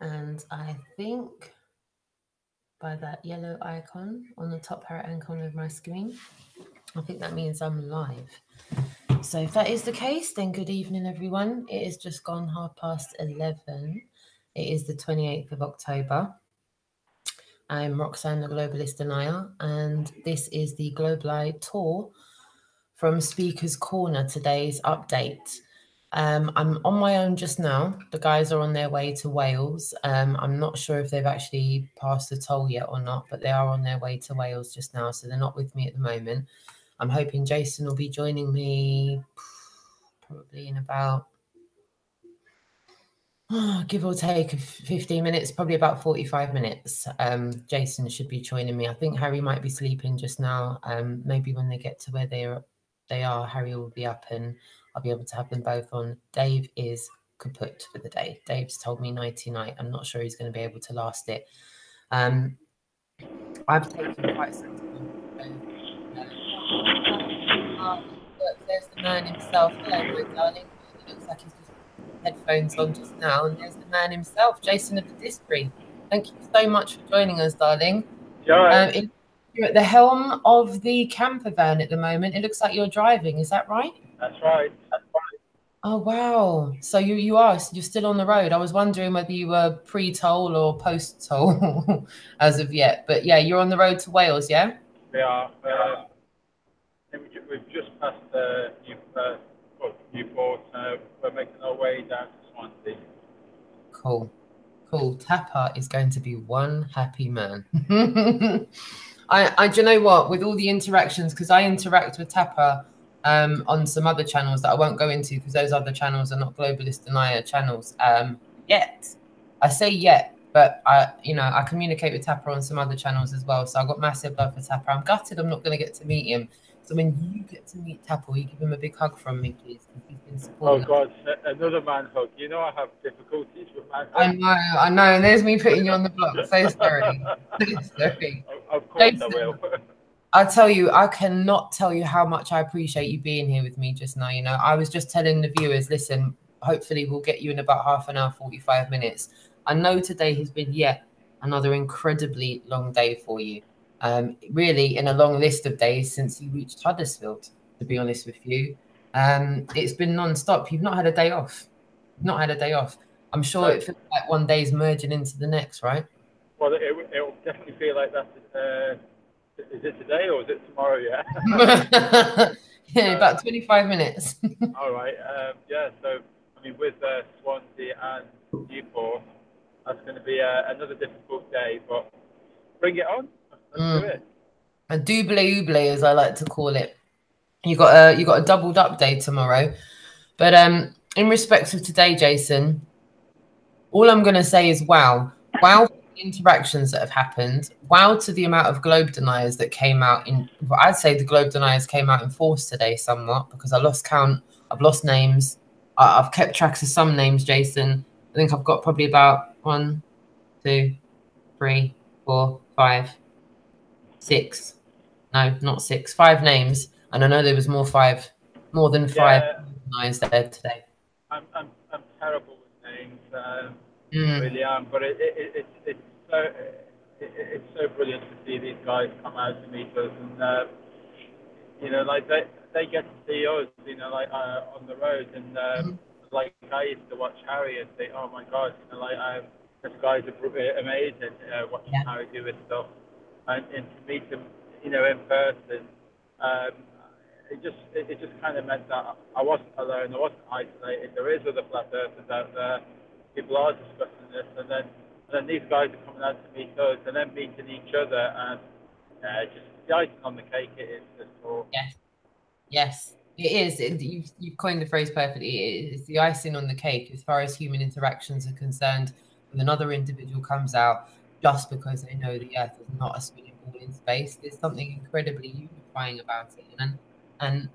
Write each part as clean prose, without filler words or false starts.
And I think by that yellow icon on the top right-hand corner of my screen, I think that means I'm live. So if that is the case, then good evening, everyone. It is just gone 11:30. It is the 28th of October. I'm Roxanne, the Globalist Denier, and this is the Global Eye Tour from Speaker's Corner, today's update. I'm on my own just now. The guys are on their way to Wales. I'm not sure if they've actually passed the toll yet or not, but they are on their way to Wales just now, so they're not with me at the moment. I'm hoping Jason will be joining me probably in about, give or take 15 minutes, probably about 45 minutes. Jason should be joining me. I think Harry might be sleeping just now. Maybe when they get to where they are, Harry will be up and I'll be able to have them both on. Dave is kaput for the day. Dave's told me nighty night. I'm not sure he's going to be able to last it. I've taken quite some time. Look, there's the man himself. Hello, my darling. It looks like he's just headphones on just now, and there's the man himself, Jason of the DISBURY. Thank you so much for joining us, darling. Yeah. You're at the helm of the camper van at the moment. It looks like you're driving. Is that right? That's right. Oh wow! So you're still on the road. I was wondering whether you were pre-toll or post-toll as of yet, but yeah, you're on the road to Wales, yeah? We are. We've just passed Newport. We're making our way down to Swansea. Cool. Tapper is going to be one happy man. Do you know what? With all the interactions, because I interact with Tapper on some other channels that I won't go into because those other channels are not Globalist Denier channels yet. I say yet, but I communicate with Tapper on some other channels as well. So I've got massive love for Tapper. I'm gutted I'm not going to get to meet him. So when you get to meet Tapper, will you give him a big hug from me, please? He's been supporting Oh God, another man hug. You know I have difficulties with man hugs. I know. And there's me putting you on the block. So sorry. Sorry. Of course Jason, I will. I tell you, I cannot tell you how much I appreciate you being here with me just now. You know, I was just telling the viewers, listen, hopefully we'll get you in about half an hour, 45 minutes. I know today has been yet another incredibly long day for you. Really in a long list of days since you reached Huddersfield, to be honest with you. It's been non-stop. You've not had a day off. Not had a day off. I'm sure it feels like one day is merging into the next, right? Well, it will definitely feel like that. Is it today or is it tomorrow? Yeah. Yeah, about 25 minutes. All right. Yeah. So I mean, with Swansea and Newport, that's going to be another difficult day. But bring it on. Let's do it. A double ouble, as I like to call it. You got a doubled up day tomorrow. But in respect of today, Jason, all I'm going to say is wow. Wow for the interactions that have happened. Wow to the amount of globe deniers that came out in, well, I'd say the globe deniers came out in force today somewhat because I lost count. I've lost names. I've kept tracks of some names, Jason. I think I've got probably about 1, 2, 3, 4, 5, 6. No, not 6. 5 names. And I know there was more than 5 deniers there today. I'm terrible with names, really am. But it's so brilliant to see these guys come out to meet us, and you know, like they get to see us, you know, like on the road, and like I used to watch Harry and say, oh my God, you know, like this guy's amazing, watching Harry do his stuff, and to meet him, you know, in person. It just kind of meant that I wasn't alone, I wasn't isolated. There is other flat earthers out there. People are discussing this, and then these guys are coming out to meet us, and then meeting each other, and just the icing on the cake. It is this talk. Yes, it is. You've coined the phrase perfectly. It's the icing on the cake as far as human interactions are concerned. When another individual comes out, just because they know the Earth is not a spinning ball in space, there's something incredibly unifying about it, and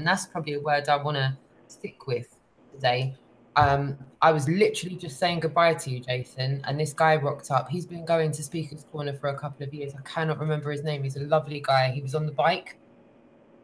that's probably a word I want to stick with today. I was literally just saying goodbye to you, Jason, and this guy rocked up. He's been going to Speaker's Corner for a couple of years. I cannot remember his name. He's a lovely guy. He was on the bike.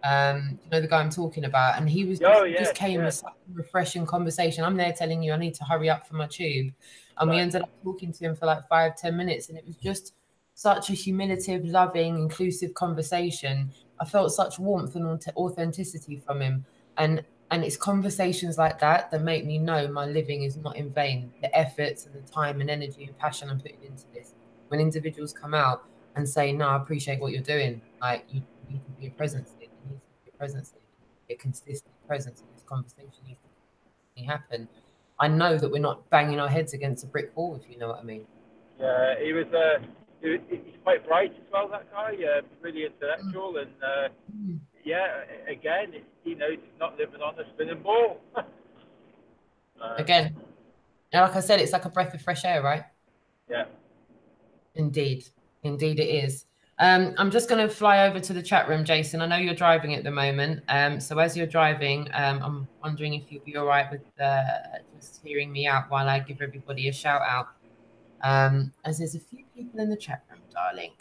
You know, the guy I'm talking about, and he was just came with such a refreshing conversation. I'm there telling you I need to hurry up for my tube, and we ended up talking to him for like 5-10 minutes, and it was just such a humiliative, loving, inclusive conversation. I felt such warmth and authenticity from him, and it's conversations like that that make me know my living is not in vain. The efforts and the time and energy and passion I'm putting into this. When individuals come out and say, "No, I appreciate what you're doing," like you need to be a presence here. There needs to be a presence here. A consistent presence in this conversation needs to happen. I know that we're not banging our heads against a brick wall, if you know what I mean. Yeah, he's quite bright as well, that guy. Really intellectual, and yeah, again, he knows he's not living on a spinning ball. Again, like I said, it's like a breath of fresh air, right? Yeah. Indeed. Indeed it is. I'm just going to fly over to the chat room, Jason. I know you're driving at the moment. So as you're driving, I'm wondering if you'll be all right with just hearing me out while I give everybody a shout out. As there's a few people in the chat room, darling.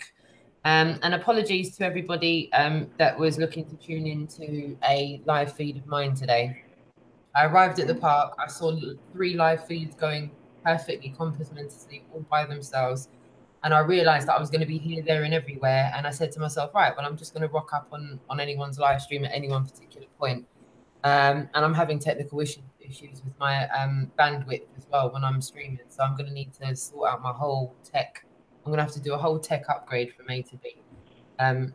And apologies to everybody that was looking to tune into a live feed of mine today. I arrived at the park. I saw 3 live feeds going perfectly, complimentously, all by themselves. And I realized that I was going to be here, there, and everywhere. And I said to myself, right, well, I'm just going to rock up on anyone's live stream at any one particular point. And I'm having technical issues with my bandwidth as well when I'm streaming. So I'm going to need to sort out my whole tech. I'm going to have to do a whole tech upgrade from A to B.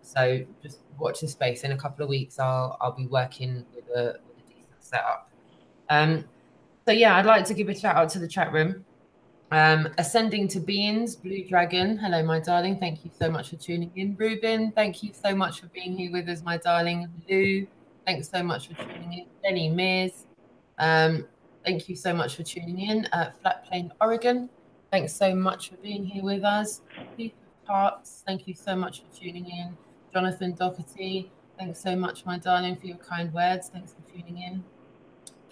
So just watch the space. In a couple of weeks, I'll be working with a decent setup. So yeah, I'd like to give a shout out to the chat room. Ascending to Beings, Blue Dragon. Hello, my darling. Thank you so much for tuning in. Ruben, thank you so much for being here with us, my darling. Lou, thanks so much for tuning in. Lenny Mears, thank you so much for tuning in. Flat Plain, Oregon, thanks so much for being here with us. Keith Parks, thank you so much for tuning in. Jonathan Doherty, thanks so much, my darling, for your kind words. Thanks for tuning in.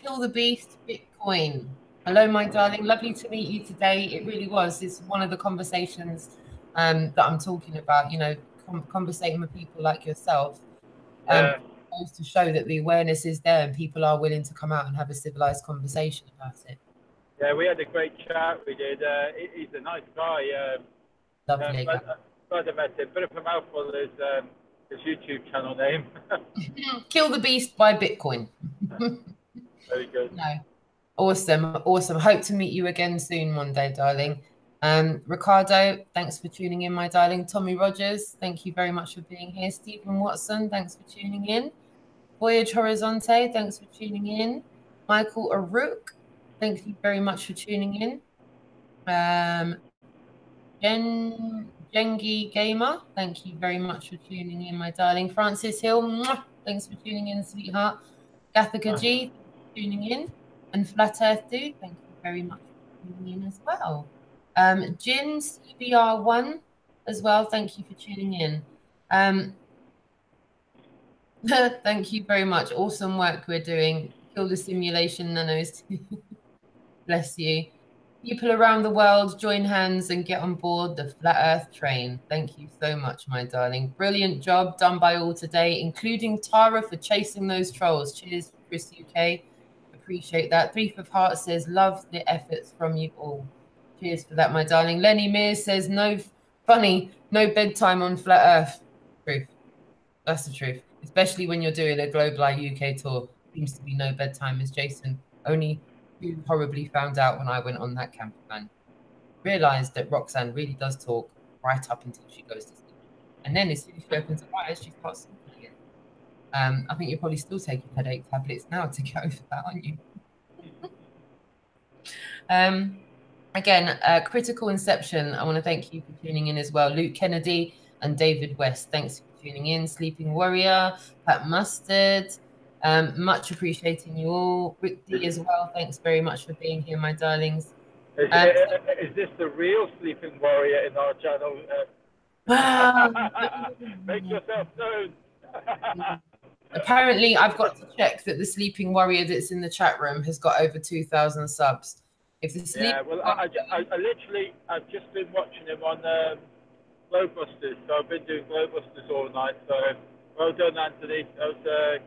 Kill the Beast, Bitcoin. Hello, my darling. Lovely to meet you today. It really was. It's one of the conversations that I'm talking about, you know, conversating with people like yourself. Goes to show that the awareness is there and people are willing to come out and have a civilized conversation about it. Yeah, we had a great chat. We did. He's a nice guy. Lovely. Glad I met him. Bit of a mouthful is his YouTube channel name. Kill the Beast by Bitcoin. Very good. No. Awesome. Awesome. Hope to meet you again soon one day, darling. Ricardo, thanks for tuning in, my darling. Tommy Rogers, thank you very much for being here. Stephen Watson, thanks for tuning in. Voyage Horizonte, thanks for tuning in. Michael Aruk, thank you very much for tuning in. Jengi Gamer, thank you very much for tuning in, my darling. Francis Hill, thanks for tuning in, sweetheart. Gathaka G, thanks for tuning in. And Flat Earth Dude, thank you very much for tuning in as well. Jin CBR1 as well, thank you for tuning in. Thank you very much. Awesome work we're doing. Kill the simulation nanos. Bless you. People around the world, join hands and get on board the Flat Earth train. Thank you so much, my darling. Brilliant job done by all today, including Tara for chasing those trolls. Cheers, Chris UK. Appreciate that. Thief of Heart says, love the efforts from you all. Cheers for that, my darling. Lenny Mears says, no bedtime on Flat Earth. Truth. That's the truth. Especially when you're doing a Global UK tour. Seems to be no bedtime, as Jason only who horribly found out when I went on that camper van. Realised that Roxanne really does talk right up until she goes to sleep. And then as soon as she opens her eyes, she starts talking again. I think you're probably still taking headache tablets now to get over that, aren't you? Again, Critical Inception, I want to thank you for tuning in as well. Luke Kennedy and David West, thanks for tuning in. Sleeping Warrior, Pat Mustard, much appreciating you all. Rick D as well, thanks very much for being here, my darlings. Is this the real Sleeping Warrior in our channel? Make yourself known. Apparently, I've got to check that the Sleeping Warrior that's in the chat room has got over 2,000 subs. If the I've just been watching him on Globebusters, so I've been doing Globebusters all night. So Well done, Anthony. That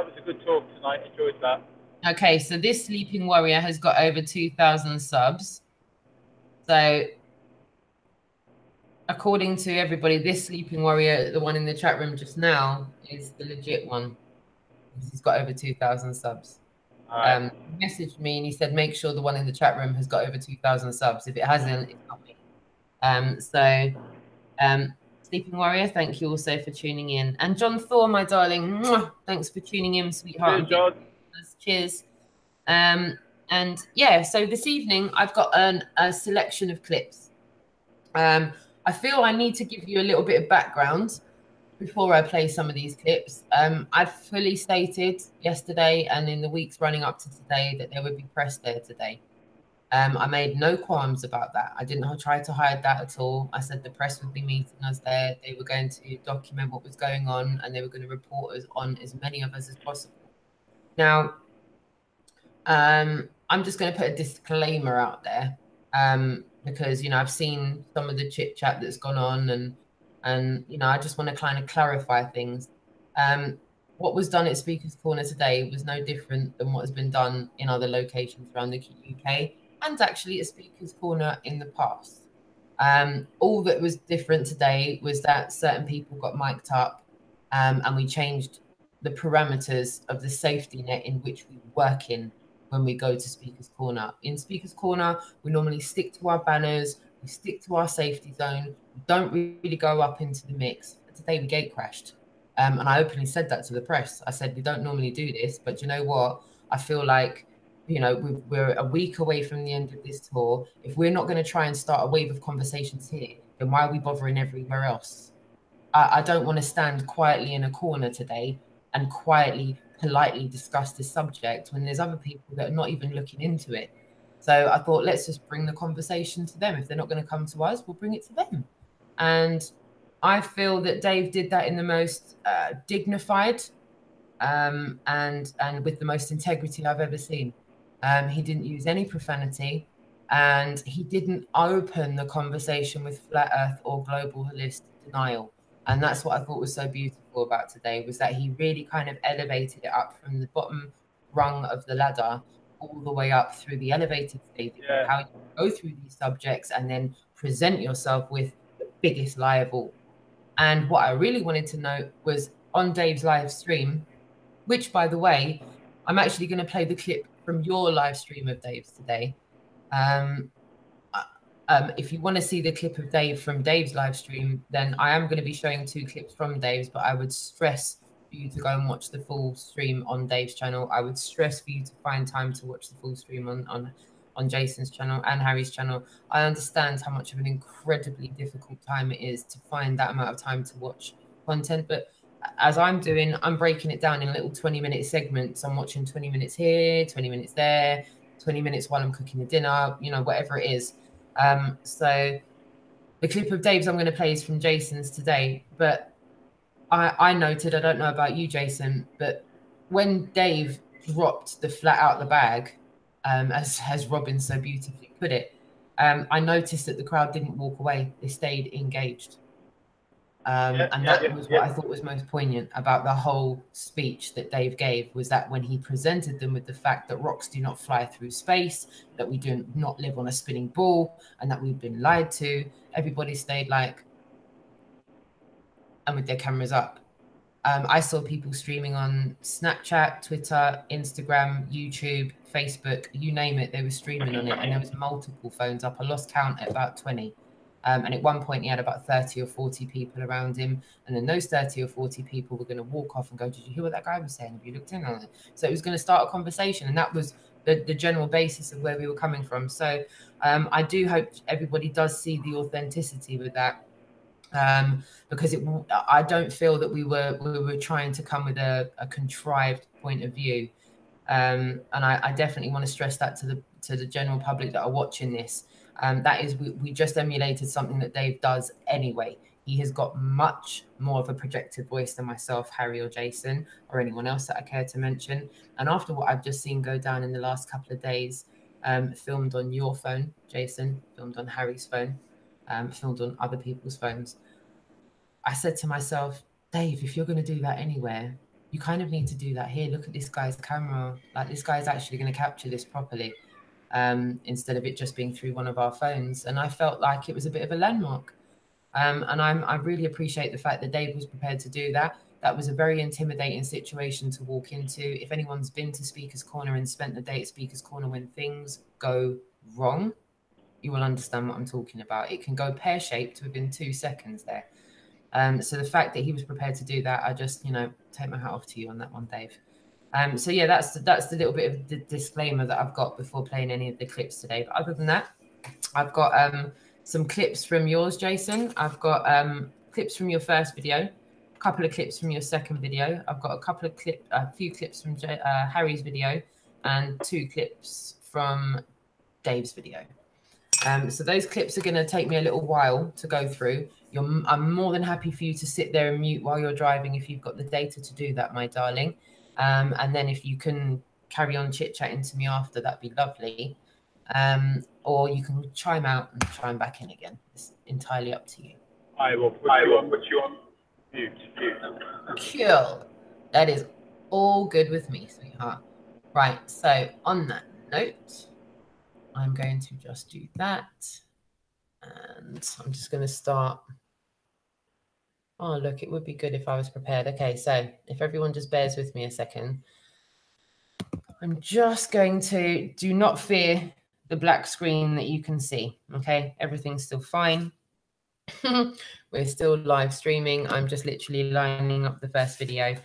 was a good talk tonight. Enjoyed that. Okay, so this Sleeping Warrior has got over 2,000 subs. So according to everybody, this Sleeping Warrior, the one in the chat room just now, is the legit one. He's got over 2,000 subs. All right. He messaged me and he said, make sure the one in the chat room has got over 2,000 subs. If it hasn't, it's not me. Sleeping Warrior, thank you also for tuning in. And John Thor, my darling, mwah, thanks for tuning in, sweetheart. Cheers, John. Cheers. And yeah, so this evening I've got a selection of clips. I feel I need to give you a little bit of background before I play some of these clips. I've fully stated yesterday and in the weeks running up to today that there would be press there today. I made no qualms about that. I didn't try to hide that at all. I said the press would be meeting us there. They were going to document what was going on and they were going to report us on as many of us as possible. Now, I'm just going to put a disclaimer out there because, you know, I've seen some of the chit chat that's gone on and you know, I just want to kind of clarify things. What was done at Speaker's Corner today was no different than what has been done in other locations around the UK and actually at Speaker's Corner in the past. All that was different today was that certain people got mic'd up and we changed the parameters of the safety net in which we work in when we go to Speaker's Corner. In Speaker's Corner, we normally stick to our banners, we stick to our safety zone, we don't really go up into the mix. Today we gate crashed. And I openly said that to the press. I said, we don't normally do this, but you know what? I feel like, you know, we're a week away from the end of this tour. If we're not going to try and start a wave of conversations here, then why are we bothering everywhere else? I don't want to stand quietly in a corner today and quietly, politely discuss this subject when there's other people that are not even looking into it. So I thought, let's just bring the conversation to them. If they're not going to come to us, we'll bring it to them. And I feel that Dave did that in the most dignified and with the most integrity I've ever seen. He didn't use any profanity and he didn't open the conversation with flat earth or global holistic denial. And that's what I thought was so beautiful about today, was that he really kind of elevated it up from the bottom rung of the ladder all the way up through the elevated stages, how you go through these subjects and then present yourself with the biggest lie of all. And what I really wanted to know was on Dave's live stream, which, by the way, I'm actually going to play the clip from your live stream of Dave's today. If you want to see the clip of Dave from Dave's live stream, then I am going to be showing 2 clips from Dave's, but I would stress for you to go and watch the full stream on Dave's channel. I would stress for you to find time to watch the full stream on Jason's channel and Harry's channel. I understand how much of an incredibly difficult time it is to find that amount of time to watch content, but as I'm doing, I'm breaking it down in little 20-minute segments. I'm watching 20 minutes here, 20 minutes there, 20 minutes while I'm cooking the dinner, you know, whatever it is. So the clip of Dave's I'm going to play is from Jason's today, but I noted, I don't know about you, Jason, but when Dave dropped the flat out the bag, as Robin so beautifully put it, I noticed that the crowd didn't walk away. They stayed engaged. And that was what I thought was most poignant about the whole speech that Dave gave, was that when he presented them with the fact that rocks do not fly through space, that we do not live on a spinning ball, and that we've been lied to, everybody stayed like, and with their cameras up. I saw people streaming on Snapchat, Twitter, Instagram, YouTube, Facebook, you name it, they were streaming on it, and there was multiple phones up. I lost count at about 20. And at one point, he had about 30 or 40 people around him. And then those 30 or 40 people were going to walk off and go, did you hear what that guy was saying? Have you looked in on it? So it was going to start a conversation. And that was the general basis of where we were coming from. So I do hope everybody does see the authenticity with that. Because I don't feel that we were trying to come with a contrived point of view. And I definitely want to stress that to the general public that are watching this. That is, we just emulated something that Dave does anyway. He has got much more of a projected voice than myself, Harry or Jason, or anyone else that I care to mention. And after what I've just seen go down in the last couple of days, filmed on your phone, Jason, filmed on Harry's phone, filmed on other people's phones, I said to myself, Dave, if you're going to do that anywhere, you kind of need to do that here. Look at this guy's camera. Like, this guy's actually going to capture this properly, instead of it just being through one of our phones. And I felt like it was a bit of a landmark. And I really appreciate the fact that Dave was prepared to do that. That was a very intimidating situation to walk into. If anyone's been to Speaker's Corner and spent the day at Speaker's Corner when things go wrong, you will understand what I'm talking about. It can go pear-shaped within 2 seconds there. So the fact that he was prepared to do that, I just, you know, take my hat off to you on that one, Dave. So yeah, that's the little bit of the disclaimer that I've got before playing any of the clips today. But other than that, I've got some clips from yours, Jason. I've got clips from your first video, a couple of clips from your second video. I've got a few clips from Harry's video, and 2 clips from Dave's video. So those clips are going to take me a little while to go through. I'm more than happy for you to sit there and mute while you're driving if you've got the data to do that, my darling. And then if you can carry on chit-chatting to me after, that'd be lovely. Or you can chime out and chime back in again. It's entirely up to you. I will put you on mute. Cool. That is all good with me, sweetheart. Right, so on that note, I'm going to just do that. And I'm just going to start. Oh, look, it would be good if I was prepared. Okay, so if everyone just bears with me a second. I'm just going to, do not fear the black screen that you can see, okay? Everything's still fine. We're still live streaming. I'm just literally lining up the first video.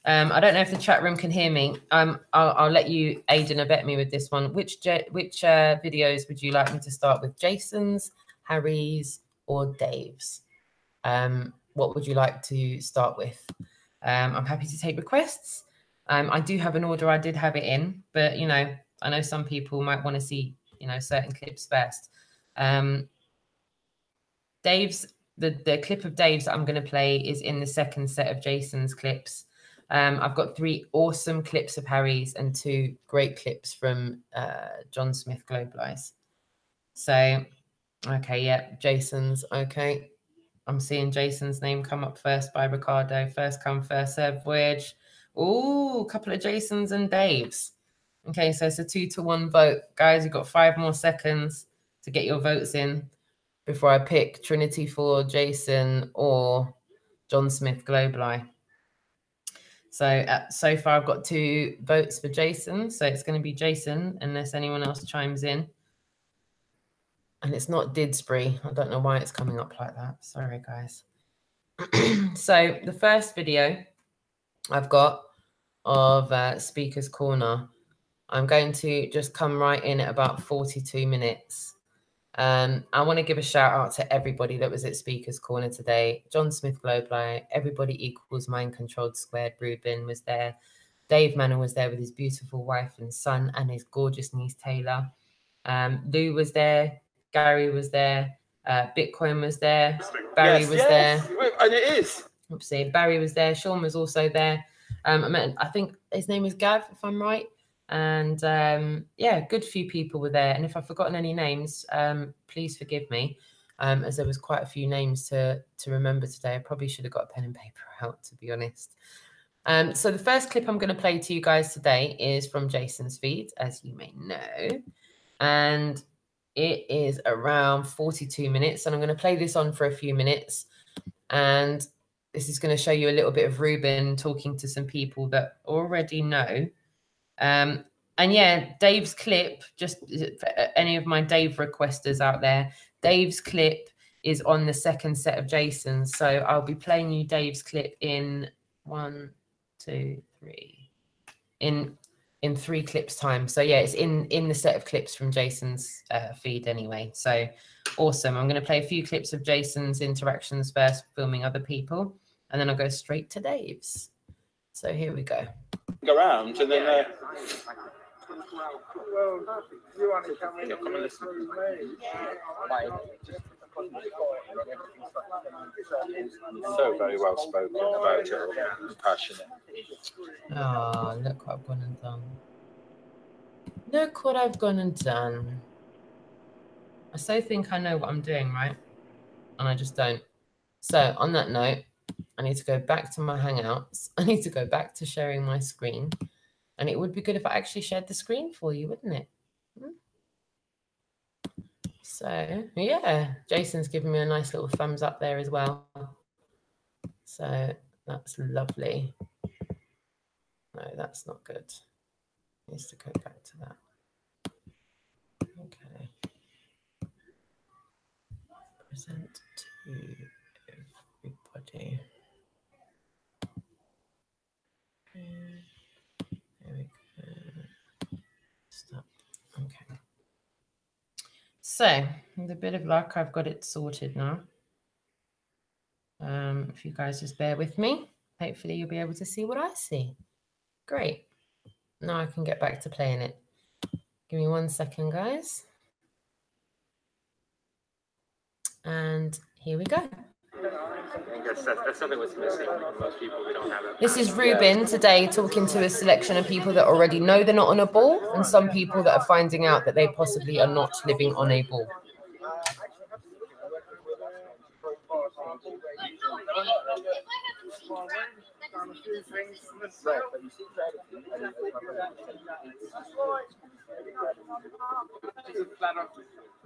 I don't know if the chat room can hear me. I'll let you aid and abet me with this one. Which videos would you like me to start with? Jason's, Harry's, or Dave's? What would you like to start with? I'm happy to take requests. I do have an order. I did have it in, but, you know, I know some people might want to see, you know, certain clips first. Dave's, the clip of Dave's that I'm going to play is in the second set of Jason's clips. I've got 3 awesome clips of Harry's and 2 great clips from John Smith Globalize. So, okay, yeah, Jason's, okay. I'm seeing Jason's name come up first by Ricardo. First come, first serve voyage. Ooh, a couple of Jasons and Daves. Okay, so it's a 2-to-1 vote. Guys, you've got 5 more seconds to get your votes in before I pick Trinity for Jason or John Smith Globali. So so far I've got 2 votes for Jason. So it's going to be Jason unless anyone else chimes in. And it's not DISBURY. I don't know why it's coming up like that. Sorry, guys. So the first video I've got of Speaker's Corner, I'm going to just come right in at about 42 minutes. I want to give a shout out to everybody that was at Speaker's Corner today. John Smith Globali, Everybody Equals Mind Controlled Squared, Ruben was there. Dave Manor was there with his beautiful wife and son and his gorgeous niece Taylor. Lou was there. Gary was there. Bitcoin was there. Barry was there. And it is. Oopsie. Barry was there. Sean was also there. I think his name was Gav, if I'm right. And yeah, good few people were there. And if I've forgotten any names, please forgive me, as there was quite a few names to remember today. I probably should have got a pen and paper out, to be honest. So the first clip I'm going to play to you guys today is from Jason's feed, as you may know. And it is around 42 minutes. And I'm going to play this on for a few minutes. And this is going to show you a little bit of Ruben talking to some people that already know. And yeah, Dave's clip, just for any of my Dave requesters out there, Dave's clip is on the second set of Jason's. So I'll be playing you Dave's clip in 1, 2, 3, in 3 clips time. So yeah, it's in the set of clips from Jason's feed anyway. So awesome. I'm going to play a few clips of Jason's interactions first, filming other people, and then I'll go straight to Dave's. So here we go. Around and then well, you want to come in and listen. So very well spoken about it, passionate. Oh, look what I've gone and done. Look what I've gone and done. I so think I know what I'm doing, right? And I just don't. So on that note, I need to go back to my Hangouts. I need to go back to sharing my screen. And it would be good if I actually shared the screen for you, wouldn't it? So, yeah, Jason's giving me a nice little thumbs up there as well. So that's lovely. No, that's not good. Needs to go back to that. Okay. Present to everybody. There we go. Stop. Okay. So, with a bit of luck, I've got it sorted now. If you guys just bear with me, hopefully you'll be able to see what I see. Great. Now I can get back to playing it. Give me 1 second, guys. And here we go. I guess that's something what's missing. Most people, we don't have it. This is Ruben today talking to a selection of people that already know they're not on a ball and some people that are finding out that they possibly are not living on a ball.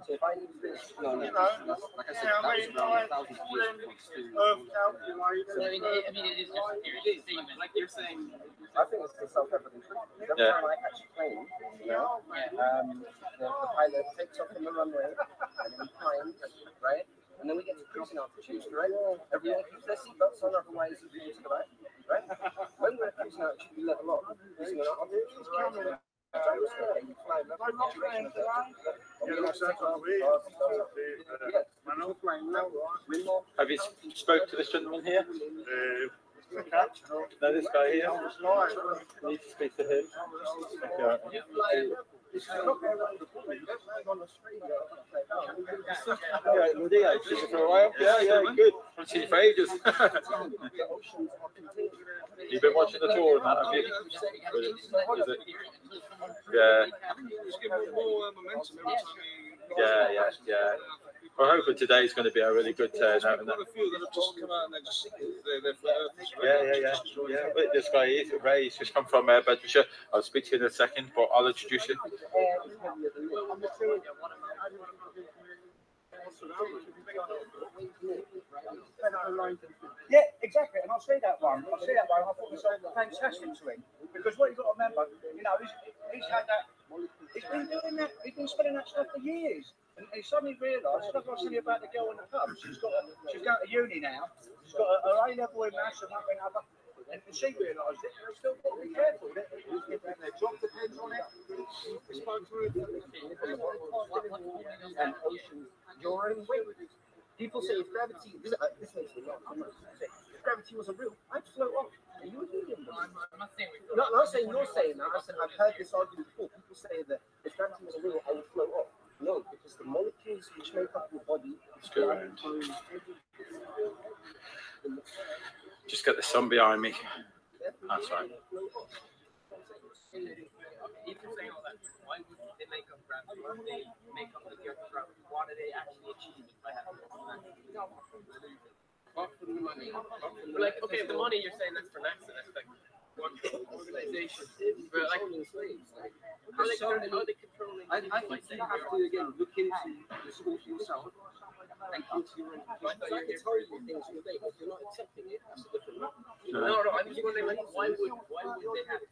So if I leave this, no, like I said, I mean, it is just like you're saying. I think it's the self-evident truth. Every time I catch a plane, the pilot takes off from the runway and then climbs, right? And then we get to cruising altitude, right? Everyone keeps their seatbelts on, otherwise you can to the back, right? When we're cruising altitude, we level off. Cruising altitude, Have you spoke to this gentleman here? No, this guy here. I need to speak to him. Yeah, good. I've seen you for ages. You've been watching the tour and that, have you? Is it? Yeah. Yeah. We're hoping today's going to be a really good turnout. Yeah. But this guy is Ray. He's just come from Bedfordshire. I'll speak to you in a second, but I'll introduce you. Yeah, exactly, and I'll see that one. I thought it was fantastic to him because what you've got to remember, he's had that. He's been doing that. He's been spending that stuff for years, and he suddenly realised. Like I was telling you about the girl in the pub. She's going to uni now. She's got her A level in maths and nothing other. And she realised it. They still got to be careful. Their job depends on it. And oceans, your own weight. People say if gravity, this makes me laugh. If gravity wasn't real, I'd float off. Are you agreeing with me? I'm not saying you're saying that. I've heard this argument before. People say that if gravity wasn't real, I would float off. No, because the molecules which make up your body. Go around. Just get the sun behind me. That's right. Why would they make up gravity? Why would they make up the earth gravity? What are they actually achieving by having it? Apart from the money. Like, okay, the money you're saying that's for NASA, that's like one organization. But like, how are they controlling? I think you have to again look into the sport yourself and come to your own. I can tell you things all day, but if you're not accepting it, that's a different matter. No, I'm just wondering, like, why would they have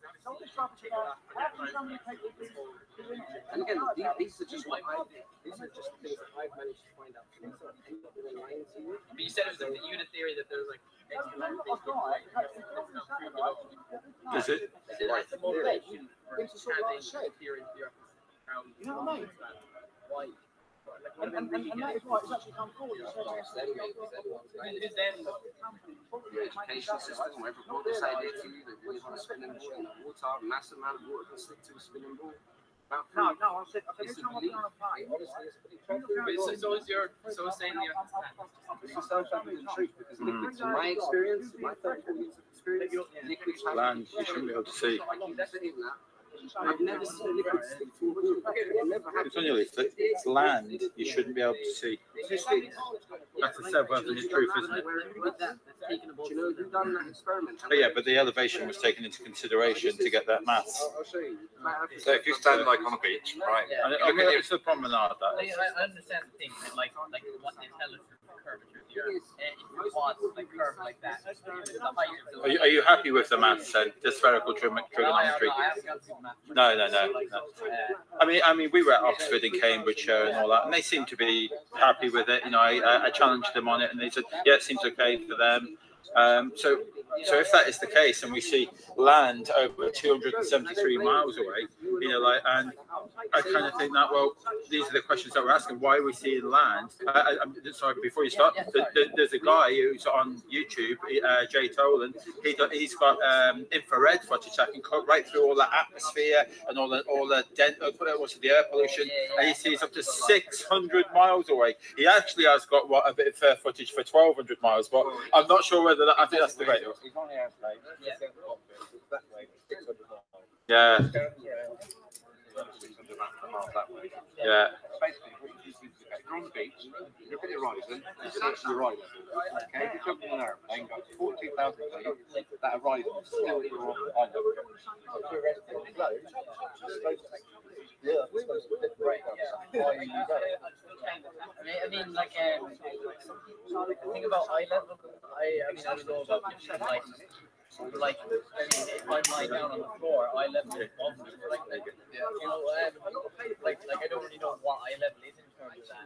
and again, these are just these are just things that I've managed to find out for myself. I'm not really lying to you. But you said it was like the unit theory that there's like Is it? It's the motivation for having theory. You know what I mean? Why? And that is why it's actually come forward. Education system where everyone this idea to you that we want to spin in water, massive amount of water can stick to a spinning ball. No, I said every time I've been on a plane, honestly, so is saying this is self-evident truth because liquids, in my experience, my 34 years of experience, liquids have Land, you shouldn't be able to see. I've never seen a liquid stick to a ball. It's on your list. It's land, you shouldn't be able to see. Yeah, That's a self-evident truth, isn't it? You know, you've done that experiment. But yeah, but the elevation was taken into consideration to get that mass. So if you stand like on a beach, right? Yeah. And I mean, it's a promenade. That I understand the thing, but like what they tell us is the curvature of the earth. If it was like curved like that, the height of the are you happy with the maths and the spherical trigonometry? No. I mean, we were at Oxford and Cambridgeshire and all that, and they seemed to be happy with it. You know, I challenged them on it, and they said, yeah, it seems okay for them. So if that is the case, and we see land over 273 miles away, you know, like, and I kind of think that, well, these are the questions that we're asking. Why are we seeing land? Sorry, before you start, there's a guy who's on YouTube, Jay Tolan. He's got infrared footage that can cut right through all the atmosphere and all the air pollution, and he sees up to 600 miles away. He actually has got a bit of footage for 1,200 miles, but I'm not sure whether that. I think that's debatable. He's on the airplane. That way, 600 miles. Yeah. 600 miles that way. Yeah. Basically, what you do is you're on the beach, you look at the horizon, you see your eye level. Okay, if you jump in an airplane, go to 42,000 feet, that horizon is still at your eye level. I mean, like, the thing about eye level, I mean, I don't know about you, like, I mean, if I lie down on the floor, eye level is above me, you know, like, I don't really know what eye level is in terms of that.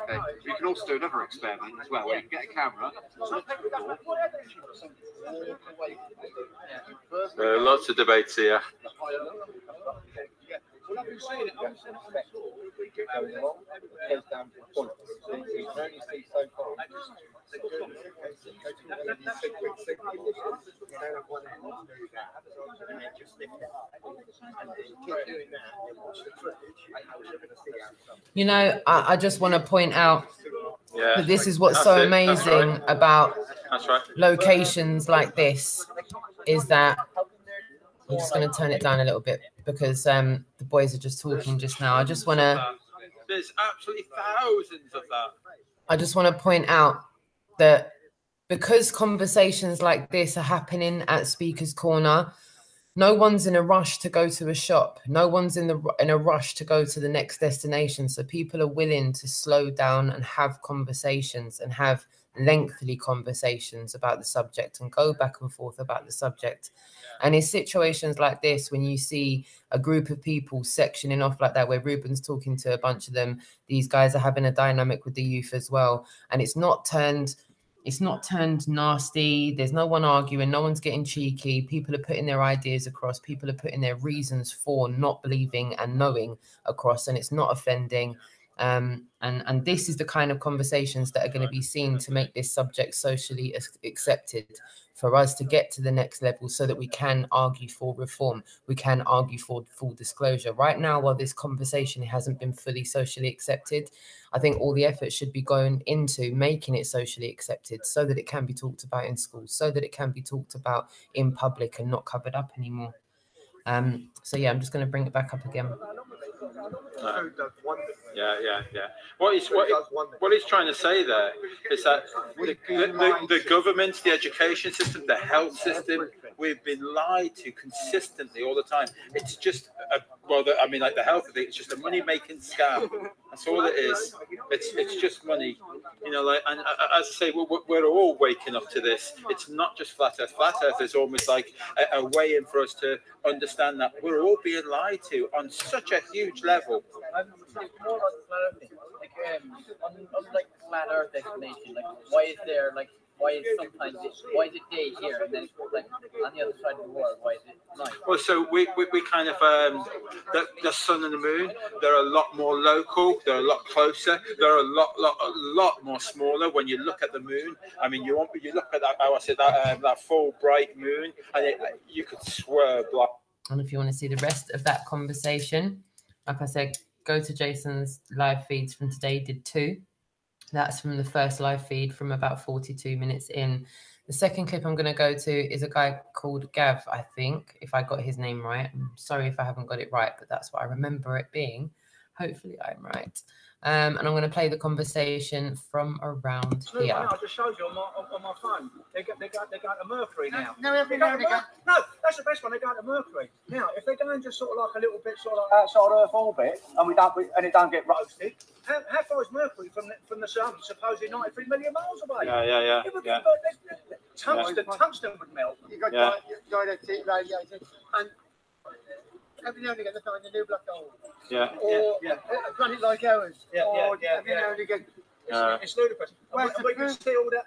Okay, you can also do another experiment as well, where you can get a camera. There are lots of debates here. Well, I've been saying it. I'm going along, goes down to the point. So you can only see so far. You know, I just want to point out Yeah. that this is what's so amazing about That's right. locations like this, is that I'm just going to turn it down a little bit because the boys are just talking just now. I just want to. There's absolutely thousands of that. I just want to point out that because conversations like this are happening at Speaker's Corner, no one's in a rush to go to a shop. No one's in a rush to go to the next destination. So people are willing to slow down and have conversations and have lengthy conversations about the subject and go back and forth about the subject. And in situations like this, when you see a group of people sectioning off like that, where Ruben's talking to a bunch of them, these guys are having a dynamic with the youth as well. And it's not turned nasty. There's no one arguing. No one's getting cheeky. People are putting their ideas across. People are putting their reasons for not believing and knowing across, and it's not offending. And this is the kind of conversations that are going to be seen to make this subject socially accepted, for us to get to the next level so that we can argue for reform. We can argue for full disclosure. Right now, while this conversation hasn't been fully socially accepted, I think all the effort should be going into making it socially accepted so that it can be talked about in schools, so that it can be talked about in public and not covered up anymore. So yeah, I'm just going to bring it back up again. Yeah. What he's trying to say there is that the government, the education system, the health system, we've been lied to consistently all the time. It's just like the health thing, it's just a money-making scam. That's all it is. It's just money, you know. Like, and as I say, we're all waking up to this. It's not just flat Earth. Flat Earth is almost like a way in for us to understand that we're all being lied to on such a huge level. It's more about the flat Earth thing. Like, on like flat Earth explanation, like why is it day here and then like on the other side of the world, why is it night? Well, so we kind of the sun and the moon, they're a lot more local, they're a lot closer, they're a lot more smaller. When you look at the moon, I mean, you look at that, how I said that full bright moon, and you could swear black. And if you want to see the rest of that conversation, like I said, go to Jason's live feeds from today. He did 2. That's from the first live feed from about 42 minutes in. The second clip I'm going to go to is a guy called Gav, I think, if I got his name right. I'm sorry if I haven't got it right, but that's what I remember it being. Hopefully I'm right. And I'm going to play the conversation from around here. I just showed you on my phone. They're going to Mercury now. No, that's the best one. They're going to Mercury now. If they're going just sort of like a little bit sort of like outside Earth orbit, and it don't get roasted. How far is Mercury from the sun? Supposedly 93 million miles away. Yeah. Tungsten would melt. You got dielectric radiation, and every now and again they find a new black hole. Yeah. Or a planet like ours. Every now and again. It's ludicrous. Well, we can see all that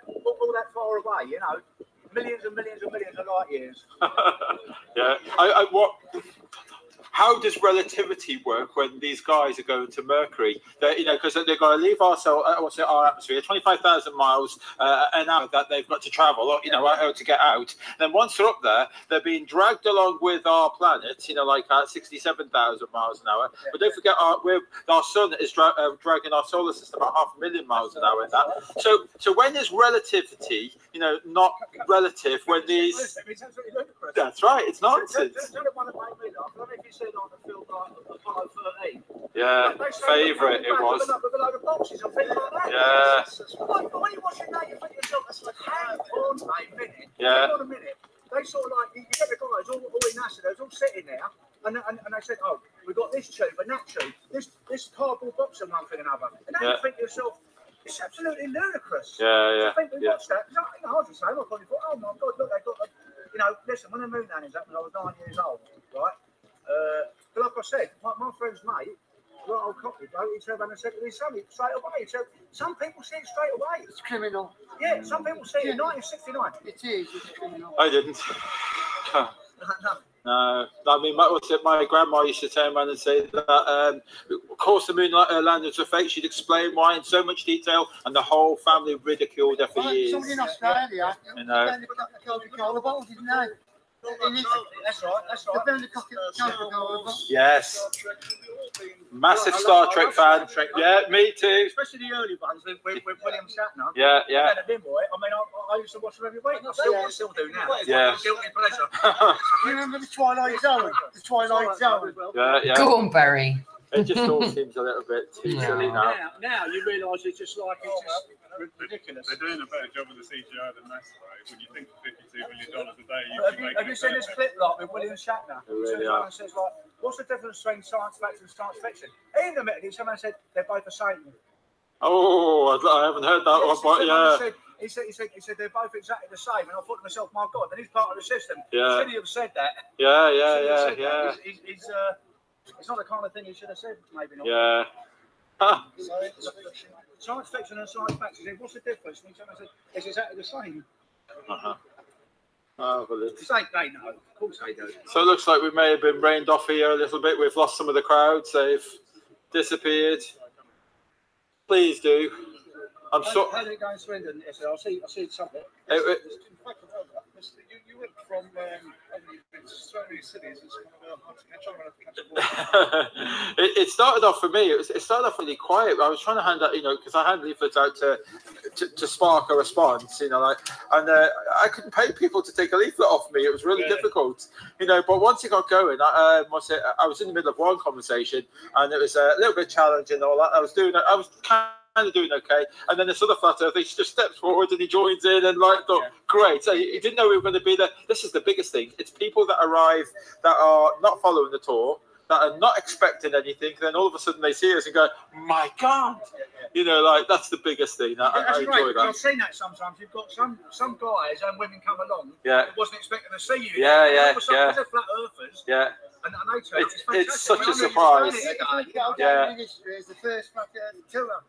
far away, you know, millions and millions and millions of light years. Yeah. How does relativity work when these guys are going to Mercury? Because they've got to leave our atmosphere, 25,000 miles an hour that they've got to travel, to get out. Then once they're up there, they're being dragged along with our planet, like at 67,000 miles an hour. Yeah. But don't forget, our sun is dragging our solar system at 500,000 miles an hour. So when is relativity, not relative when these? It's absolutely ludicrous. That's right. It's nonsense. On the film like Apollo 13. Yeah, favourite it was. With a load of boxes and things like that. Yeah. When you're watching that, you think to yourself, that's like, hang on a minute. Yeah. Hang on a minute. They sort of like, you get the guys all in NASA, they're all sitting there, and they said, oh, we've got this tube and that tube, this cardboard box and one thing and another. And then you think to yourself, it's absolutely ludicrous. Yeah. I think we watched that. I was the same. I probably thought, oh my God, look, they got, listen, when the moon landings up when I was 9 years old, right? But like I said, my friend's mate, right old copy bloke, he turned around and said to me, son, straight away. So some people see it straight away. It's criminal. Yeah, some people see it in 1969. It is. It's criminal. I didn't. No. I mean, my grandma used to turn around and say that, of course, the moon landing was a fake. She'd explain why in so much detail, and the whole family ridiculed her for years. Somebody in Australia, you know. they found the Coca-Cola bottle, didn't they? That's right. They found the Coca-Cola bottle. Yes. Massive Star Trek fan. Yeah, me too. Especially the early ones with William Shatner. Yeah. I used to watch them every week. I still do now. Yeah. Guilty pleasure. You remember the Twilight Zone? The Twilight Zone. Yeah. Go on, Barry. It just all seems a little bit too silly now. Now you realise it's just ridiculous. They're doing a better job of the CGI than NASA, right? When you think of $52 million a day, have you seen this clip with William Shatner? It really are. And says like, what's the difference between science fact and science fiction? He admitted, someone said they're both the same. Oh, I haven't heard that one, but yeah. He said they're both exactly the same, and I thought to myself, my God, then he's part of the system. Yeah. Should he have said that? Yeah. It's not the kind of thing he should have said, maybe not. Yeah. Huh. Science fiction and science fact. He said, what's the difference? And someone said, it's exactly the same. Oh, well, They know. Of course they do. so it looks like we may have been rained off here a little bit. We've lost some of the crowds. They've disappeared. Please do. How did it go in Swindon? I'll see something. You went from so many cities. It's kind of it started off for me. It started off really quiet. I was trying to hand out, because I had leaflets out to spark a response, and I couldn't pay people to take a leaflet off me. It was really difficult, But once it got going, I was in the middle of one conversation, and it was a little bit challenging and all that. I was kind of doing okay, and then this other flat earther, he just steps forward and he joins in and great. So he didn't know we were going to be there. This is the biggest thing. It's people that arrive that are not following the tour, that are not expecting anything, and then all of a sudden they see us and go, my God, that's the biggest thing. I enjoy that. I've seen that sometimes. You've got some guys and women come along. Yeah. That wasn't expecting to see you. Yeah. They're flat earthers. Yeah. And they turn. It's such a surprise. Yeah. History is the first flat earth tour.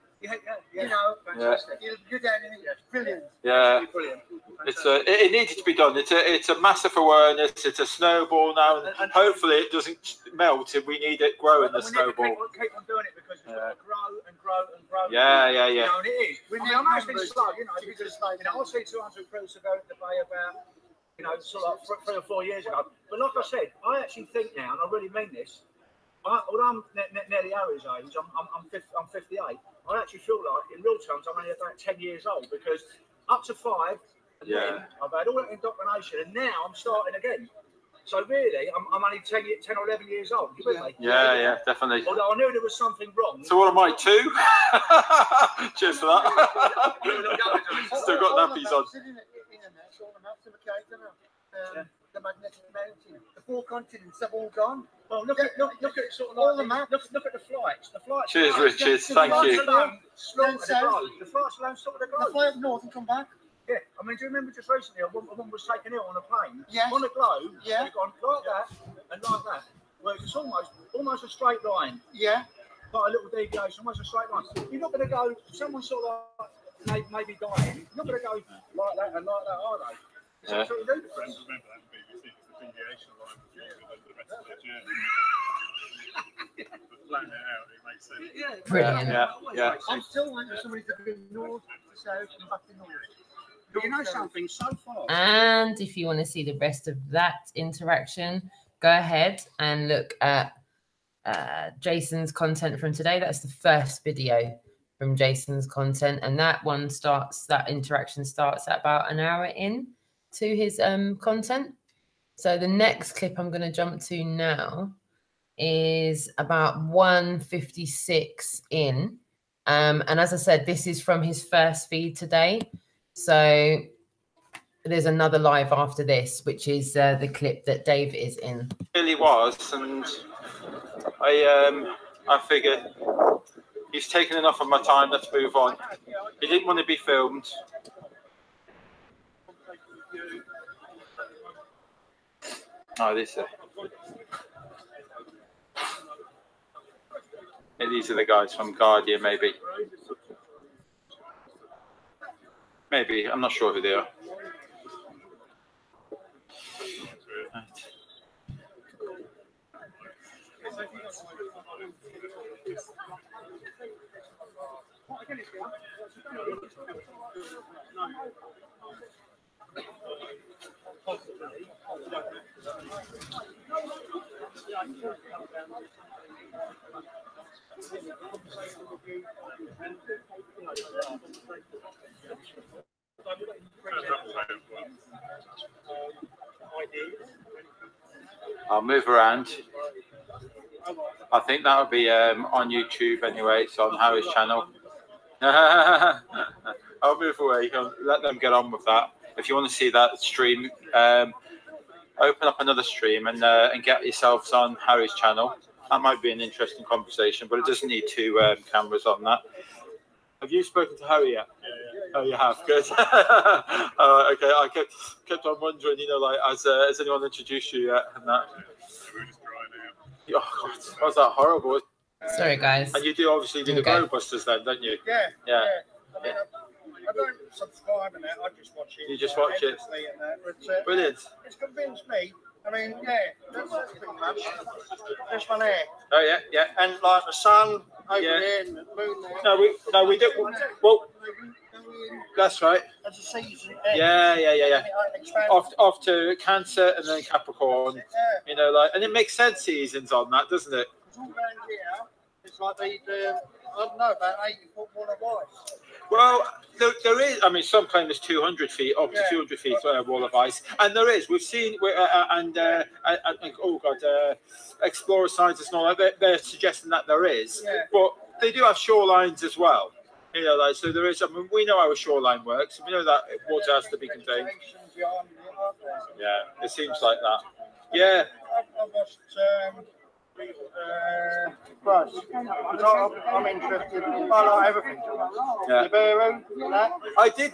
Fantastic. You're down in it. Brilliant. Yeah. Brilliant. It needed to be done. It's a massive awareness. It's a snowball now, and hopefully it doesn't melt. And we need it growing the snowball. Keep on doing it because we've got to grow and grow and grow. Yeah. And it is. I know it's been slow. Because I'll see 200 crews about the bay about sort of 3 or 4 years ago. But like I said, I actually think now, and I really mean this. Although I'm nearly Harry's age, I'm 58. I actually feel like, in real terms, I'm only about 10 years old because up to 5, and then I've had all that indoctrination, and now I'm starting again. So really, I'm only 10 or 11 years old. You with me? Yeah, definitely. Although I knew there was something wrong. So what am I, 2? Cheers for that. Still got nappies on. The magnetic mountain, the 4 continents have all gone. Well, look at sort of like the map. Look at the flights. The flights. Cheers, Richard. Thank you. The flights alone sort of the globe. The fly up north and come back. Yeah, I mean, do you remember just recently a woman was taken ill on a plane? Yes. On a globe. Yeah. They've gone like that and like that. Well, it's almost a straight line. Yeah. Not a little deviation, almost a straight line. You're not going to go. Someone sort of maybe dying. You're not going to go like that and like that, are they? Yeah. I remember that in BBC, the deviation line was longer than the rest of the journey. But flatten it out, it makes sense. Brilliant. Yeah. I'm still waiting for somebody to bring north to south and back to north. But you know something, so far. And if you want to see the rest of that interaction, go ahead and look at Jason's content from today. That's the first video from Jason's content, and that interaction starts at about an hour in to his content. So the next clip I'm going to jump to now is about 1:56 in, and as I said, this is from his first feed today. So there's another live after this, which is the clip that Dave is in. It really was, and I figured he's taken enough of my time. Let's move on. He didn't want to be filmed. Oh, these are the guys from Guardian, maybe. Maybe, I'm not sure who they are. Right. I'll move around. I think that'll be on YouTube anyway. It's on Harry's channel. I'll move away. Let them get on with that. If you want to see that stream, open up another stream and get yourselves on Harry's channel. That might be an interesting conversation, but it doesn't need 2 cameras on that. Have you spoken to Harry yet? Yeah. Oh, you have. Good. Okay. I kept on wondering, like, has anyone introduced you yet? And that. We're just drying out. Oh God, was that horrible? Sorry, guys. And you do obviously do the Globebusters then, don't you? Yeah. Yeah. I mean, I don't subscribe and that. I just watch it. You just watch it. And that, but, Brilliant. It's convinced me. I mean, yeah, that's pretty much. This one here. Oh yeah. And like the sun over Yeah. there and the moon there. No, we do. Well, that's right. As a season. Yeah. Off to Cancer and then Capricorn. And it makes sense seasons on that, doesn't it? It's all around here. It's like I don't know, about 80-foot wall of ice. Well, there is. I mean, some claim there's 200 feet, up to 200 feet wall of ice, and there is. We've seen, Explorer scientists and all that. They're suggesting that there is, but they do have shorelines as well. So there is. I mean, we know how a shoreline works. We know that water has to be contained. Yeah, it seems like that. Yeah. I've watched. I'm interested in everything. Yeah. Nibiru, that. I did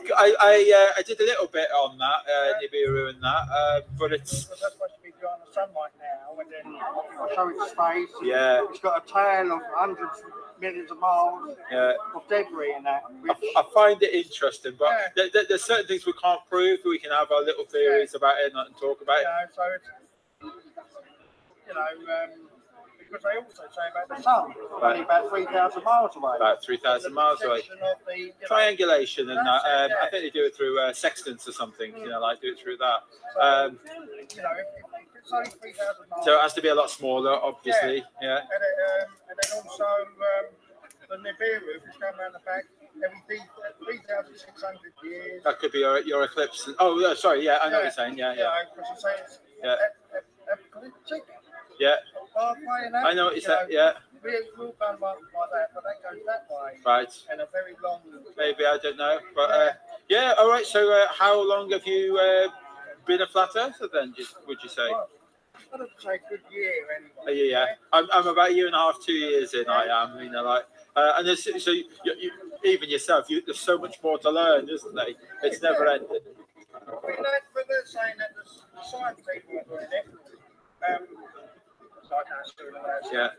a little bit on that, Nibiru and that, but it's. That's supposed to be dry in the sunlight now, and then I'll show it space. Yeah. It's got a tail of hundreds of millions of miles of debris in that. I find it interesting, but there's certain things we can't prove. We can have our little theories about it and talk about it. So it's, because they also say about the sun, only about 3,000 miles away. About 3,000 miles away. Triangulation and that. I think they do it through sextants or something. Do it through that. It's only 3,000 miles. So it has to be a lot smaller, obviously. Yeah. And then also the Nibiru, which comes around the back, every 3,600 years. That could be your eclipse. Oh, sorry. Yeah, I know what you're saying. Yeah. Because Yeah. Pathway and that. I know what you said. Yeah. We'll go like that, but that goes that way. Right. And a very long. Maybe, I don't know, but yeah. All right. So, how long have you been a flat earther then? Would you say? Well, I'd say a good year anyway. Yeah. I'm about a year and a half, 2 years in. I am. You know, like, and there's, so you, even yourself, there's so much more to learn, isn't there? It's never ending. But they're saying that the science people are doing it. Like that, Yeah.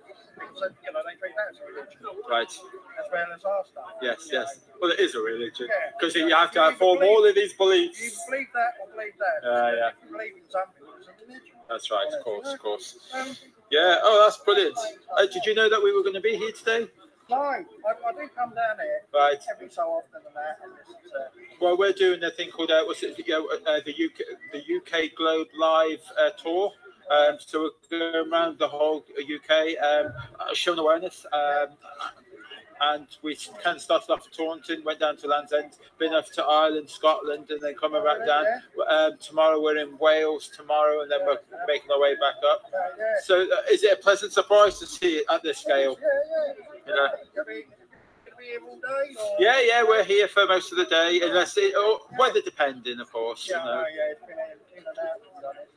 So, you know, they treat that as a religion. Right. As well as our stuff. Yes, yes. Well, it is a religion. Because Yeah. you have to form all of these beliefs. You believe that or believe that. Yeah. If you believe in something, it's a religion. That's right, of course. Yeah, oh, that's brilliant. Did you know that we were going to be here today? No, I do come down here every so often and that. And well, we're doing a thing called the UK Globe Live tour. So we're going around the whole UK, showing awareness. And we kind of started off at Taunton, went down to Land's End, been off to Ireland, Scotland, and then coming back down. Tomorrow we're in Wales tomorrow, and then we're making our way back up. So is it a pleasant surprise to see it at this scale? You know? Yeah, we're here for most of the day, unless weather depending, of course. You know.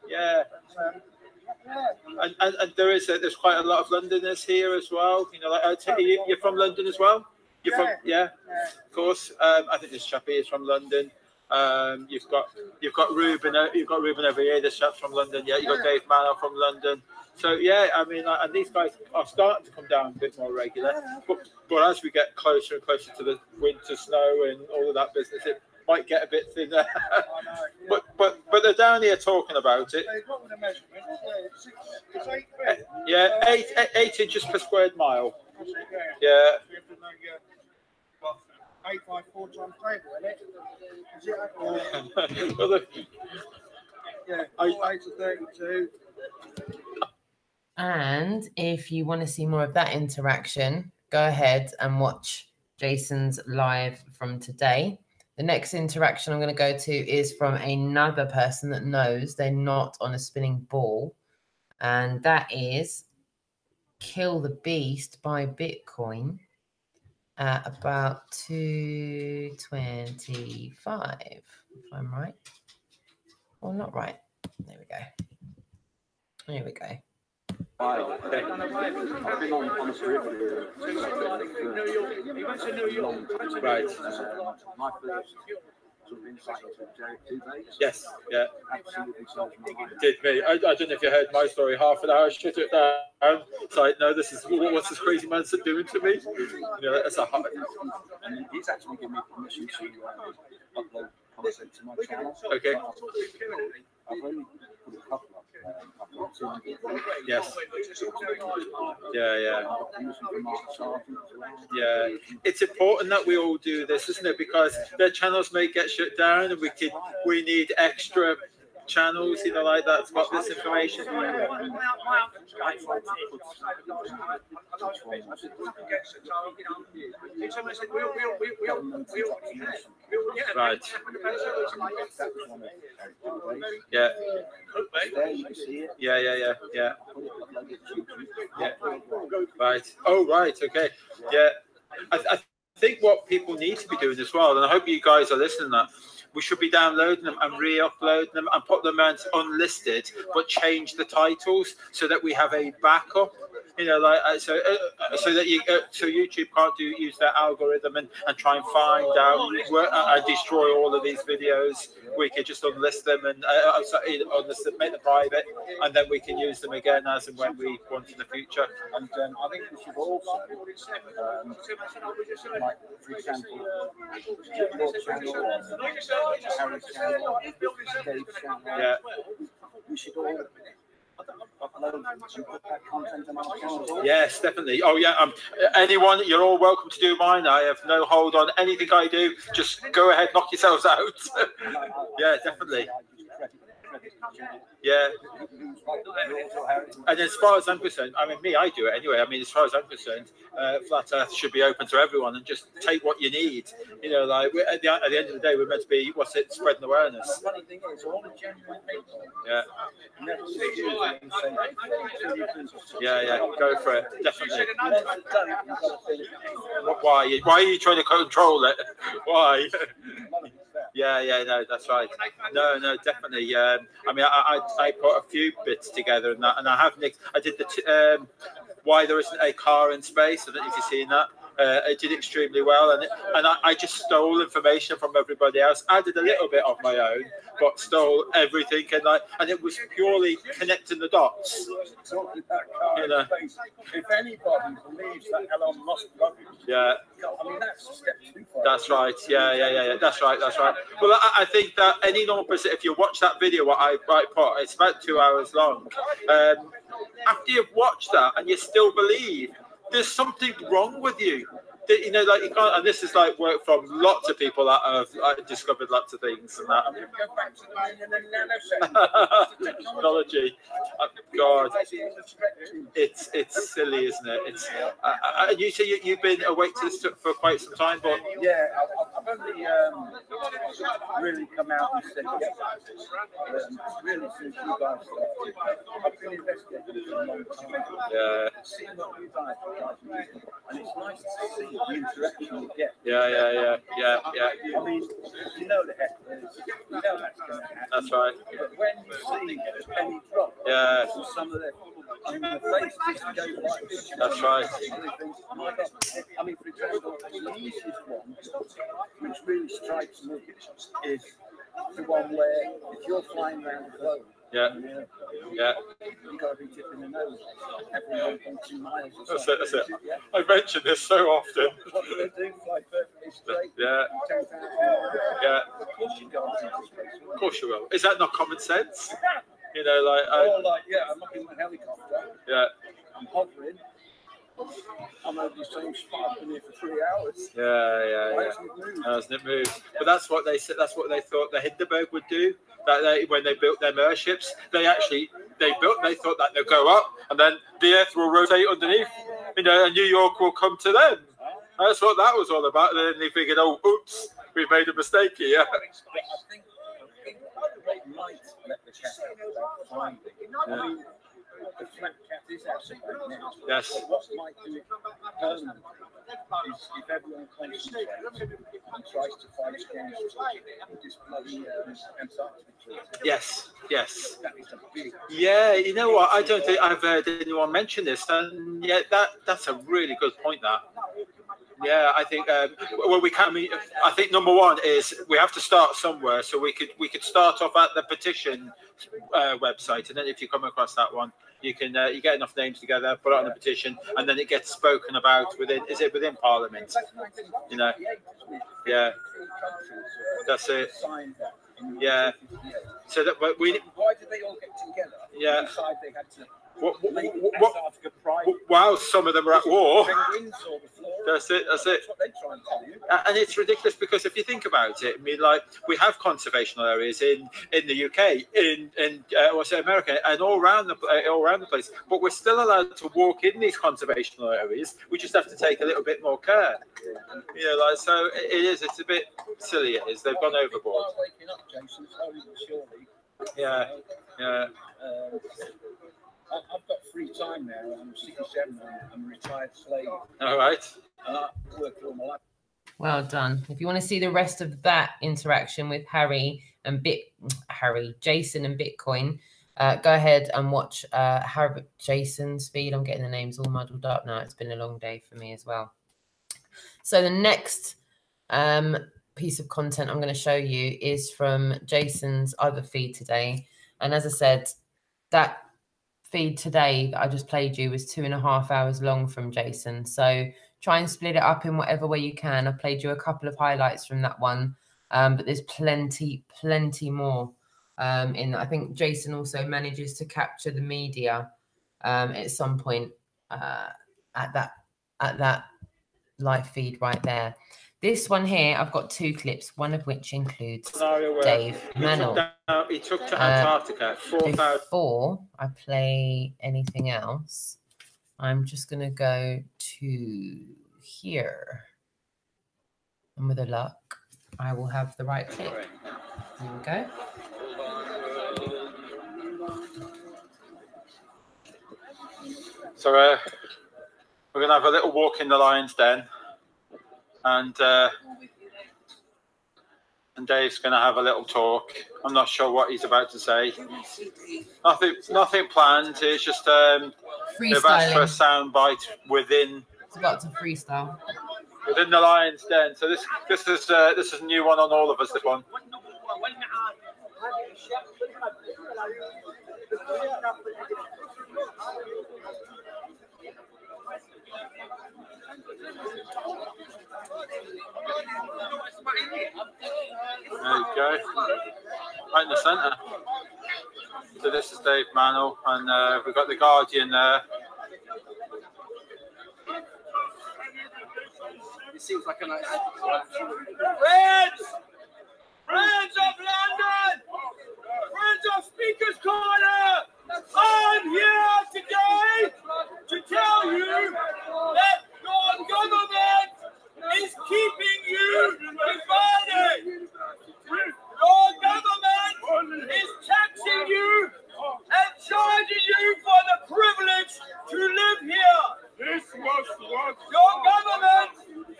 Yeah. And there's quite a lot of Londoners here as well. You know, like you're from London as well. You're from of course. I think this chap here is from London. You've got Ruben. You've got Ruben over here. This chap's from London. Yeah, you've got Dave Manor from London. So yeah, I mean, and these guys are starting to come down a bit more regular. But as we get closer and closer to the winter snow and all of that business, it might get a bit thinner. but they're down here talking about it. Yeah, 8 inches per square mile. Yeah. 8x4 times table, isn't it? Well, yeah, 8 to 32. And if you want to see more of that interaction, go ahead and watch Jason's live from today. The next interaction I'm going to go to is from another person that knows they're not on a spinning ball. And that is Kill the Beast by Bitcoin at about 225, if I'm right. Well, not right. There we go. Here we go. I've been on the street for right. My first sort of insight into Derek 2 days. Yes, yeah. Absolutely changed my mind. Did me. I don't know if you heard my story. Half an hour, shut it down. It's like, no, what's this crazy man doing to me? You know, that's a hard. And he's actually given me permission to upload content to my channel. Okay. I've only put a couple up. Yes. Yeah. Yeah. It's important that we all do this, isn't it? Because their channels may get shut down, and we need extra channels, you know, like that's got this information. Right. Yeah. Yeah. Right. Oh, right. Okay. Yeah. I think what people need to be doing as well, and I hope you guys are listening to that, we should be downloading them and re-uploading them and put them as unlisted, but change the titles so that we have a backup. You know, like so that so YouTube can't use their algorithm and try and find out and destroy all of these videos. We could just unlist them and unlist them, make them private, and then we can use them again as and when we want in the future. And I think we should also, like for example, your channel, Harry's channel, Dave's channel. Yeah. We should all upload and put that content on our channel. Yes, definitely. Oh yeah. Anyone, you're all welcome to do mine. I have no hold on anything I do. Just go ahead, knock yourselves out. Yeah, definitely. Yeah. And as far as I'm concerned, I mean, I do it anyway. I mean, as far as I'm concerned, Flat Earth should be open to everyone and just take what you need. You know, like at the end of the day, we're meant to be, spreading awareness. The funny thing is, all the genuine people. Yeah. Never see you and say, Yeah, go for it, definitely. Why are you trying to control it? Why? Yeah, no, that's right. No, definitely. I mean, I put a few bits together and that, and I have nicked. I did the why there isn't a car in space. I don't know if you've seen that. I did extremely well, and I just stole information from everybody else. I did a little bit of my own, but stole everything, and it was purely connecting the dots. You know. If anybody believes that Elon Musk rubbish, yeah, I mean that's a step too far. That's right. Yeah. That's right. Well, I think that any normal person, if you watch that video, what I put, it's about 2 hours long. After you've watched that and you still believe, there's something wrong with you. You know, like you can't, and this is like work from lots of people that have discovered lots of things and that. Technology, God, it's silly, isn't it? It's you say you've been awake to this for quite some time, but yeah, I've only really come out and said really since you guys started. I've been investigating for a long time. Yeah. Seeing what you guys are, and it's nice to see the interaction you get. Yeah. I mean, you know the heck is. You know that's going to happen. That's right. But when you see the penny drop, yeah, some of the, I mean, the face just goes like this. That's right. I mean, for example, the easiest one, which really strikes me, is the one where if you're flying around the globe, yeah. You got to be tipping the nose every 1.2 miles. Or that's it. Yeah. I mention this so often. What do they do? Fly perfectly straight. Yeah. 10,000. Yeah. Of course you go into space. Of course you will. Is that not common sense? You know, like. I'm not in my helicopter. Yeah. I'm hovering. I'm over the same spot. I've been here for 3 hours. Yeah. Why hasn't it moved? But that's what they said. That's what they thought the Hindenburg would do. That when they built their airships, they thought that they'll go up and then the Earth will rotate underneath. You know, and New York will come to them. That's what that was all about. And then they figured, oh, oops, we've made a mistake here. I think they might let the cat out fine. I mean, the flat cat is out now. Yes. But what might do it permanently is if everyone concentrates and tries to fight against this bloody Antarctic. Yes. That is a big. Yeah, you know what? I don't think I've heard anyone mention this, and yeah, that's a really good point. That. Yeah, I think we can. I think number one is we have to start somewhere. So we could start off at the petition website, and then if you come across that one, you can you get enough names together, put it on the petition, and then it gets spoken about within. Is it within Parliament? You know. Yeah. That's it. Yeah. So that why did they all get together? Yeah. Decide they had to. While some of them are at war. That's it. That's what they try and tell you. And it's ridiculous because if you think about it, I mean, like we have conservational areas in the UK, in America, and all around the place. But we're still allowed to walk in these conservational areas. We just have to take a little bit more care. You know, like so it is. It's a bit silly. It is. They've gone overboard. Waking up, Jason, slowly but surely. Yeah. I've got free time now. I'm 67. I'm a retired slave. All right. And I work all my life. Well done. If you want to see the rest of that interaction with Jason and Bitcoin, go ahead and watch Jason's feed. I'm getting the names all muddled up now. It's been a long day for me as well. So the next piece of content I'm going to show you is from Jason's other feed today. And as I said, that feed today that I just played you was 2.5 hours long from Jason. So try and split it up in whatever way you can. I played you a couple of highlights from that one, but there's plenty more in that. I think Jason also manages to capture the media at some point at that live feed right there. This one here, I've got 2 clips, one of which includes Scenario where Dave Mannell. He took to Antarctica 4,000. Before I play anything else, I'm just going to go to here. And with a luck, I will have the right clip. There we go. So we're going to have a little walk in the lion's den, and Dave's going to have a little talk. I'm not sure what he's about to say. Nothing planned. It's just they've asked for a sound bite within. It's about to freestyle. Within the lion's den. So this is a new one on all of us. This one. There you go, right in the centre. So this is Dave Mannell, and we've got the Guardian there. It seems like a nice. Friends of London, friends of Speaker's Corner, I'm here today to tell you that your government is keeping you divided. Your government is taxing you and charging you for the privilege to live here. Your government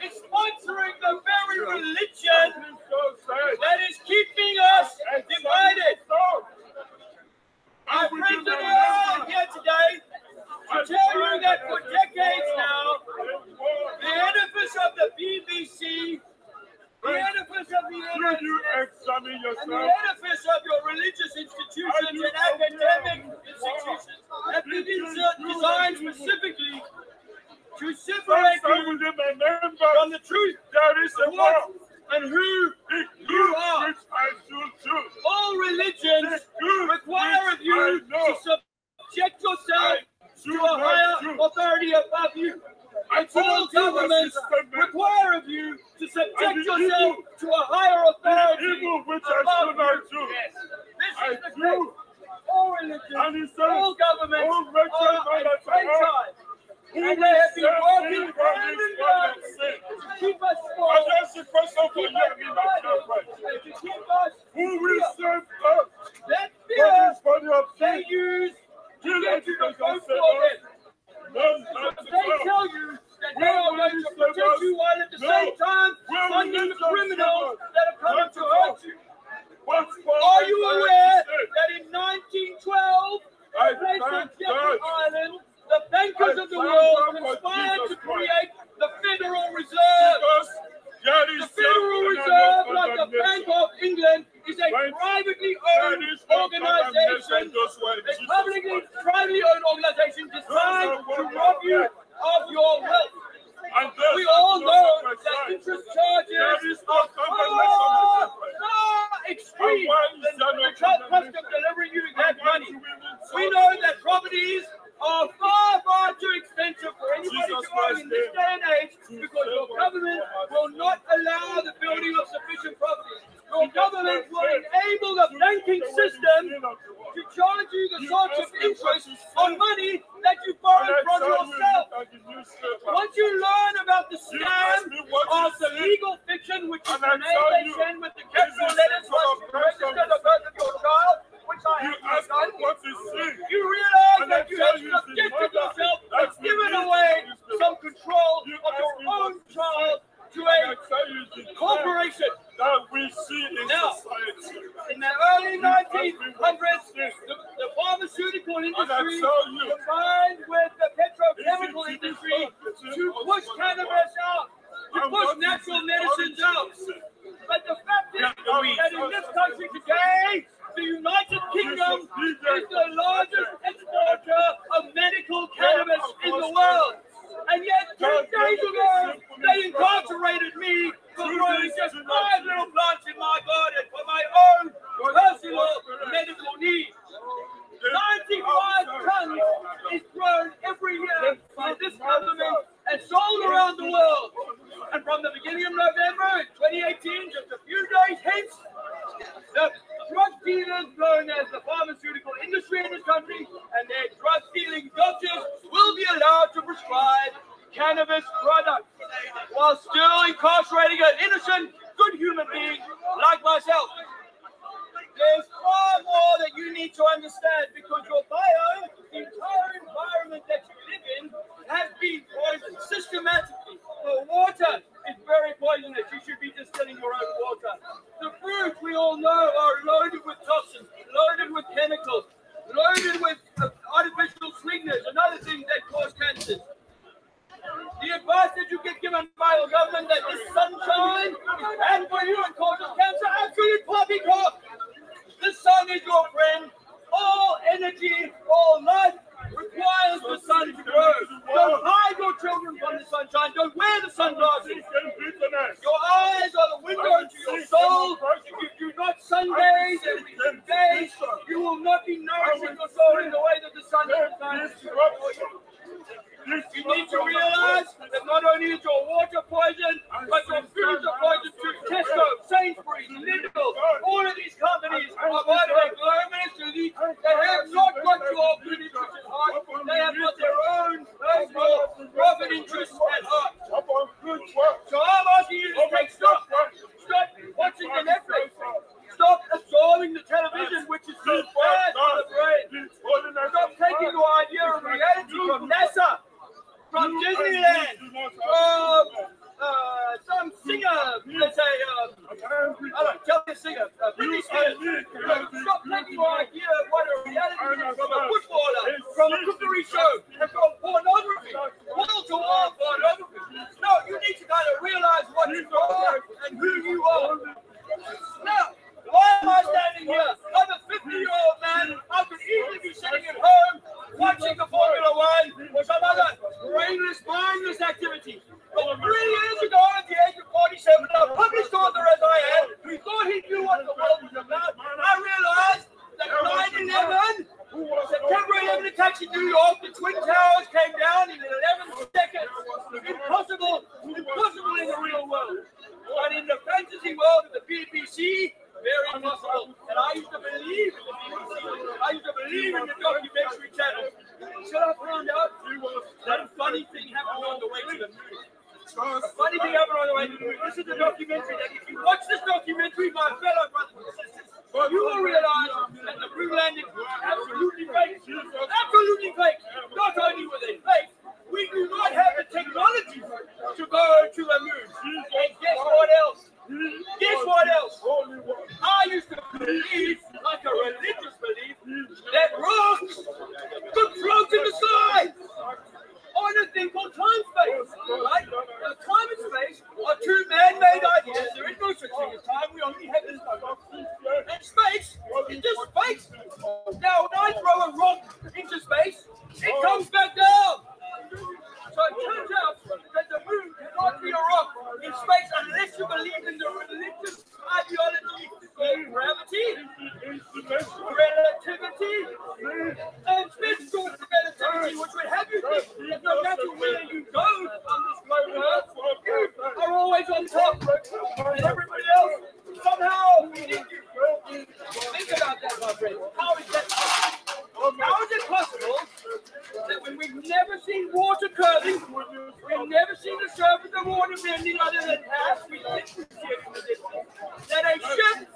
is sponsoring the very religion that is keeping us divided. Our friends are here today to tell you that for decades now, the edifice of the BBC, the edifice of the internet, and the edifice of your religious institutions and academic institutions have been designed specifically to separate you from the truth, what and who you are. All religions require of you to subject yourself to a higher authority above you. And all governments require of you to subject yourself to a higher authority above you. This is the case. All religions, all governments are at franchise. And they have been working hand in hand to keep us small, to keep us divided, and to keep us fear. That fear they use to get you to vote for them. They tell you that they are going to protect you while at the same time funding the criminals that are coming to hurt you. Are you aware that in 1912, a place on Jekyll Island, the bankers of the world conspired to create the Federal Reserve? The Federal Reserve, like the Bank of England, is a privately owned organization, privately owned organization designed to rob you of your wealth. We all know that interest charges are far extreme than the cost of delivering you that money. We know that properties are far too expensive for anybody to own in this day and age because your government will not allow the building of sufficient property. Your government will enable the banking system to charge you the sorts of interest on money that you borrowed from yourself. Once you learn about the scam of the legal fiction, which is the name they send with the capital letters once you register the birth of your child, which I have done, you realize that you have subjected yourself and given away some control of your own child to a corporation. Now, in the early 1900s, the pharmaceutical industry combined with the petrochemical industry to push cannabis out, to push natural medicines out. But the fact is that in this country today, the United Kingdom is the largest exporter of medical cannabis in the world. And yet, 10 days ago, they incarcerated me for growing just 5 little plants in my garden for my own personal medical needs. 95 tons is grown every year by this government and sold around the world. And from the beginning of November cannabis product while still incarcerating an innocent, good human being like myself. There's far more that you need to understand because your biome, the entire environment that you live in, has been poisoned systematically. The water is very poisonous. You should be distilling your own water. The fruits we all know are loaded with toxins, loaded with chemicals, loaded with artificial sweeteners and other things that cause cancers. The advice that you get given by your government that this sunshine is bad for you and causes cancer, absolute poppycock. The sun is your friend. All energy, all life requires the sun to grow. Don't hide your children from the sunshine. Don't wear the sunglasses. Your eyes are the window to your soul. If you do not sungaze every 6 days, you will not be nourishing your soul in the way that the sun shines. You need to realize that not only is your water poisoned, but your foods are poisoned too. Tesco, Sainsbury's, Lidl, all of these companies are by the way globalists elite. They have not got your good interests at heart. They have got their own personal profit interests at heart. So I'm asking you to take stop watching the Netflix. Stop absorbing the television, which is so bad for the brain. Stop taking your idea of reality from NASA, from Disneyland, from some singer, let's say, I don't know, tell me a singer, Britney Spears. Stop taking your idea of what a reality is from a footballer, from a cookery show, and from pornography, wall-to-wall pornography. No, you need to kind of realize what you are and who you are. Now, why am I standing here? I'm a 50-year-old man. I could easily be sitting at home watching the Formula One or some other brainless, mindless activity. But 3 years ago, at the age of 47, a published author as I am, who thought he knew what the world was about, I realized that 9/11, September 11 attacks in New York, the Twin Towers came down in 11 seconds. Impossible in the real world. But in the fantasy world of the BBC, very possible. And I used to believe in the BBC. I used to believe in the documentary channel. Until I found out that a funny thing happened on the way to the moon. A funny thing happened on the way to the moon. This is a documentary that if you watch this documentary, my fellow brothers and sisters, you will realize that the moon landing was absolutely fake. Absolutely fake. Not only were they fake, we do not have the technology to go to the moon. And guess what else? Guess what else? I used to believe, like a religious belief, that rocks could float in the sky on a thing called time-space, right? Now, time and space are two man-made ideas. There is no such thing as time. We only have this moment. And space is just space. Now, when I throw a rock into space, it comes back down. So it turns out that the moon cannot be a rock in space unless you believe in the religious ideology of gravity, relativity, and spiritual relativity, which would have you think that no matter where you go on this globe Earth, you are always on top, and everybody else somehow beneath you. Think about that, my friend. How is that possible? How is it possible that when we've never seen water curving, we've never seen the surface of water bending other than perhaps we think we see it in the distance, that a ship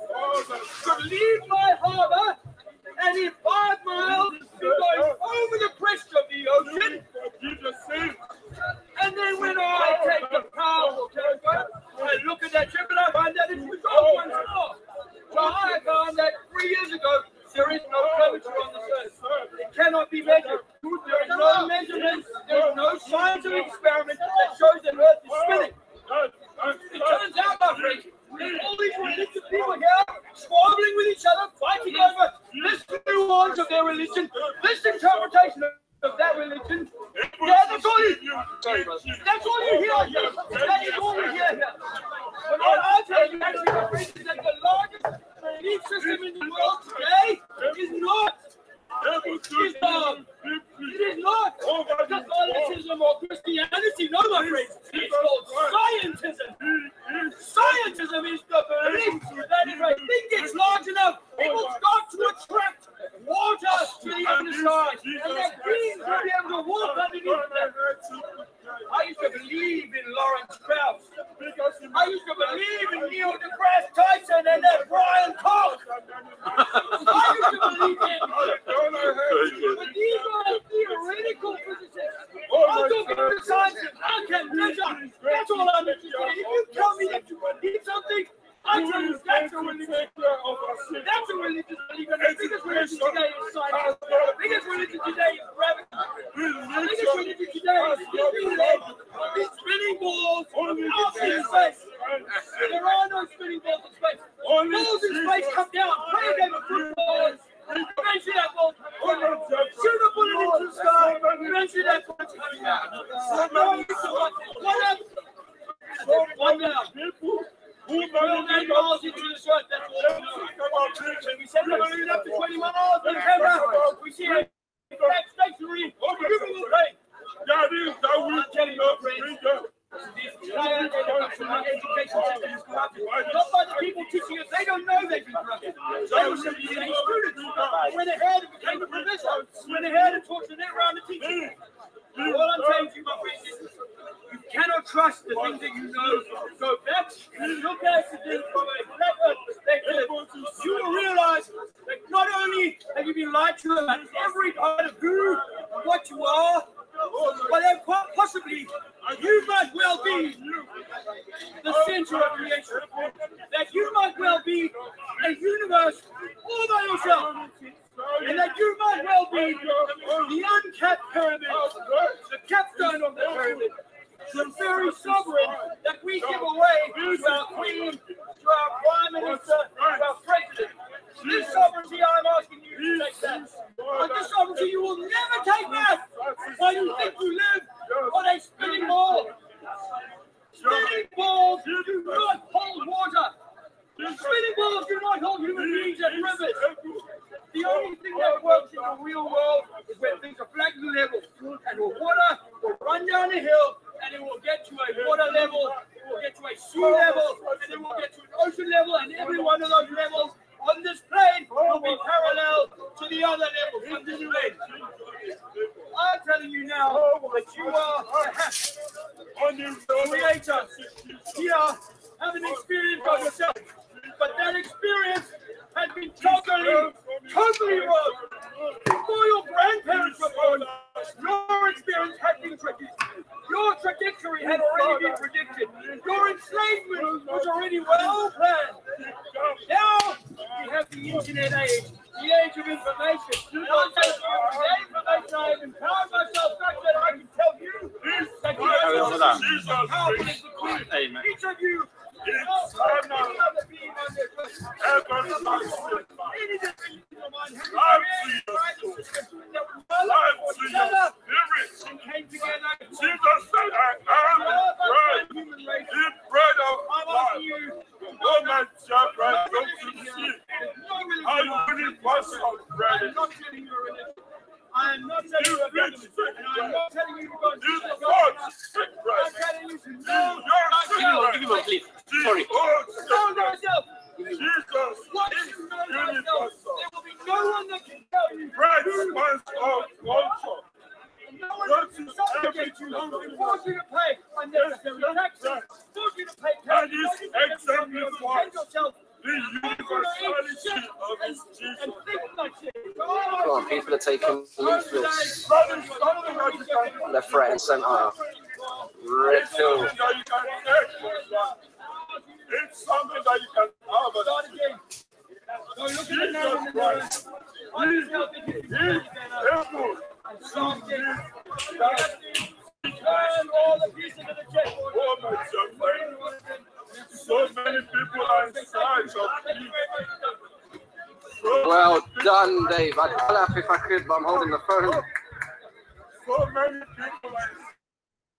could leave my harbor and in 5 miles be going over the crest of the ocean? And then when I take the powerful telescope, I look at that ship and I find that it's resolved once more. So I found that 3 years ago, there is no curvature on the surface. It cannot be measured. There is no measurement. There is no scientific experiment that shows that Earth is spinning. It turns out, my friends, there's all these religious people here squabbling with each other, fighting over this nuance of their religion, this interpretation of that religion. Yeah, that's all you. Sorry, brother. That's all you hear here. That is all you hear here. But what I'll tell you, actually, my friends, is that the largest belief system in the world today is not Islam. It is not Catholicism or Christianity. No, my friends. It's called scientism. Scientism is the belief that if a thing gets large enough, it will start to attract water to the underside, and that beings will be able to walk underneath that. I used to believe in Lawrence Krauss. I used to believe in Neil deGrasse Tyson and that Brian Cox. I used to believe in him. But these are theoretical physicists. I'm talking to scientists. I can measure. That's all I'm interested in. If you tell me that you believe something, I tell you that's a religion. That's a religious belief. And the biggest religion today is science. The biggest religion today is gravity. The biggest religion today is Disneyland. These spinning balls out in space. There are no spinning balls in space. Balls in space come down. Play a game of football. Eventually that ball comes down. Shoot a bullet into the sky. Eventually that ball comes down. What happens? One down. Well, 9 miles into the sun, that's all we said we're going up to 21 miles on camera. We see a stationary, beautiful thing. I'm telling you, friends, this entire education system is corrupted. Not by the people teaching us, they don't know they've been corrupted. They were simply students. Went ahead and became a professor. Went ahead and taught the net round of teaching. All I'm saying to you, my friends, is you cannot trust the things that you know. Go back and look at it from a flat earth perspective. You will realize that not only have you been lied to about every kind of who and what you are, but that quite possibly you might well be the center of creation. That you might well be a universe all by yourself. And that you might well be the uncapped pyramid, the capstone of the pyramid, the very sovereign that we give away to our queen, to our prime minister, to our president. This sovereignty, I'm asking you to take that. But this sovereignty you will never take back while you think you live on a spinning ball. Spinning balls do not hold water. Spinning balls do not hold human beings and rivers. The only thing that works in the real world is when things are flat and level, and the water will run down a hill, and it will get to a water level, it will get to a sea level, and it will get to an ocean level, and every one of those levels on this plane will be parallel to the other levels on this plane. I'm telling you now that you are perhaps the creator. Here, have an experience of yourself, but that experience has been totally wrong. Before your grandparents were born, your experience had been tricky. Your trajectory had already been predicted. Your enslavement was already well planned. Now we have the internet age, the age of information. And I'm telling you, with that information, I have empowered myself such that I can tell you that you are powerful as the queen. Each of you. I am not telling you a government, and I'm not telling you to go and do the government. I'm telling you to know yourself. Give me one, please. Sorry. Know yourself. Jesus. Once you know yourself, there will be no one that can tell you. No one can subjugate you, force you to pay unnecessary taxes, force you to pay taxes, defend yourself. Come on, people are taking leaflets left, right, and centre. Red pill. It's something that you can have. So look at the name in the mirror. On yourself, turn all the pieces of the chessboard. So many people are inside of me. Well done, Dave. I'd clap if I could, but I'm holding the phone. So many people are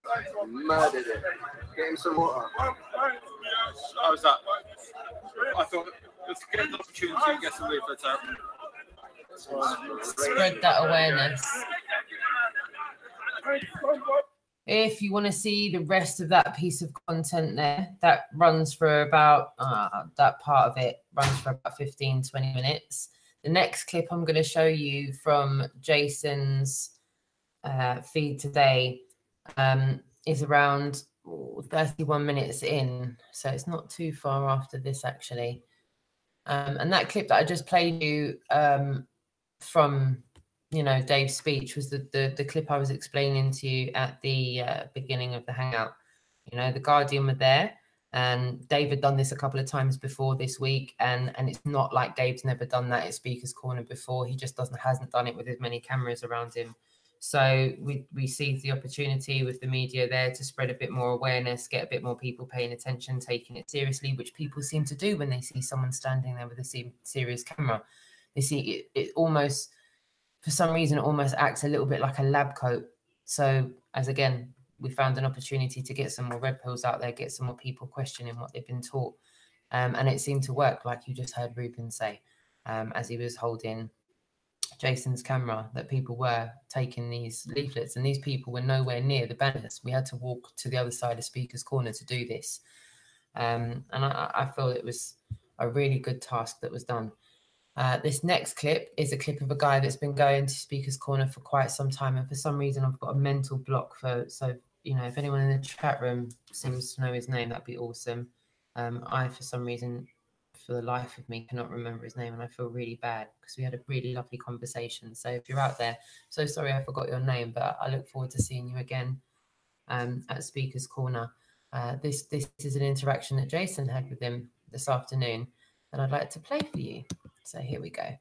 inside of me. Murdered it. Get him some water. How was that? I thought it's a good opportunity to get some leaflets out. Spread that awareness. If you want to see the rest of that piece of content there, that runs for about, that part of it runs for about 15-20 minutes. The next clip I'm going to show you from Jason's feed today is around 31 minutes in, so it's not too far after this actually. And that clip that I just played you from, you know, Dave's speech was the clip I was explaining to you at the beginning of the hangout. You know, the Guardian were there, and Dave had done this a couple of times before this week, and it's not like Dave's never done that at Speaker's Corner before. He just hasn't done it with as many cameras around him. So we seized the opportunity with the media there to spread a bit more awareness, get a bit more people paying attention, taking it seriously, which people seem to do when they see someone standing there with a serious camera. They see it almost, for some reason, it almost acts a little bit like a lab coat. So as again, we found an opportunity to get some more red pills out there, get some more people questioning what they've been taught. And it seemed to work, like you just heard Ruben say, as he was holding Jason's camera, that people were taking these leaflets, and these people were nowhere near the banners. We had to walk to the other side of Speaker's Corner to do this. And I feel it was a really good task that was done. This next clip is a clip of a guy that's been going to Speaker's Corner for quite some time, and for some reason I've got a mental block for, so, you know, if anyone in the chat room seems to know his name, that'd be awesome. I, for some reason, for the life of me, cannot remember his name, and I feel really bad because we had a really lovely conversation. So if you're out there, so sorry I forgot your name, but I look forward to seeing you again at Speaker's Corner. This is an interaction that Jason had with him this afternoon, and I'd like to play for you. So here we go.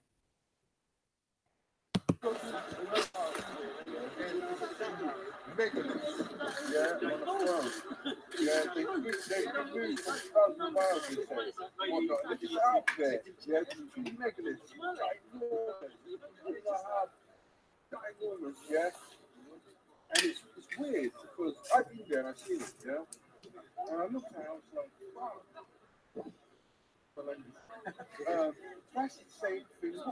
Yeah, they moved 1,000 miles, he says. Whatnot. And it's out there. Yeah, two megaliths. Ginormous, yeah. And it's weird because I've been there and I've seen it, yeah. And I looked at it, I was like, wow. That's the same thing. That's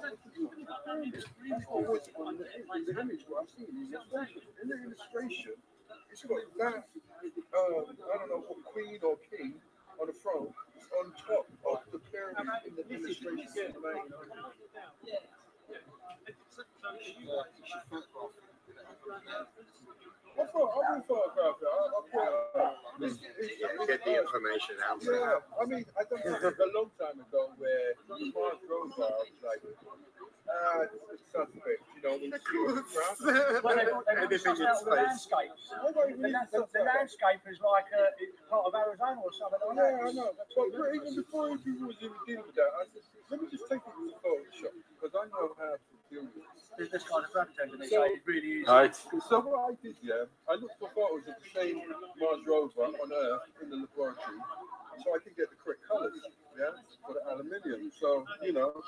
what was on the image, what I've seen in the illustration. In the illustration, it's got that, I don't know what queen or king on the throne on top of the pyramid in the illustration. I photographed it. Get the information out. Yeah, I mean, I don't know, a long time ago where Mars Rover was like, it's suspect, you know, when anything in space. The landscape is like part of Arizona or something like that. Yeah, I know. But even before he was even dealing with that, I said, let me just take it to Photoshop because I know how to deal with it. This kind of gravitating, so it really is. Right. So what I did, yeah, I looked for photos of the same Mars rover on Earth in the laboratory, so I could get the correct colours, yeah, for the aluminium. So, you know,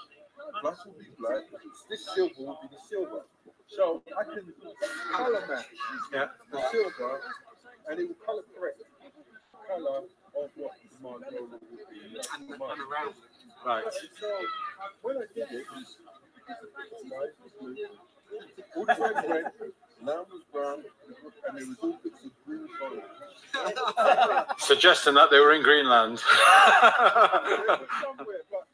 black will be black, this silver will be the silver. So I can colour match the silver, and it will colour correct colour of what the Mars rover will be. Right. So when I did it, all the red red, lamb was brown, and there was all bits of green color. Suggesting that they were in Greenland. Somewhere, but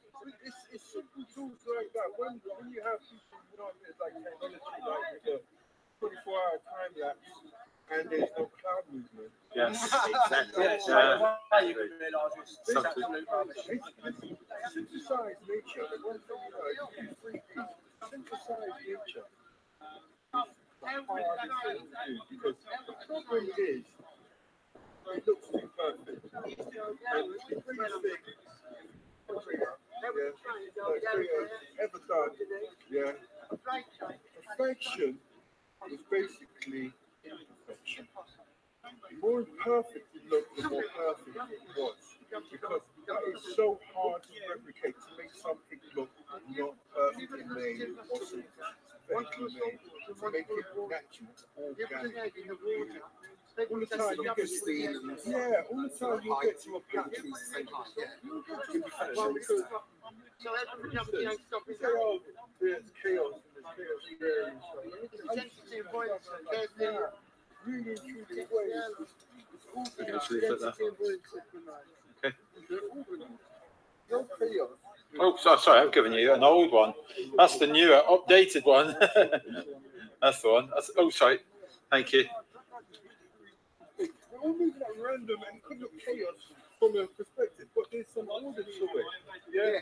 it's simple tools like that. When you have people, you know, it's like technology, like with a 24-hour time lapse, and there's no cloud movement. Yes, exactly. Synthesize nature. The one thing you know, you do 3D. Synthesize nature. Because the problem is, it looks too perfect. And the greatest thing ever done, yeah. Perfection is basically imperfection. The more imperfect it looked, the more perfect it was. Because that is so hard to replicate, to make something look not perfectly made or perfectly made, to make it natural, organic. All the time you get all the time you get to a patch. There's chaos and there's chaos. Really, truly Okay. Oh, sorry, I've given you an old one. That's the newer, updated one. That's the one. Oh, sorry. Thank you. all moving at random and it could look chaos from a perspective, but there's some order to it. Yeah,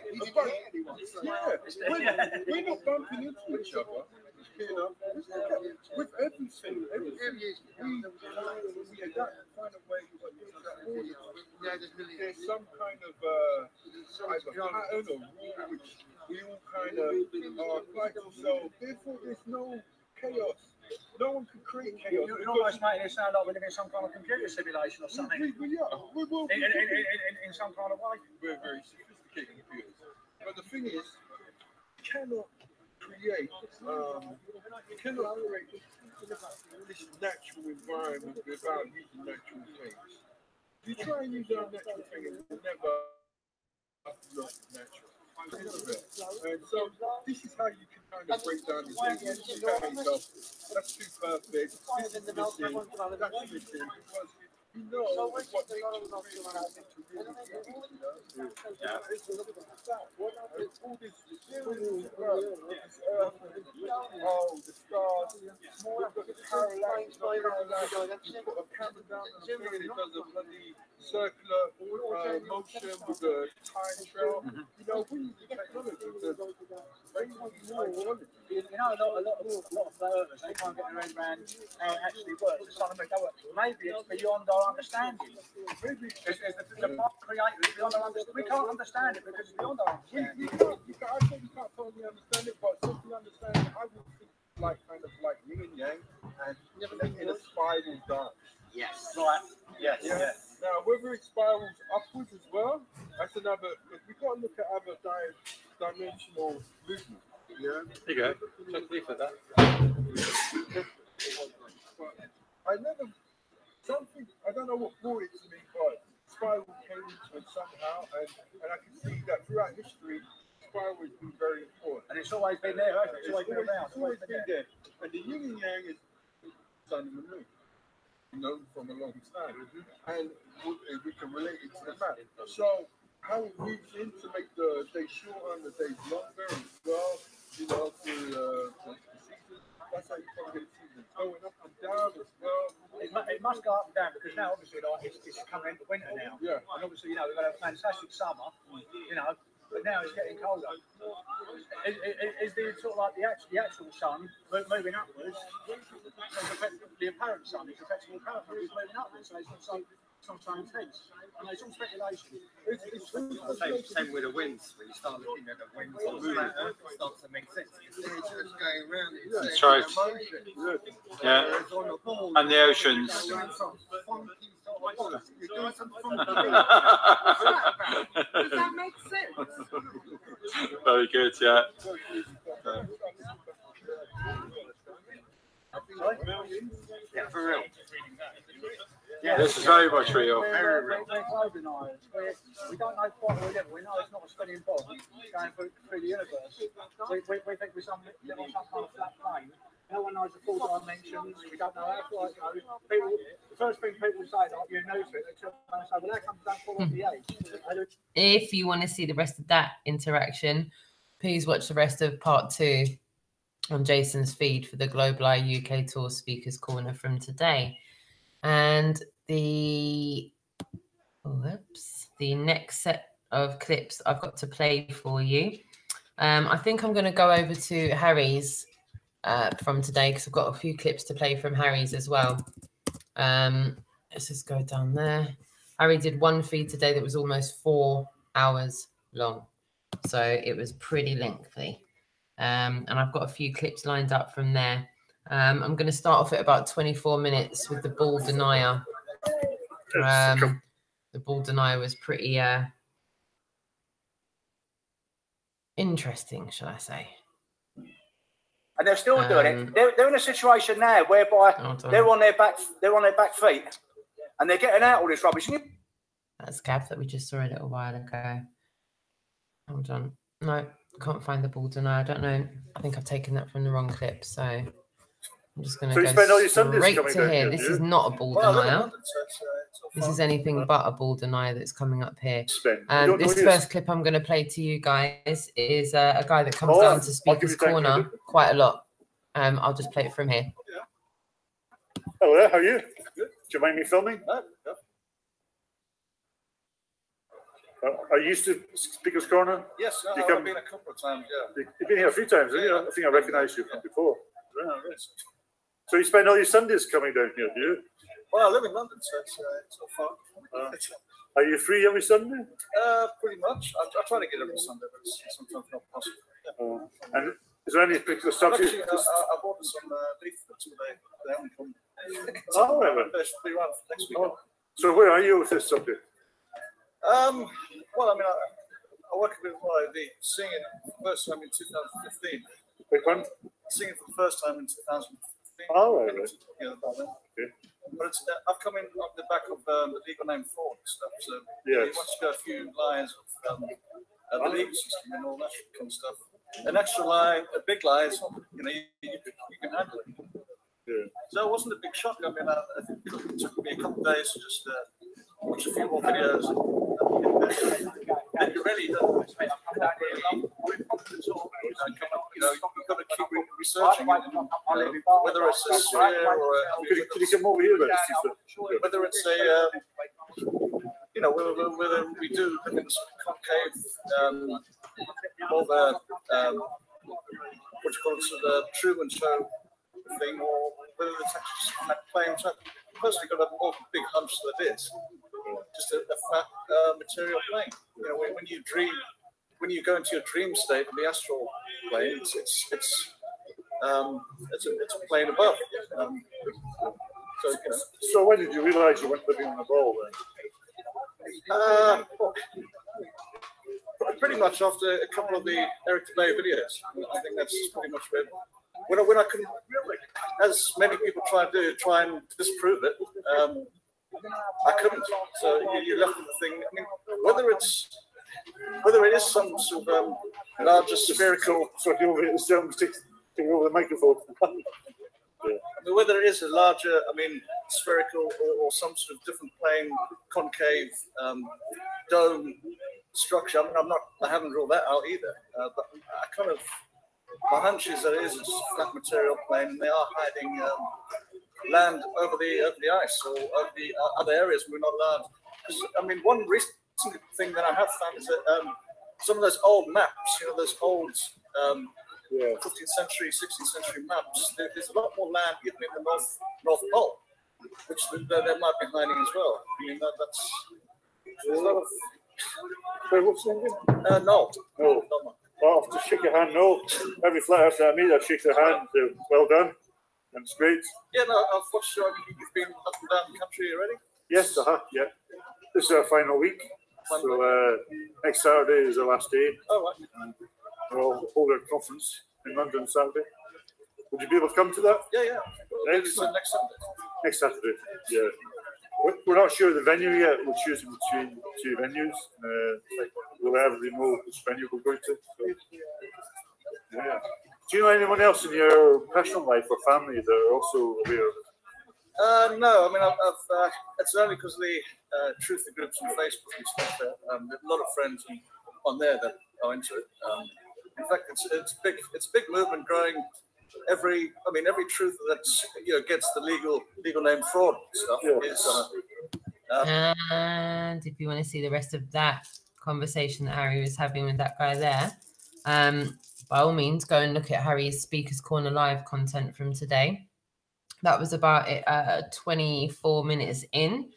we're not bumping into each other. You know, with everything, we adapt and find a way to use that order. There's some kind of either pattern or rule which we all kind of apply to. So therefore, there's no chaos. No one can create chaos. You're almost making it sound like we're living in some kind of computer simulation or something. We are. In some kind of way. We're very sophisticated computers. But the thing is, you cannot create this natural environment without using natural things. If you try and use our natural thing, it will never look natural. And so this is how you can kind of break down the thing. That's too perfect. This is missing. That's missing. Because you know what makes you really to really all this the stars, we've got the parallax, you put a camera down on the screen and it does a bloody circular motion with the time trail. You know, we use the technology to bring more technology. You know, a lot of learners, they can't get their head around how it actually works. It's something they go, maybe it's beyond our understanding. Maybe it's the part created beyond our understanding. We can't understand it because it's beyond our understanding. I think you can't totally understand it, but simply understand it, I would think like kind of like yin and yang and in a spiral dance. Yes. Right. Yes. Yeah. Now, whether it spirals upwards as well, that's another. We've got to look at other dimensional movement. Yeah. There you go. Check for that. I never. Something. I don't know what brought it to me, but spiral came into it somehow, and I can see that throughout history, spiral has been very important. And it's always been there, hasn't it? It's always been around. It's always been there. And the yin and yang is sun and the moon. Known from a long time, and we can relate it to the map. So how it moves in to make the day shorter and the days longer as well, you know, through the seasons. That's how you can get seasons going up and down as well. It must go up and down because now obviously like it's coming into winter now. Yeah. And obviously, you know, we've got a fantastic summer, you know, but now it's getting colder. Is the sort of like the actual sun moving upwards? The apparent sun is affecting the apparent sun is moving upwards, so it's not so intense. And it's all speculation. Same with the winds. When you start looking at the winds on the planet, it starts to make sense. It's going around. That's right. Yeah. And the oceans. You're doing some funky things. Does that make sense? Very good, yeah. Yeah, for real. Yeah, this is very much real. We're globe deniers. We don't know quite where we live. We know it's not a spinning ball going through the universe. We think we're live on some kind of flat plane. No one knows the full dimensions. We don't know how far it goes. The first thing people say, like, you're new to it, they say, well, that comes down to the age. If you want to see the rest of that interaction, please watch the rest of part 2 on Jason's feed for the Global Eye UK Tour Speakers Corner from today. And the next set of clips I've got to play for you. I think I'm going to go over to Harry's from today because I've got a few clips to play from Harry's as well. Let's just go down there. Harry did one feed today that was almost 4 hours long, so it was pretty lengthy. And I've got a few clips lined up from there. I'm going to start off at about 24 minutes with the ball denier. The ball denier was pretty interesting, shall I say. And they're still doing it. They're in a situation now whereby they're on their back feet, and they're getting out all this rubbish. That's Gav that we just saw a little while ago. Hold on. No, can't find the ball denier. I don't know. I think I've taken that from the wrong clip. So I'm just going to go straight to here. This is not a ball denier. This is anything but a ball denier that's coming up here. And this first clip I'm going to play to you guys is a guy that comes down to Speaker's Corner quite a lot. I'll just play it from here. Hello there, how are you? you mind me filming? No, no. Are you used to Speaker's Corner? Yes, You I've been a couple of times, yeah. You've been here a few times, haven't you? I think I recognise you from before. So you spend all your Sundays coming down here, do you? Well, I live in London, so it's all fun. Are you free every Sunday? Pretty much. I try to get every Sunday, but it's sometimes not possible. And is there any particular subject? Actually, I bought some leaflets today. They haven't come. Oh, right. They should be around next week. Oh. So where are you with this subject? Well, I mean, I work a bit with the singing for the first time in 2015. Which one? Singing for the first time in 2015. Oh, right. Yeah, about that. Okay. But it's, I've come in on the back of the legal name fraud and stuff. So yes. Once you go a few lines of the legal system and all that kind of stuff, an extra line, a big lie is, you can handle it. Yeah. So it wasn't a big shock. I mean, I think it took me a couple of days to just watch a few more videos. And you really don't expect you've got to keep researching it, whether it's a sphere or could you come over here then? Whether it's a whether we do concave more of a what you call it, sort of Truman Show thing, or whether it's actually flat claims. I personally got a more big hunch that it is just a flat material plane. When you dream, when you go into your dream state in the astral plane, it's a plane above. So when did you realise you weren't living on the ball then? Pretty much after a couple of the Eric Delay videos. I think that's pretty much when I couldn't, as many people try and disprove it, I couldn't. So you left with the thing. I mean, whether it is some sort of larger spherical. So if you over take over the microphone. Yeah. I mean, whether it is a larger, spherical or some sort of different plane, concave dome structure. I haven't ruled that out either. But my hunch is that it is just a flat material plane, and they are hiding land over the ice or over the other areas we're not allowed. Because one recent thing that I have found is that some of those old maps, those old 15th century, 16th century maps, there's a lot more land even in the North Pole, which they might be hiding as well. There's a lot of. Wait, what's the name? No. Well, I have to shake your hand. No, every flat earther I meet, I shake their hand. Well done, and it's great. Yeah, no, I've watched you. You've been up and down the country already. Yes, yeah. This is our final week. So next Saturday is our last day. Oh, right. And we'll hold our conference in London Saturday. Would you be able to come to that? Yeah. Excellent. Next Saturday. Next Saturday, yeah. We're not sure of the venue yet. We're choosing between two venues. We'll ever know which venue we're going to. So, yeah. Do you know anyone else in your personal life or family that are also aware of it? No, I've it's only because of the truth groups on Facebook and stuff. There's a lot of friends on there that are into it. In fact, it's a big movement growing. Every truth that gets the legal name fraud stuff is. And if you want to see the rest of that conversation that Harry was having with that guy there, by all means, go and look at Harry's Speaker's Corner Live content from today. That was about 24 minutes in.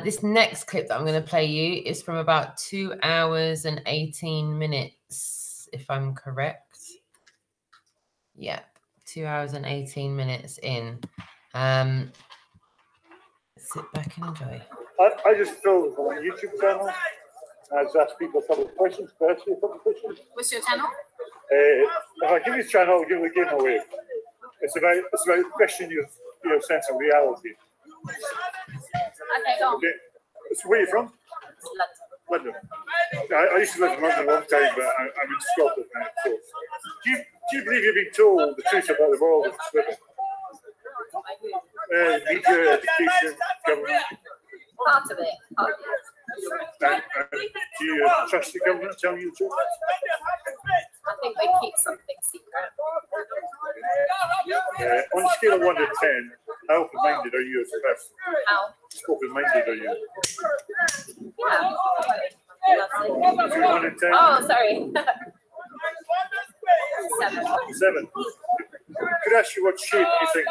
This next clip that I'm going to play you is from about 2 hours and 18 minutes, if I'm correct. Yeah, 2 hours and 18 minutes in. Sit back and enjoy. I just filmed on my YouTube channel. I just ask people a couple of questions. Can I ask you a couple of questions? What's your channel? If I give you a channel, I'll give the game away. It's about questioning your sense of reality. Okay, go on. Okay. So where are you from? London. I used to live in London a long time, but I'm in Scotland now. So, do you believe you're being told the truth about the world of swimming? Media, education, government. Part of it. Do you trust the government telling you the truth? I think they keep something secret. On a scale of 1 to 10, How open-minded are you as a person? How? Open-minded are you? Yeah. So 1 in 10? Oh, sorry. 7. Could I ask you what shape you think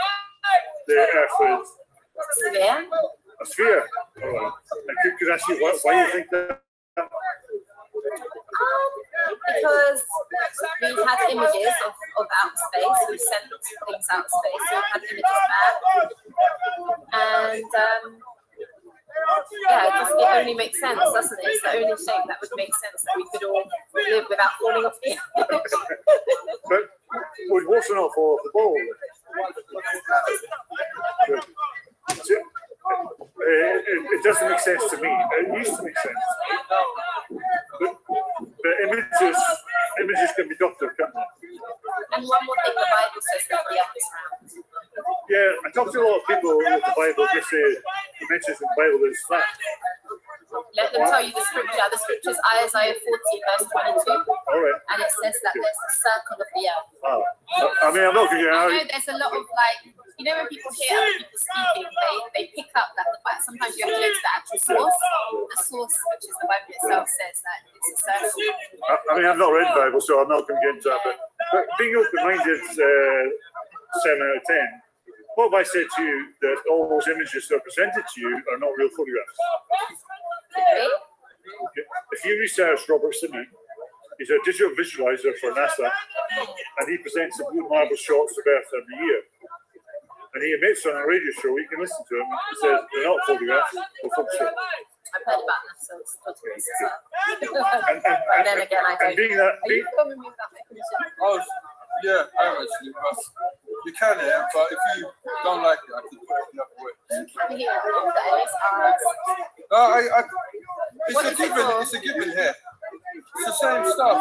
the Earth is? Sphere. A sphere? All right. And could I ask you why you think that? Because we've had images of outer space, we've sent things out of space, so we've had images back. And yeah, it only makes sense, doesn't it? It's the only shape that would make sense that we could all live without falling off the edge. But we'd also not fall off the ball. It doesn't make sense to me. It used to make sense. But images can be doctored, can't they? And one more thing, the Bible says that the earth is round. Yeah, I talk to a lot of people with the Bible, they say the mentions in the Bible is flat. Let them tell you the scripture. The scripture is Isaiah 40, verse 22. All right. And it says that there's a circle of the earth. Wow. I mean, I'm not going to I know there's a lot of you know, when people hear other people speaking, they pick up that sometimes you have to go to the actual source. The source, which is the Bible itself, says that it's a circle. I mean, I've not read the Bible, so I'm not going to get into that. But being open-minded, 7 out of 10. What have I said to you that all those images that are presented to you are not real photographs? Okay. If you research Robert Simmons, he's a digital visualizer for NASA, and he presents the blue marble shots of Earth every year. And he admits on a radio show, you can listen to him, he says they're not photographs, they're photographs. I've heard about NASA, it's photographs as well. And then again, I don't. Are you filming me without my permission? Yeah, I am actually, but you can hear, but if you don't like it, I can put it another way. You can hear all the LSRs. No, it's a given here. It's the same stuff.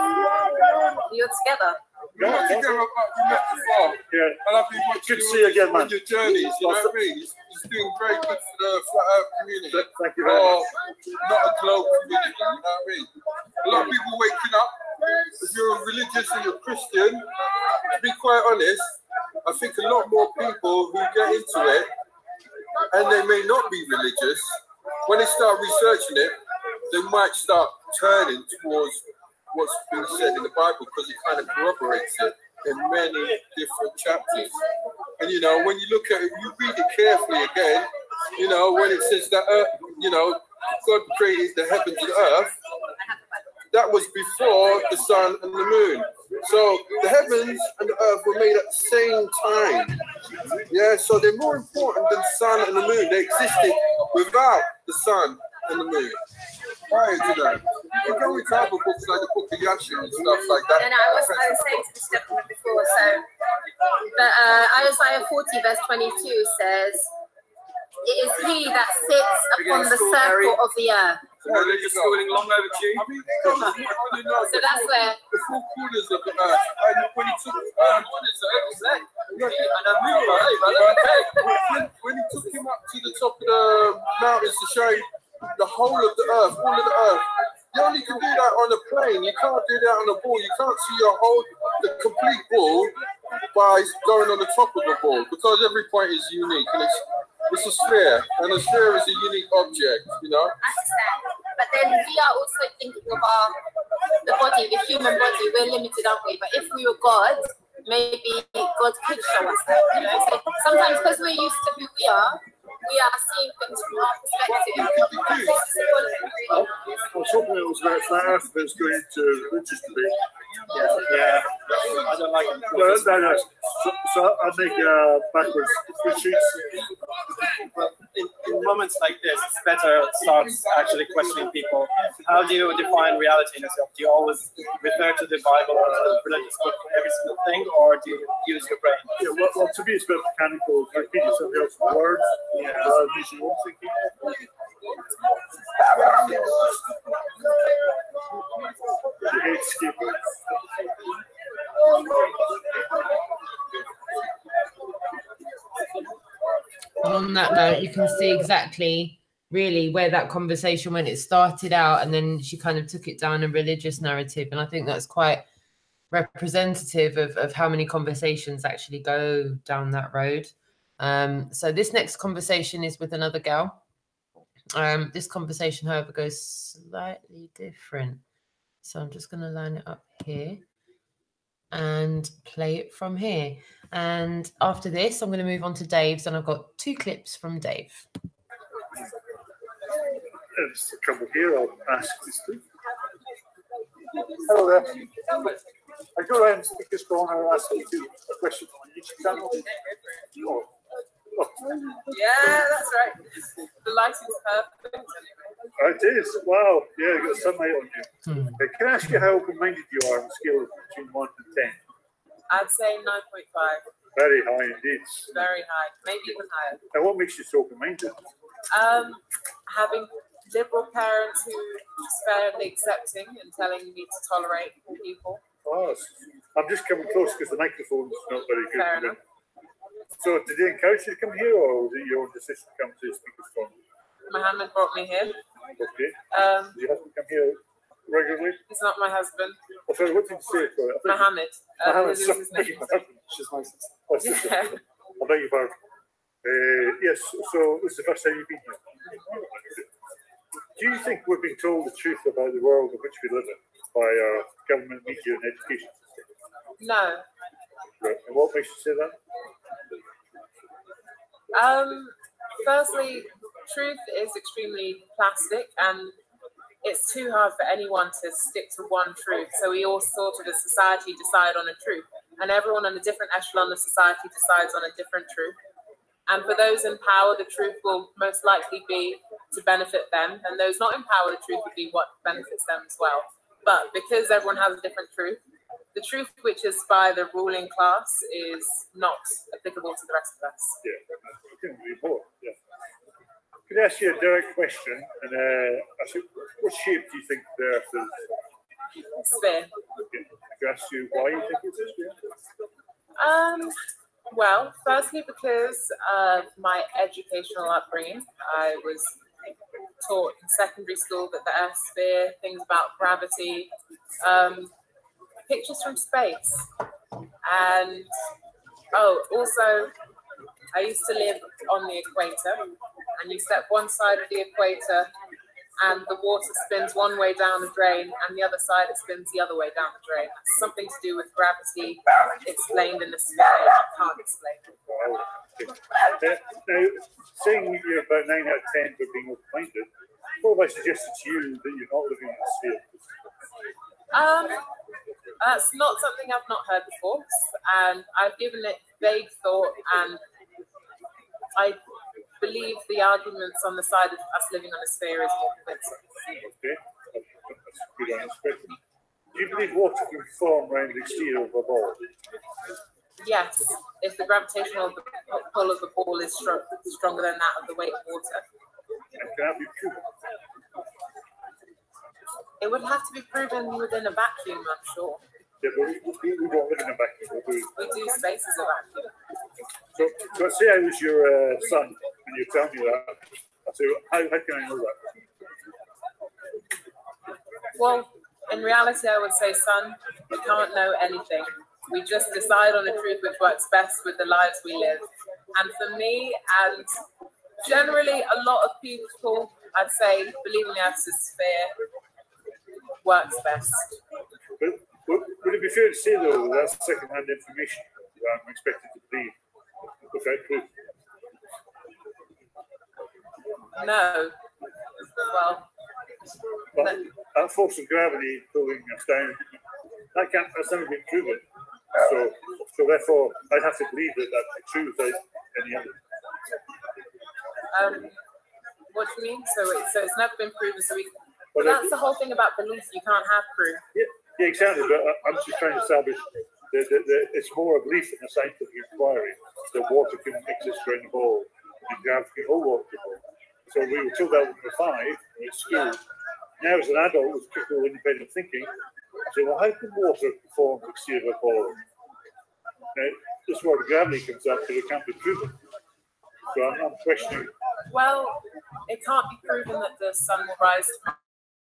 You're together. We're not together, but we met before. Yeah. And I've been watching you on your journeys, you know what I mean? It's doing very good for the flat earth community. Thank you very much. Not a globe community, you know what I mean? A lot of people waking up. If you're religious and you're Christian, to be quite honest, I think a lot more people who get into it, and they may not be religious, when they start researching it, they might start turning towards what's been said in the Bible because it kind of corroborates it in many different chapters. And you know, when you look at it, you read it carefully again, you know, when it says that, you know, God created the heavens and the earth, that was before the sun and the moon. So the heavens and the earth were made at the same time. Yeah, so they're more important than the sun and the moon. They existed without the sun and the moon. Prior to that, you can go into other books like the Book of Yashin and stuff like that. And I was saying to this gentleman before, but Isaiah 40 verse 22 says, "It is he that sits upon the circle of the earth." Religious schooling long overdue. I mean, so that's where the four corners of the earth. And when he took when he took him up to the top of the mountains to show him the whole of the earth, all of the earth. You only can do that on a plane. You can't do that on a ball. You can't see the complete ball by going on the top of the ball because every point is unique and it's a sphere, and a sphere is a unique object, you know. But then we are also thinking of the body, the human body. We're limited, aren't we? But if we were God, maybe God could show us that. You know, so sometimes because we're used to who we are seeing things from our perspective. I was hoping it was about flat earth that was going into religious debate. Yeah. I don't like it. No. So I'll make backwards sheets. Well, in moments like this, it's better to start actually questioning people. How do you define reality in yourself? Do you always refer to the Bible or to the religious book for every single thing, or do you use your brain? Yeah, well, to me, it's a bit mechanical. Repeating something else's words. Yeah. Makes you own thinking. You hate skipping. On that note, you can see exactly really where that conversation went. It started out and then she kind of took it down a religious narrative, and I think that's quite representative of how many conversations actually go down that road. So this next conversation is with another gal. This conversation, however, goes slightly different. So I'm just going to line it up here and play it from here. And after this, I'm going to move on to Dave's, and I've got 2 clips from Dave. There's a couple here. I'll ask this too. Hello there. I go around and stick this corner and ask you a question on each channel. Oh. Yeah, that's right. The lighting's perfect anyway. It is. Wow. Yeah, you got sunlight on you. Can I ask you how open-minded you are on a scale of between 1 and 10? I'd say 9.5. Very high indeed. Very high, maybe even higher. And what makes you so open-minded? Having liberal parents who are fairly accepting and telling me to tolerate people. Oh, I'm just coming close because the microphone's not very good. Fair enough. So did they encourage you to come here, or was it your own decision to come to Speaker's Forum? Mohammed brought me here. Okay. Did you have to come here regularly? He's not my husband. Oh, sorry, what did you say? Mohammed. Mohammed, His name. She's my sister. Oh, sister. Yeah. I beg your pardon. Yes, so this is the first time you've been here. Do you think we're being told the truth about the world in which we live in by our government, media and education system? No. Right. And what makes you say that? Firstly, truth is extremely plastic, and it's too hard for anyone to stick to one truth. So we all sort of, as society, decide on a truth, and everyone on a different echelon of society decides on a different truth. And for those in power, the truth will most likely be to benefit them, and those not in power, the truth will be what benefits them as well. But because everyone has a different truth, the truth which is by the ruling class is not applicable to the rest of us. Yeah, I couldn't agree more. Yeah. Could I ask you a direct question? And what shape do you think the Earth is? Sphere. Okay. Could I ask you why you think it's a sphere? Well, firstly, because of my educational upbringing, I was taught in secondary school that the Earth sphere, things about gravity, pictures from space, and also I used to live on the equator, and you step one side of the equator and the water spins one way down the drain, and the other side it spins the other way down the drain. It's something to do with gravity explained in the sphere. I can't explain. Now, saying you're about 9 out of 10 for being open-minded, what have I suggested to you that you're not living in the sphere? That's not something I've not heard before, and I've given it vague thought, and I believe the arguments on the side of us living on a sphere is more convincing. Okay, that's a good honest question. Do you believe water can form around the exterior of a ball? Yes, if the gravitational pull of the ball is stronger than that of the weight of water. And can that be proven? It would have to be proven within a vacuum, I'm sure. Yeah, but we don't live in a vacuum. We do space as a vacuum. So say I was your son, and you tell me that. So how can I know that? Well, in reality, I would say, son, we can't know anything. We just decide on a truth which works best with the lives we live. And for me, and generally a lot of people, I'd say, believing the Earth's sphere works best. But would it be fair to say, though, that that's second-hand information that I'm expected to believe without proof? No. Well, that force of gravity pulling us down, that's never been proven. So therefore, I'd have to believe that that's the truth without any other. What do you mean? So it's never been proven. But that's the whole thing about belief. You can't have proof. Yeah, exactly. But I'm just trying to establish that it's more a belief in a scientific inquiry that water can exist around the ball and gravity can hold water. So we were told that when we were 5 in school. Now, as an adult with critical independent thinking, I say, well, how can water form the exterior of a ball? Now, this is where the gravity comes up, but it can't be proven. So I'm questioning. Well, it can't be proven that the sun will rise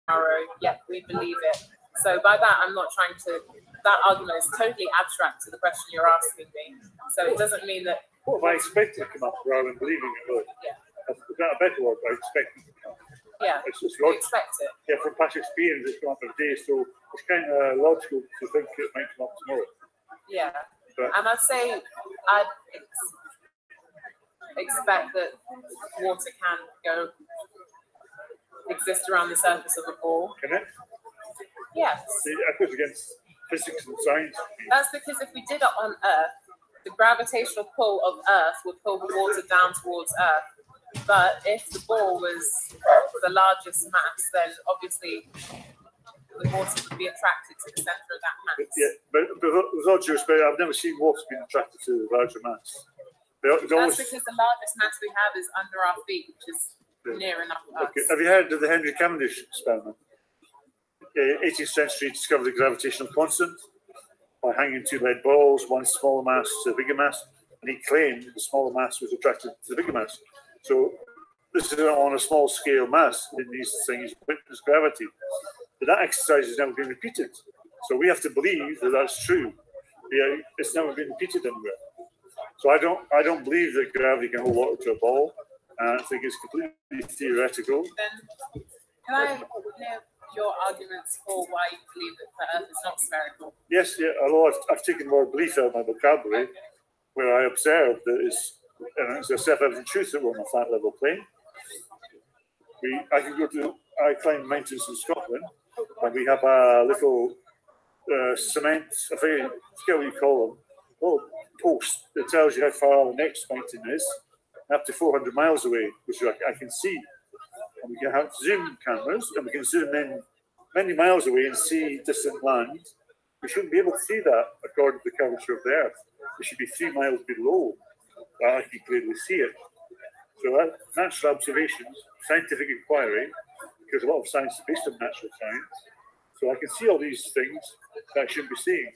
tomorrow, yet we believe it. So by that, I'm not trying to, that argument is totally abstract to the question you're asking me. So it doesn't mean that what have I expected to come up rather than believing it would? Yeah. That's a better word, I expect it to come. Yeah, it's just you expect it. Yeah, from past experience, it's come up every day, so it's kind of logical to think it might come up tomorrow. Yeah, but, and I'd say I'd expect that water can exist around the surface of a ball. Can it? Yes. See, that goes against physics and science. That's because if we did it on Earth, the gravitational pull of Earth would pull the water down towards Earth. But if the ball was the largest mass, then obviously the water would be attracted to the center of that mass. Yeah, but with all due respect, I've never seen water being attracted to the larger mass. That's because the largest mass we have is under our feet, which is near enough us. Okay. Have you heard of the Henry Cavendish experiment? 18th century discovered the gravitational constant by hanging two lead balls, one smaller mass to the bigger mass, and he claimed the smaller mass was attracted to the bigger mass. So this is on a small scale mass in these things witness gravity. But that exercise has never been repeated. So we have to believe that that's true. Yeah, it's never been repeated anywhere. So I don't believe that gravity can hold water to a ball. I think it's completely theoretical. Then can I hear your arguments for why you believe that the Earth is not spherical? Yes, yeah. Although I've taken the word belief out of my vocabulary, where I observe that it's a self-evident truth that we're on a flat level plane. I climb mountains in Scotland, and we have a little cement, I forget what you call them, little post that tells you how far the next mountain is, up to 400 miles away, which I can see. And we can have zoom cameras, and we can zoom in many miles away and see distant land. We shouldn't be able to see that according to the curvature of the Earth. We should be 3 miles below that I can clearly see it. So that natural observations, scientific inquiry, because a lot of science is based on natural science. So I can see all these things that I shouldn't be seeing.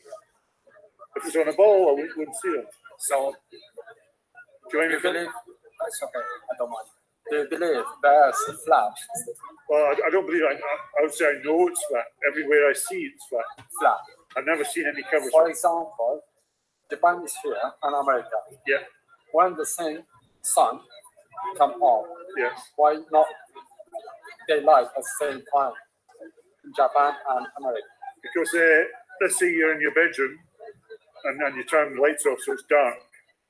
If it's on a ball, I wouldn't see them. So, do you believe? It's okay, I don't mind. Do you believe the Earth is flat? Well, I don't believe it. I would say I know it's flat. Everywhere I see it's flat. Flat. I've never seen any curvature. For example, Japan is here and America. Yeah. When the same sun come up, yes. Why not daylight at the same time in Japan and America? Because let's say you're in your bedroom and you turn the lights off so it's dark.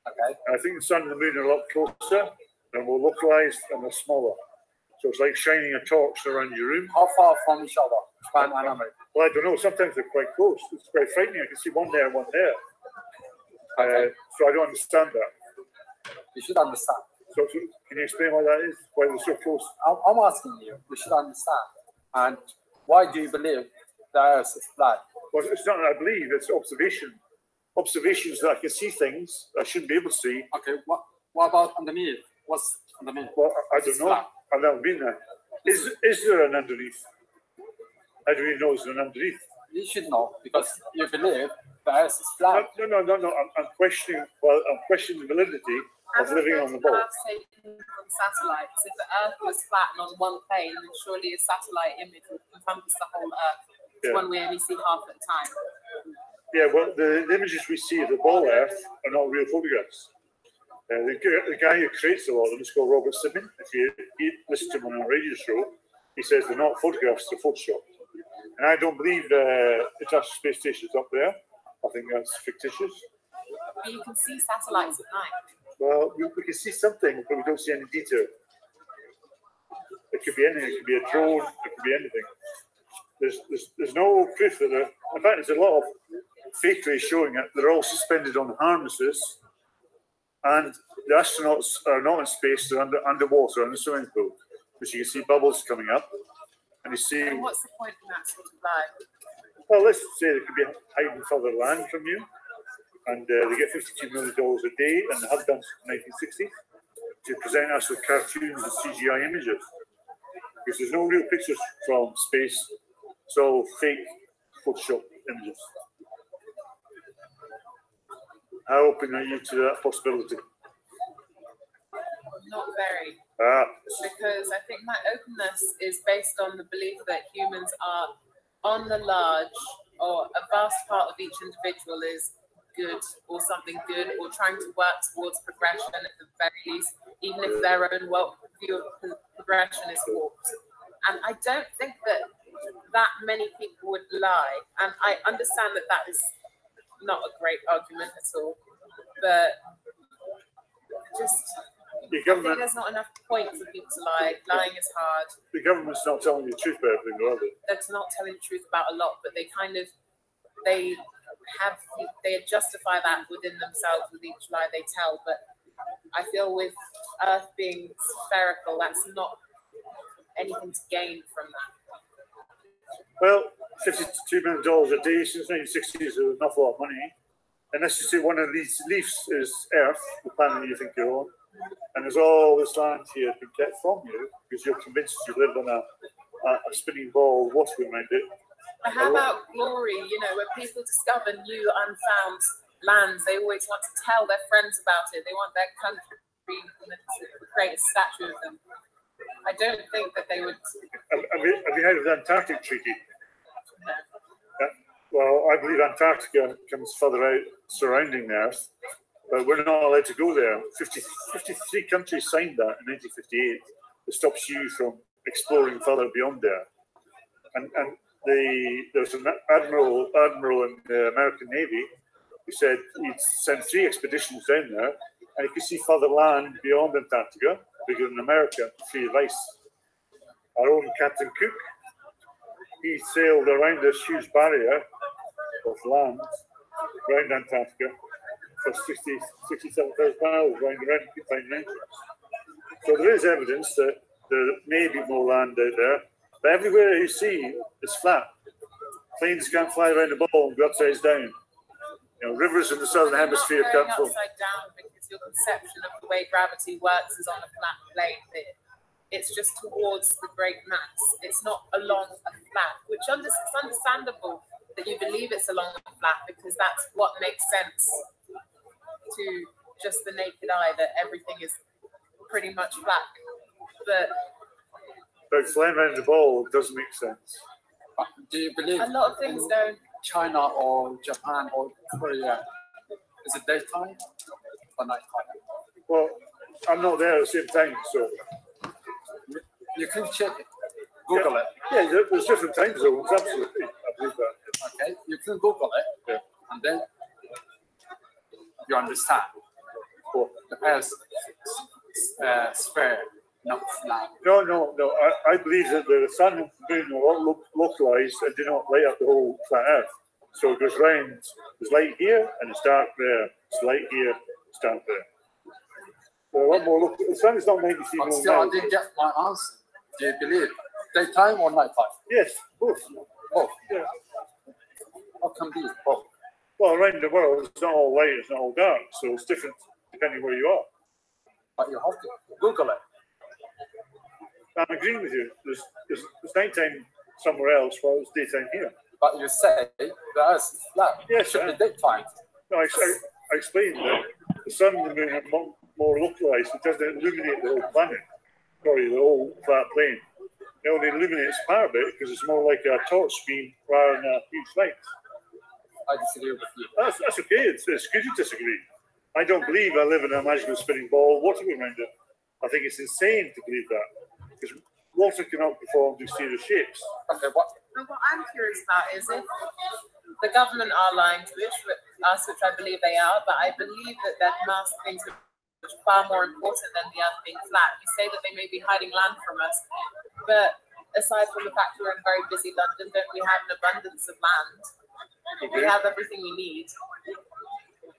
Okay. And I think the sun and the moon are a lot closer and more localized and they're smaller. So it's like shining a torch around your room. How far from each other, Japan and America? Well, I don't know. Sometimes they're quite close. It's quite frightening. I can see one there and one there. Okay. So I don't understand that. You should understand. So can you explain why that is? Why they're so close? I'm asking you. You should understand. And why do you believe the Earth is flat? Well, it's not that I believe. It's observation. Observations that I can see things I shouldn't be able to see. Okay. What about underneath? What's underneath? Well, I don't know. Flat. I've never been there. Is there an underneath? How do we know there's an underneath? You should know because you believe the Earth is flat. No. I'm questioning. Well, I'm questioning the validity of living on the ball. Taken from satellites. If the Earth was flat and on one plane, then surely a satellite image would encompass the whole Earth. It's one we only see half at a time. Yeah, well, the images we see of the ball Earth are not real photographs. The guy who creates a lot of them is called Robert Simmons. If you listen to him on a radio show, he says they're not photographs, they're photoshopped. And I don't believe the International Space Station is up there. I think that's fictitious. But you can see satellites at night. Well, we can see something, but we don't see any detail. It could be anything. It could be a drone. It could be anything. There's no proof that they're... In fact, there's a lot of fakery showing it. They're all suspended on harnesses. And the astronauts are not in space, they're underwater in the swimming pool. Because you can see bubbles coming up. And you see... And what's the point in that sort of life? Well, let's say they could be hiding further land from you. And they get $52 million a day, and they have done since the 1960s, to present us with cartoons and CGI images. Because there's no real pictures from space. It's all fake Photoshop images. How open are you to that possibility? Not very. Because I think my openness is based on the belief that humans are on the large, or a vast part of each individual is good or something good, or trying to work towards progression at the very least, even if their own view of progression is warped. And I don't think that many people would lie. And I understand that is not a great argument at all, but just I think there's not enough point for people to lie. Lying is hard. The government's not telling you the truth about everything, are they? They're not telling the truth about a lot, but they justify that within themselves with each lie they tell. But I feel with Earth being spherical, that's not anything to gain from that. Well, $52 million a day since 1960 is an awful lot of money. Unless you say one of these leaves is Earth, the planet you think you're on, and there's all this land here been kept from you because you're convinced you live on a spinning ball of water around it. But how about glory? You know, when people discover new unfound lands, they always want to tell their friends about it. They want their country to create a statue of them. I don't think that they would. Have you heard of the Antarctic Treaty? No. Well, I believe Antarctica comes further out surrounding the Earth, but we're not allowed to go there. 53 countries signed that in 1958. It stops you from exploring further beyond there. And there's an admiral in the American Navy who said he'd send 3 expeditions down there, and he could see further land beyond Antarctica, bigger than America, free of ice. Our own Captain Cook, he sailed around this huge barrier of land around Antarctica for 67,000 miles round around to find an entrance. So there is evidence that there may be more land out there, but everywhere you see is flat. Planes can't fly around the ball and go upside down. You know, rivers in the southern hemisphere can't flow. Upside down because your conception of the way gravity works is on a flat plane. It's just towards the great mass. It's not along a flat, which it's understandable that you believe it's along a flat because that's what makes sense to just the naked eye, that everything is pretty much flat. But flying around the ball doesn't make sense. Do you believe a lot of things don't? China or Japan or Korea, is it daytime or nighttime? Well, I'm not there at the same time, so you can check it. Google it. Yeah, there's different time zones, absolutely. I believe that. Okay, you can Google it, and then you understand the Earth sphere, not flat. No. I believe that the sun and moon are localized and do not light up the whole flat Earth. So it goes round. There's light here and it's dark there. It's light here, it's dark there. So a lot more local. The sun is not 93 million. But still, I didn't get my answer. Do you believe daytime or nighttime? Yes, both. Both. Yeah. How can be both? Well, around the world, it's not all light, it's not all dark, so it's different depending where you are. But you have to Google it. I'm agreeing with you. There's nighttime somewhere else while it's daytime here. But you say the Earth is flat. Yes, it should be daytime. No, I explained that the sun and the moon are more localized. It doesn't illuminate the whole planet. Sorry, the whole flat plane. It only illuminates part of it because it's more like a torch beam rather than a huge light. I disagree with you. That's okay. It's good to disagree. I don't believe I live in a magical spinning ball of water around it. I think it's insane to believe that because water cannot perform mysterious shapes. Okay, what I'm curious about is if the government are lying to us, which I believe they are, but I believe that there must be things which are far more important than the Earth being flat. You say that they may be hiding land from us, but aside from the fact we're in very busy London, don't we have an abundance of land? We have everything we need.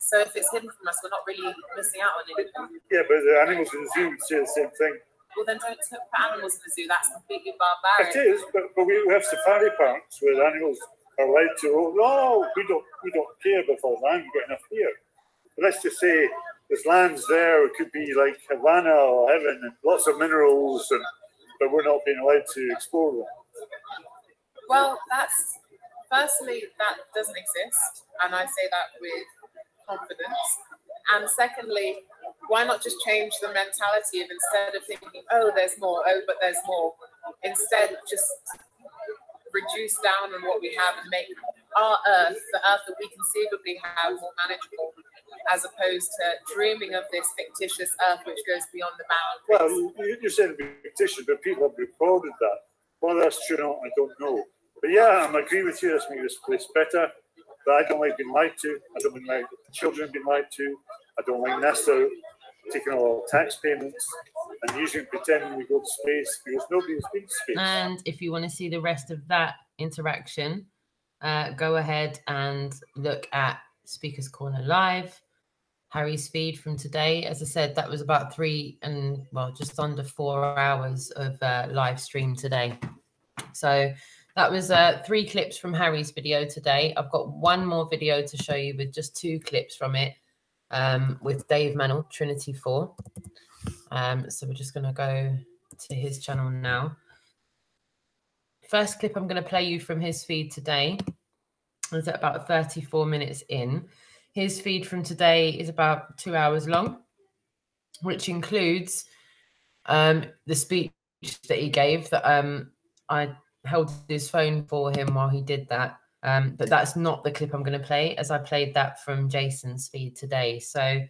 So if it's hidden from us, we're not really missing out on anything. Yeah, but the animals in the zoo would say the same thing. Well, then don't put animals in the zoo. That's completely barbaric. It is, but we have safari parks where the animals are allowed to roam. No, we don't care about all land. We've got enough here. But let's just say there's lands there. It could be like Havana or heaven, and lots of minerals, but we're not being allowed to explore them. Well, firstly, that doesn't exist, and I say that with confidence. And secondly, why not just change the mentality of instead of thinking, oh, there's more, oh, but there's more, instead just reduce down on what we have and make our Earth, the Earth that we conceivably have, more manageable, as opposed to dreaming of this fictitious Earth which goes beyond the boundaries. Well, you're saying fictitious, but people have reported that. Whether that's true or not, I don't know. But yeah, I agree with you. Let's make this place better. But I don't like being lied to. I don't like my children being lied to. I don't like NASA taking all tax payments and using pretending we go to space because nobody's been to space. And if you want to see the rest of that interaction, go ahead and look at Speaker's Corner Live, Harry's feed from today. As I said, that was about just under 4 hours of live stream today. So that was 3 clips from Harry's video today. I've got one more video to show you with just 2 clips from it with Dave Mannell, Trinity 4. So we're just going to go to his channel now. First clip I'm going to play you from his feed today is at about 34 minutes in. His feed from today is about 2 hours long, which includes the speech that he gave that I held his phone for him while he did that. But that's not the clip I'm going to play, as I played that from Jason's feed today. So,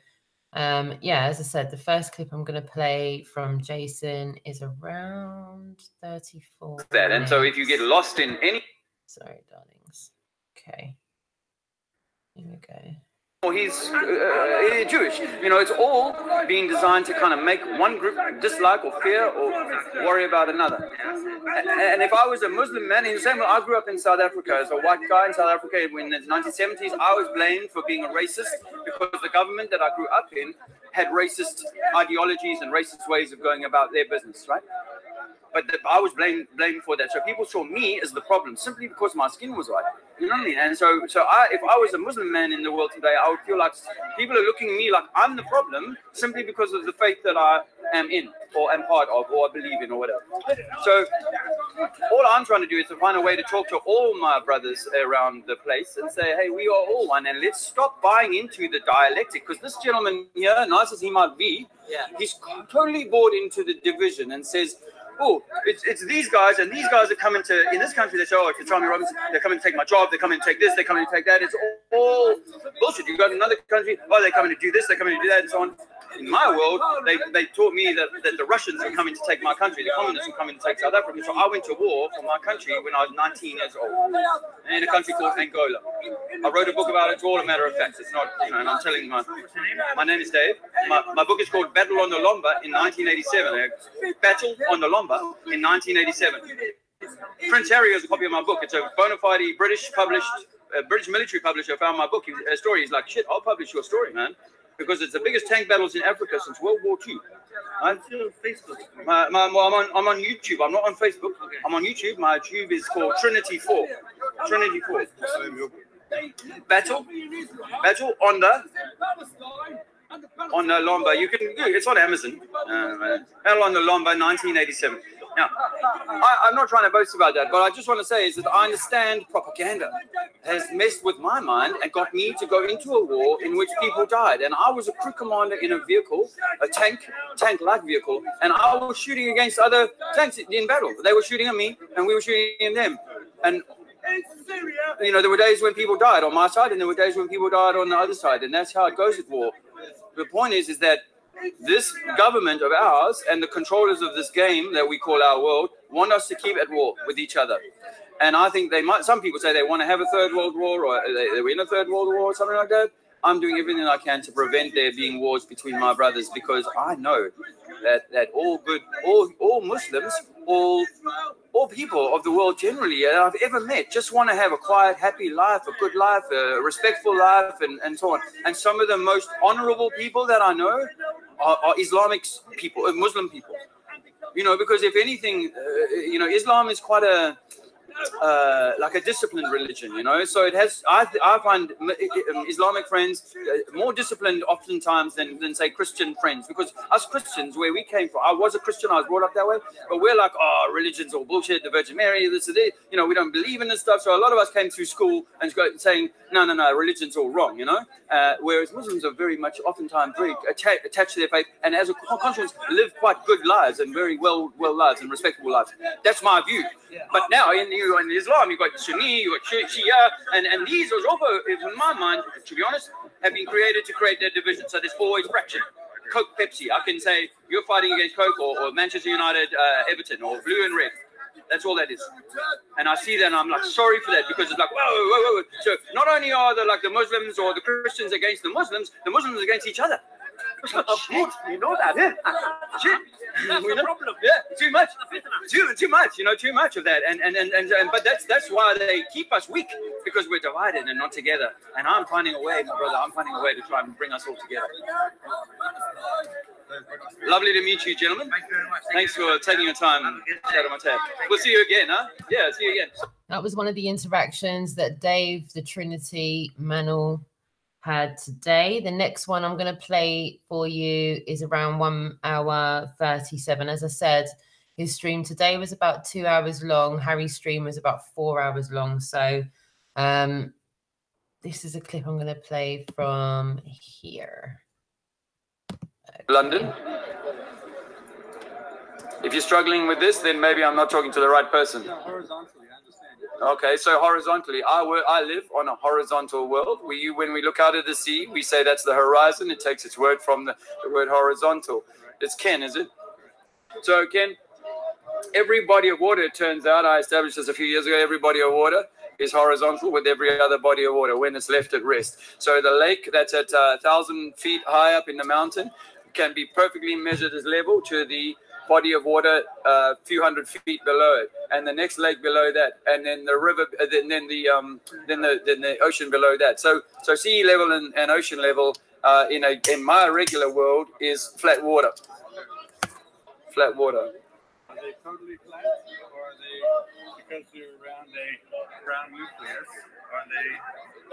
yeah, as I said, the first clip I'm going to play from Jason is around 34. And so if you get lost in any... Sorry, darlings. Okay. Here we go. Or he's Jewish. You know, it's all being designed to kind of make one group dislike or fear or worry about another. And if I was a Muslim man, in the same way I grew up in South Africa as a white guy in South Africa in the 1970s, I was blamed for being a racist because the government that I grew up in had racist ideologies and racist ways of going about their business, right? But I was blamed for that. So people saw me as the problem simply because my skin was white. You know what I mean? And so if I was a Muslim man in the world today, I would feel like people are looking at me like I'm the problem simply because of the faith that I am in or am part of or I believe in or whatever. So all I'm trying to do is to find a way to talk to all my brothers around the place and say, hey, we are all one, and let's stop buying into the dialectic, because this gentleman here, nice as he might be, he's totally bought into the division and says, oh, it's these guys, and these guys are coming to, in this country, they say, oh, it's Tommy Robinson, they're coming to take my job, they're coming to take this, they're coming to take that. It's all bullshit. You go to another country, oh, they're coming to do this, they're coming to do that, and so on. In my world, they taught me that the Russians were coming to take my country, the communists were coming to take South Africa. So I went to war for my country when I was 19 years old in a country called Angola. I wrote a book about it, it's all a matter of fact. It's not, you know, and I'm telling you, my name is Dave. My book is called Battle on the Lomba in 1987. Battle on the Lomba in 1987. Prince Harry has a copy of my book. It's a bona fide British military publisher found my book, a story. He's like, shit, I'll publish your story, man. Because it's the biggest tank battles in Africa since World War II. I'm still on Facebook. I'm on YouTube. I'm not on Facebook. I'm on YouTube. My YouTube is called Trinity 4. Trinity 4. Battle on the Lomba. You can. It's on Amazon. Battle on the Lomba, 1987. Now, I'm not trying to boast about that, but I just want to say is that I understand propaganda has messed with my mind and got me to go into a war in which people died. And I was a crew commander in a vehicle, a tank-like vehicle, and I was shooting against other tanks in battle. They were shooting at me, and we were shooting at them. And you know, there were days when people died on my side, and there were days when people died on the other side, and that's how it goes with war. The point is that this government of ours and the controllers of this game that we call our world want us to keep at war with each other. And I think they might, some people say they want to have a third world war, or they're in a third world war or something like that. I'm doing everything I can to prevent there being wars between my brothers, because I know that all Muslims, all people of the world generally that I've ever met just want to have a quiet, happy life, a good life, a respectful life, and so on. And some of the most honorable people that I know are Islamic people, Muslim people. You know, because if anything, you know, Islam is quite a like a disciplined religion, you know. So it has. I find Islamic friends more disciplined oftentimes than say Christian friends, because us Christians, where we came from, I was a Christian, I was brought up that way, but we're like, oh, religion's all bullshit, the Virgin Mary, this and that, you know, we don't believe in this stuff. So a lot of us came through school and saying, no, religion's all wrong, you know. Whereas Muslims are very much, oftentimes, very attached to their faith, and as a conscience, live quite good lives and very well lives and respectable lives. That's my view. But now, you in Islam, you've got Sunni, you've got Shia, and these are also, in my mind, to be honest, have been created to create that division. So there's always fraction. Coke, Pepsi. I can say you're fighting against Coke or Manchester United, Everton, or blue and red. That's all that is. And I see that and I'm like, sorry for that, because it's like, whoa. So not only are the Muslims or the Christians against the Muslims against each other. Of course, you know that. Yeah. Shit. That's the problem. Yeah, too much. Too much, too much of that. But that's why they keep us weak, because we're divided and not together. And I'm finding a way, my brother, to try and bring us all together. Lovely to meet you, gentlemen. Thank you very much. Thanks for taking your time. We'll see you again, huh? Yeah, see you again. That was one of the interactions that Dave, the Trinity Manel, had today. The next one I'm going to play for you is around 1 hour 37. As I said, his stream today was about 2 hours long. Harry's stream was about 4 hours long. So this is a clip I'm going to play from here. Okay. London. If you're struggling with this, then maybe I'm not talking to the right person. Okay, so horizontally, I live on a horizontal world. When we look out at the sea, we say that's the horizon. It takes its word from the word horizontal. It's Ken, is it? So Ken, every body of water, it turns out, I established this a few years ago, every body of water is horizontal with every other body of water when it's left at rest. So the lake that's at 1,000 feet high up in the mountain can be perfectly measured as level to the body of water a few hundred feet below it, and the next lake below that, and then the river, then the ocean below that. So sea level and ocean level in my regular world is flat water. Flat water. Are they totally flat, or are they, because they're around a round nucleus,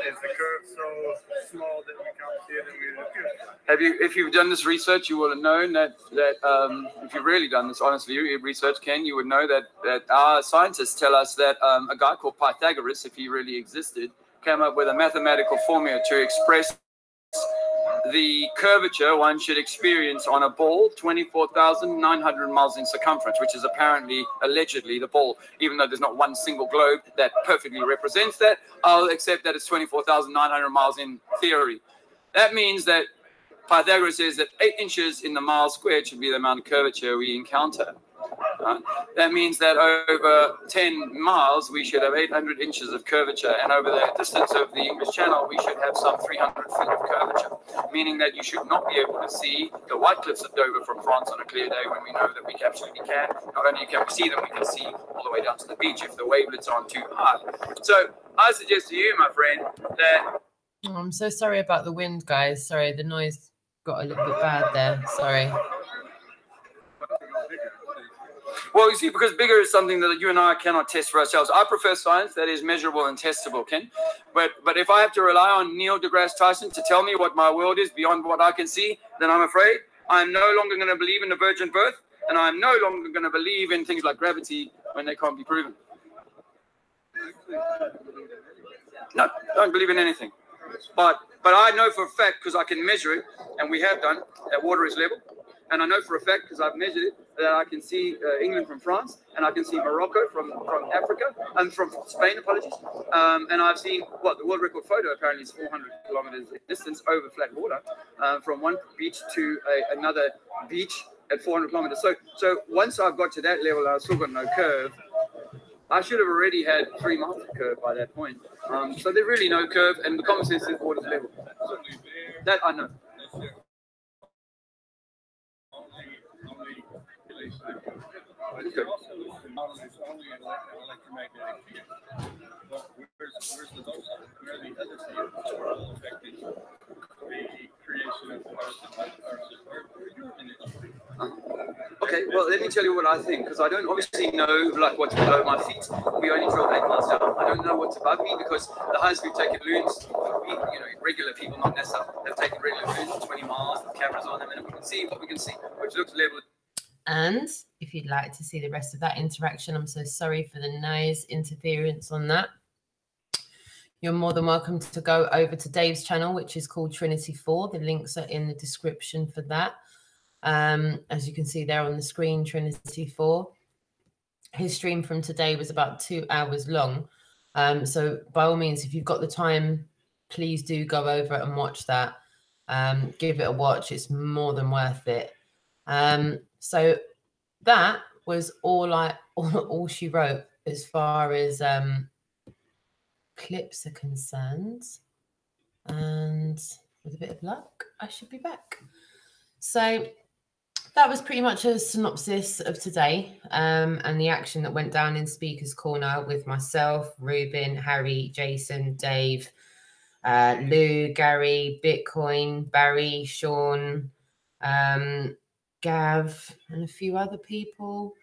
is the curve so small that we can't see it and we look at it? If you've done this research, you will have known that if you've really done this, honestly, research, Ken, you would know that our scientists tell us that a guy called Pythagoras, if he really existed, came up with a mathematical formula to express the curvature one should experience on a ball 24,900 miles in circumference, which is apparently, allegedly, the ball, even though there's not one single globe that perfectly represents that. I'll accept that it's 24,900 miles in theory. That means that Pythagoras says that 8 inches in the mile squared should be the amount of curvature we encounter. That means that over 10 miles, we should have 800 inches of curvature. And over the distance of the English Channel, we should have some 300 feet of curvature, meaning that you should not be able to see the White Cliffs of Dover from France on a clear day, when we know that we absolutely can. Not only can we see them, we can see all the way down to the beach if the wavelets aren't too high. So I suggest to you, my friend, that... Oh, I'm so sorry about the wind, guys. Sorry, the noise got a little bit bad there. Sorry. Well, you see, because bigger is something that you and I cannot test for ourselves. I prefer science that is measurable and testable, Ken. But if I have to rely on Neil deGrasse Tyson to tell me what my world is beyond what I can see, then I'm afraid I'm no longer going to believe in the virgin birth, and I'm no longer going to believe in things like gravity when they can't be proven. No, don't believe in anything. But I know for a fact, because I can measure it, and we have done, that water is level. And I know for a fact, because I've measured it, that I can see England from France, and I can see Morocco from Africa, and from Spain, apologies. And I've seen, the world record photo apparently is 400 kilometers distance over flat water, from one beach to another beach at 400 kilometers. So once I've got to that level, I've still got no curve. I should have already had 3 miles of curve by that point. So there's really no curve, and the common sense is water's level. That I know. Okay, well, let me tell you what I think, because I don't obviously know what's below my feet. We only drove 8 miles down. I don't know what's above me, because the highest we've taken loons, regular people, not NASA, have taken regular loons 20 miles with cameras on them, and we can see what we can see, which looks level. And if you'd like to see the rest of that interaction, I'm so sorry for the noise interference on that. You're more than welcome to go over to Dave's channel, which is called Trinity 4. The links are in the description for that. As you can see there on the screen, Trinity 4. his stream from today was about 2 hours long. So by all means, if you've got the time, please do go over and watch that. Give it a watch. It's more than worth it. So that was all she wrote as far as clips are concerned. And with a bit of luck, I should be back. So that was pretty much a synopsis of today, and the action that went down in Speaker's Corner with myself, Ruben, Harry, Jason, Dave, Lou, Gary, Bitcoin, Barry, Sean, Gav, and a few other people.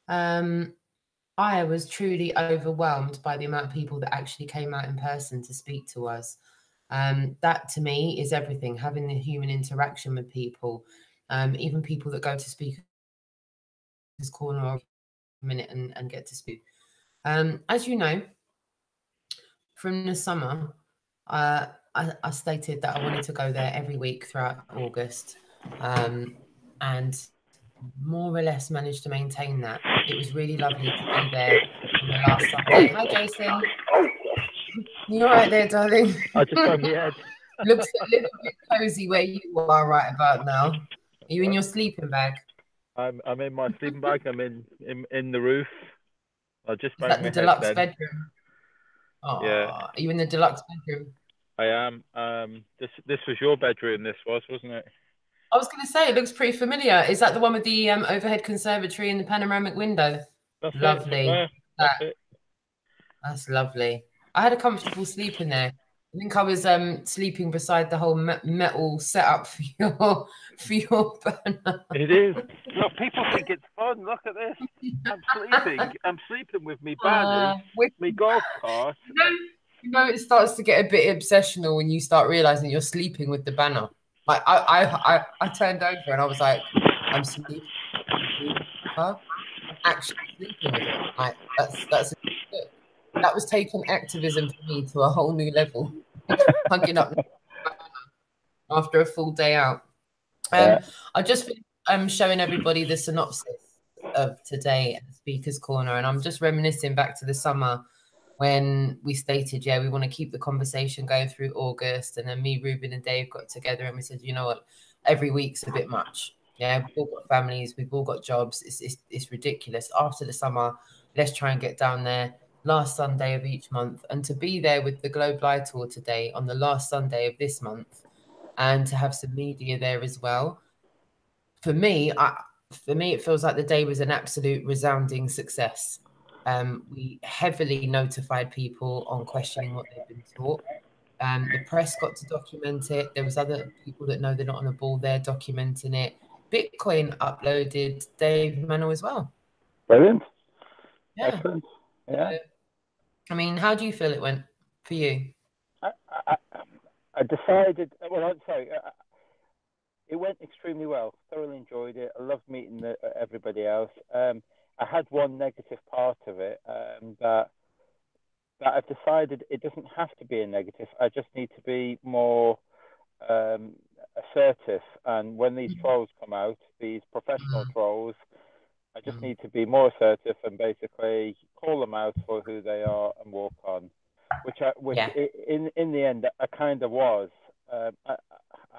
I was truly overwhelmed by the amount of people that actually came out in person to speak to us. That to me is everything, having the human interaction with people, even people that go to Speaker's Corner a minute and get to speak. As you know, from the summer, I stated that I wanted to go there every week throughout August, and more or less managed to maintain that. It was really lovely to be there on the last Sunday. Hi, Jason. You all right there, darling? I just found my head. Looks a little bit cozy where you are right about now. Are you in your sleeping bag? I'm in my sleeping bag. I'm in the roof. I just Is that the deluxe bedroom? Oh, yeah. Are you in the deluxe bedroom? I am. This was your bedroom. This wasn't it? I was going to say, it looks pretty familiar. Is that the one with the overhead conservatory and the panoramic window? That's lovely. It. That's it. That's lovely. I had a comfortable sleep in there. I think I was sleeping beside the whole metal setup for your burner. It is. Look, people think it's fun. Look at this. I'm sleeping. I'm sleeping with me banner, me golf cart. You know, it starts to get a bit obsessional when you start realizing you're sleeping with the banner. Like I turned over and I was like, I'm sleeping. I'm actually sleeping with it. Like that was taking activism for me to a whole new level. Hugging up after a full day out. I just finished showing everybody the synopsis of today at Speaker's Corner, and I'm just reminiscing back to the summer when we stated, yeah, we want to keep the conversation going through August, and then me, Ruben, and Dave got together and we said, you know what, every week's a bit much. Yeah, we've all got families, we've all got jobs. It's ridiculous. After the summer, let's try and get down there last Sunday of each month, and to be there with the Globe Light Tour today on the last Sunday of this month, and to have some media there as well. For me, it feels like the day was an absolute resounding success. We heavily notified people on questioning what they've been taught. The press got to document it. There was other people that know they're not on a ball there documenting it. Bitcoin uploaded Dave Manuel as well. Brilliant. Yeah. Excellent. Yeah. I mean, how do you feel it went for you? I decided, well, I'm sorry, it went extremely well. Thoroughly enjoyed it. I loved meeting everybody else. I had one negative part of it that I've decided it doesn't have to be a negative. I just need to be more assertive. And when these trolls come out, these professional trolls, I just need to be more assertive and basically call them out for who they are and walk on. In the end, I kind of was. I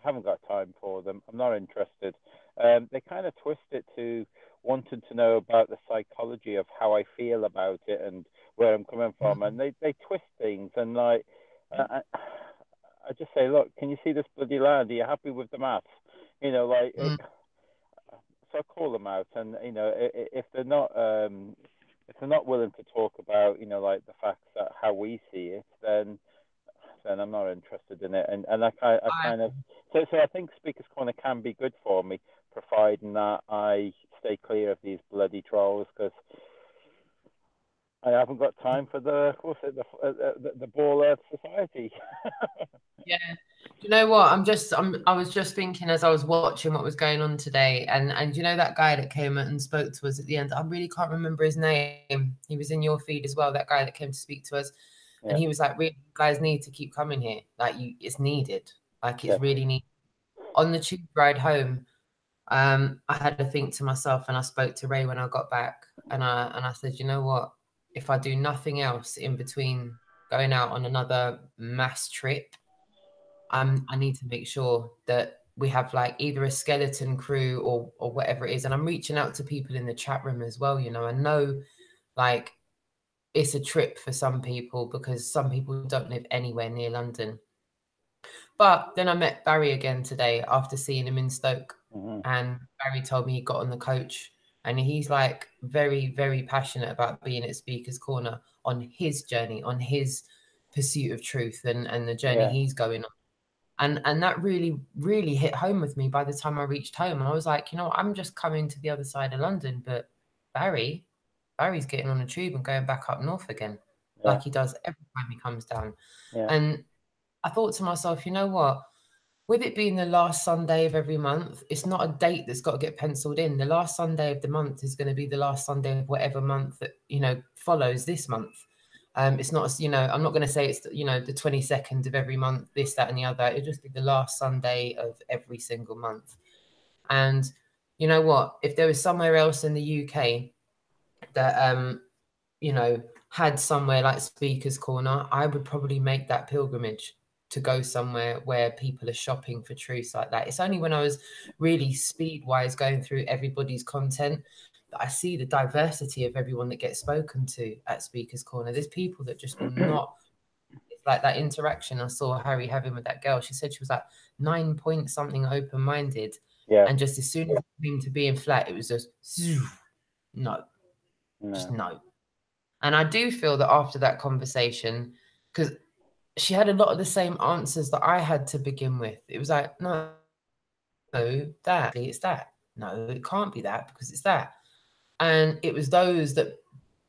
haven't got time for them. I'm not interested. They kind of twist it to wanting to know about the psychology of how I feel about it and where I'm coming from, and they twist things, and like I just say, look, can you see this bloody land? Are you happy with the maths? You know, like so I call them out, and you know, if they're not willing to talk about, you know, like the facts that how we see it, then I'm not interested in it, and I kind of so I think Speaker's Corner can be good for me, providing that I stay clear of these bloody trolls, because I haven't got time for the ball earth society. Yeah. Do you know what? I was just thinking as I was watching what was going on today, and you know that guy that came and spoke to us at the end, I really can't remember his name. He was in your feed as well, that guy that came to speak to us. Yeah. And he was like, really, you guys need to keep coming here. Like, it's needed. Like, it's really needed. On the tube ride home, I had to think to myself, and I spoke to Ray when I got back, and I said, you know what? If I do nothing else in between going out on another mass trip, I need to make sure that we have like either a skeleton crew or whatever it is. And I'm reaching out to people in the chat room as well. You know, I know like it's a trip for some people because some people don't live anywhere near London. But then I met Barry again today after seeing him in Stoke. And Barry told me he got on the coach and he's like very, very passionate about being at Speaker's Corner on his journey, on his pursuit of truth and the journey he's going on. And that really, really hit home with me by the time I reached home. And I was like, you know, I'm just coming to the other side of London, but Barry's getting on a tube and going back up north again, like he does every time he comes down. And I thought to myself, you know what? With it being the last Sunday of every month, it's not a date that's got to get penciled in. The last Sunday of the month is going to be the last Sunday of whatever month that, you know, follows this month. It's not, you know, I'm not going to say it's, you know, the 22nd of every month, this, that, and the other. It'll just be the last Sunday of every single month. And you know what? If there was somewhere else in the UK that, you know, had somewhere like Speaker's Corner, I would probably make that pilgrimage to go somewhere where people are shopping for truths like that. It's only when I was really speed-wise going through everybody's content that I see the diversity of everyone that gets spoken to at Speaker's Corner. There's people that just will not, it's like that interaction I saw Harry having with that girl. She said she was like 9 point something open-minded. And just as soon as it came to being flat, it was just, no. Just no. And I do feel that after that conversation, because she had a lot of the same answers that I had to begin with. It was like, no, that, it's that. No, it can't be that because it's that. And it was those that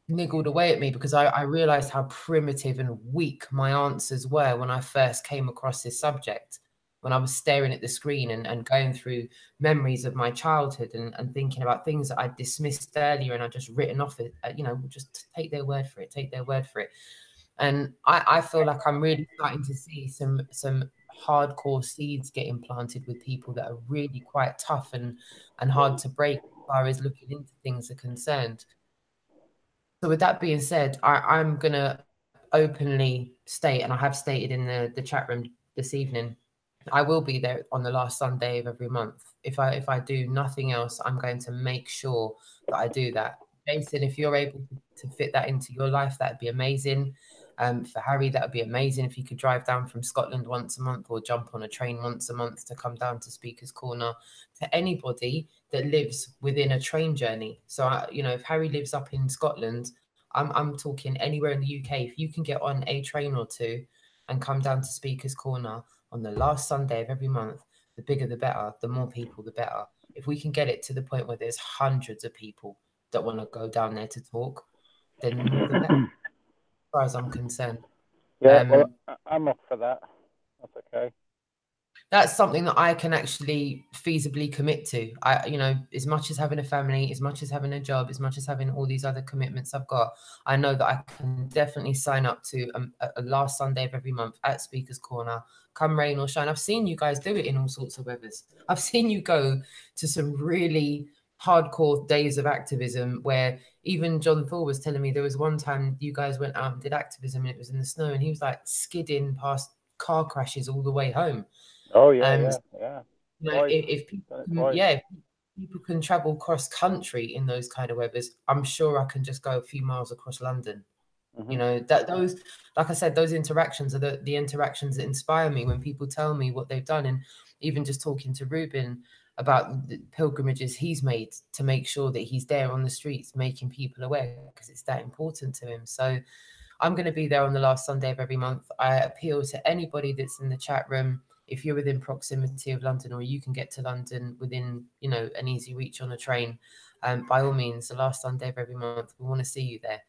niggled away at me because I realized how primitive and weak my answers were when I first came across this subject, when I was staring at the screen and going through memories of my childhood and thinking about things that I dismissed earlier and I just written off it, you know, just take their word for it, take their word for it. And I feel like I'm really starting to see some hardcore seeds getting planted with people that are really quite tough and hard to break as far as looking into things are concerned. So with that being said, I'm going to openly state, and I have stated in the chat room this evening, I will be there on the last Sunday of every month. If I do nothing else, I'm going to make sure that I do that. Jason, if you're able to fit that into your life, that'd be amazing. For Harry, that would be amazing if he could drive down from Scotland once a month or jump on a train once a month to come down to Speaker's Corner. To anybody that lives within a train journey. So, you know, if Harry lives up in Scotland, I'm talking anywhere in the UK. If you can get on a train or two and come down to Speaker's Corner on the last Sunday of every month, the bigger the better, the more people the better. If we can get it to the point where there's hundreds of people that want to go down there to talk, then the more the better, as far as I'm concerned. Yeah, well, I'm up for that. That's okay. That's something that I can actually feasibly commit to. You know, as much as having a family, as much as having a job, as much as having all these other commitments I've got, I know that I can definitely sign up to a last Sunday of every month at Speaker's Corner, come rain or shine. I've seen you guys do it in all sorts of weathers. I've seen you go to some really hardcore days of activism where even John Thor was telling me there was one time you guys went out and did activism and it was in the snow and he was like skidding past car crashes all the way home. Oh yeah. You know, if people can travel cross country in those kind of weathers, I'm sure I can just go a few miles across London. You know, that those, like I said, those interactions are the interactions that inspire me when people tell me what they've done. And even just talking to Ruben about the pilgrimages he's made to make sure that he's there on the streets, making people aware because it's that important to him. So I'm going to be there on the last Sunday of every month. I appeal to anybody that's in the chat room. If you're within proximity of London or you can get to London within, you know, an easy reach on a train, by all means, the last Sunday of every month, we want to see you there.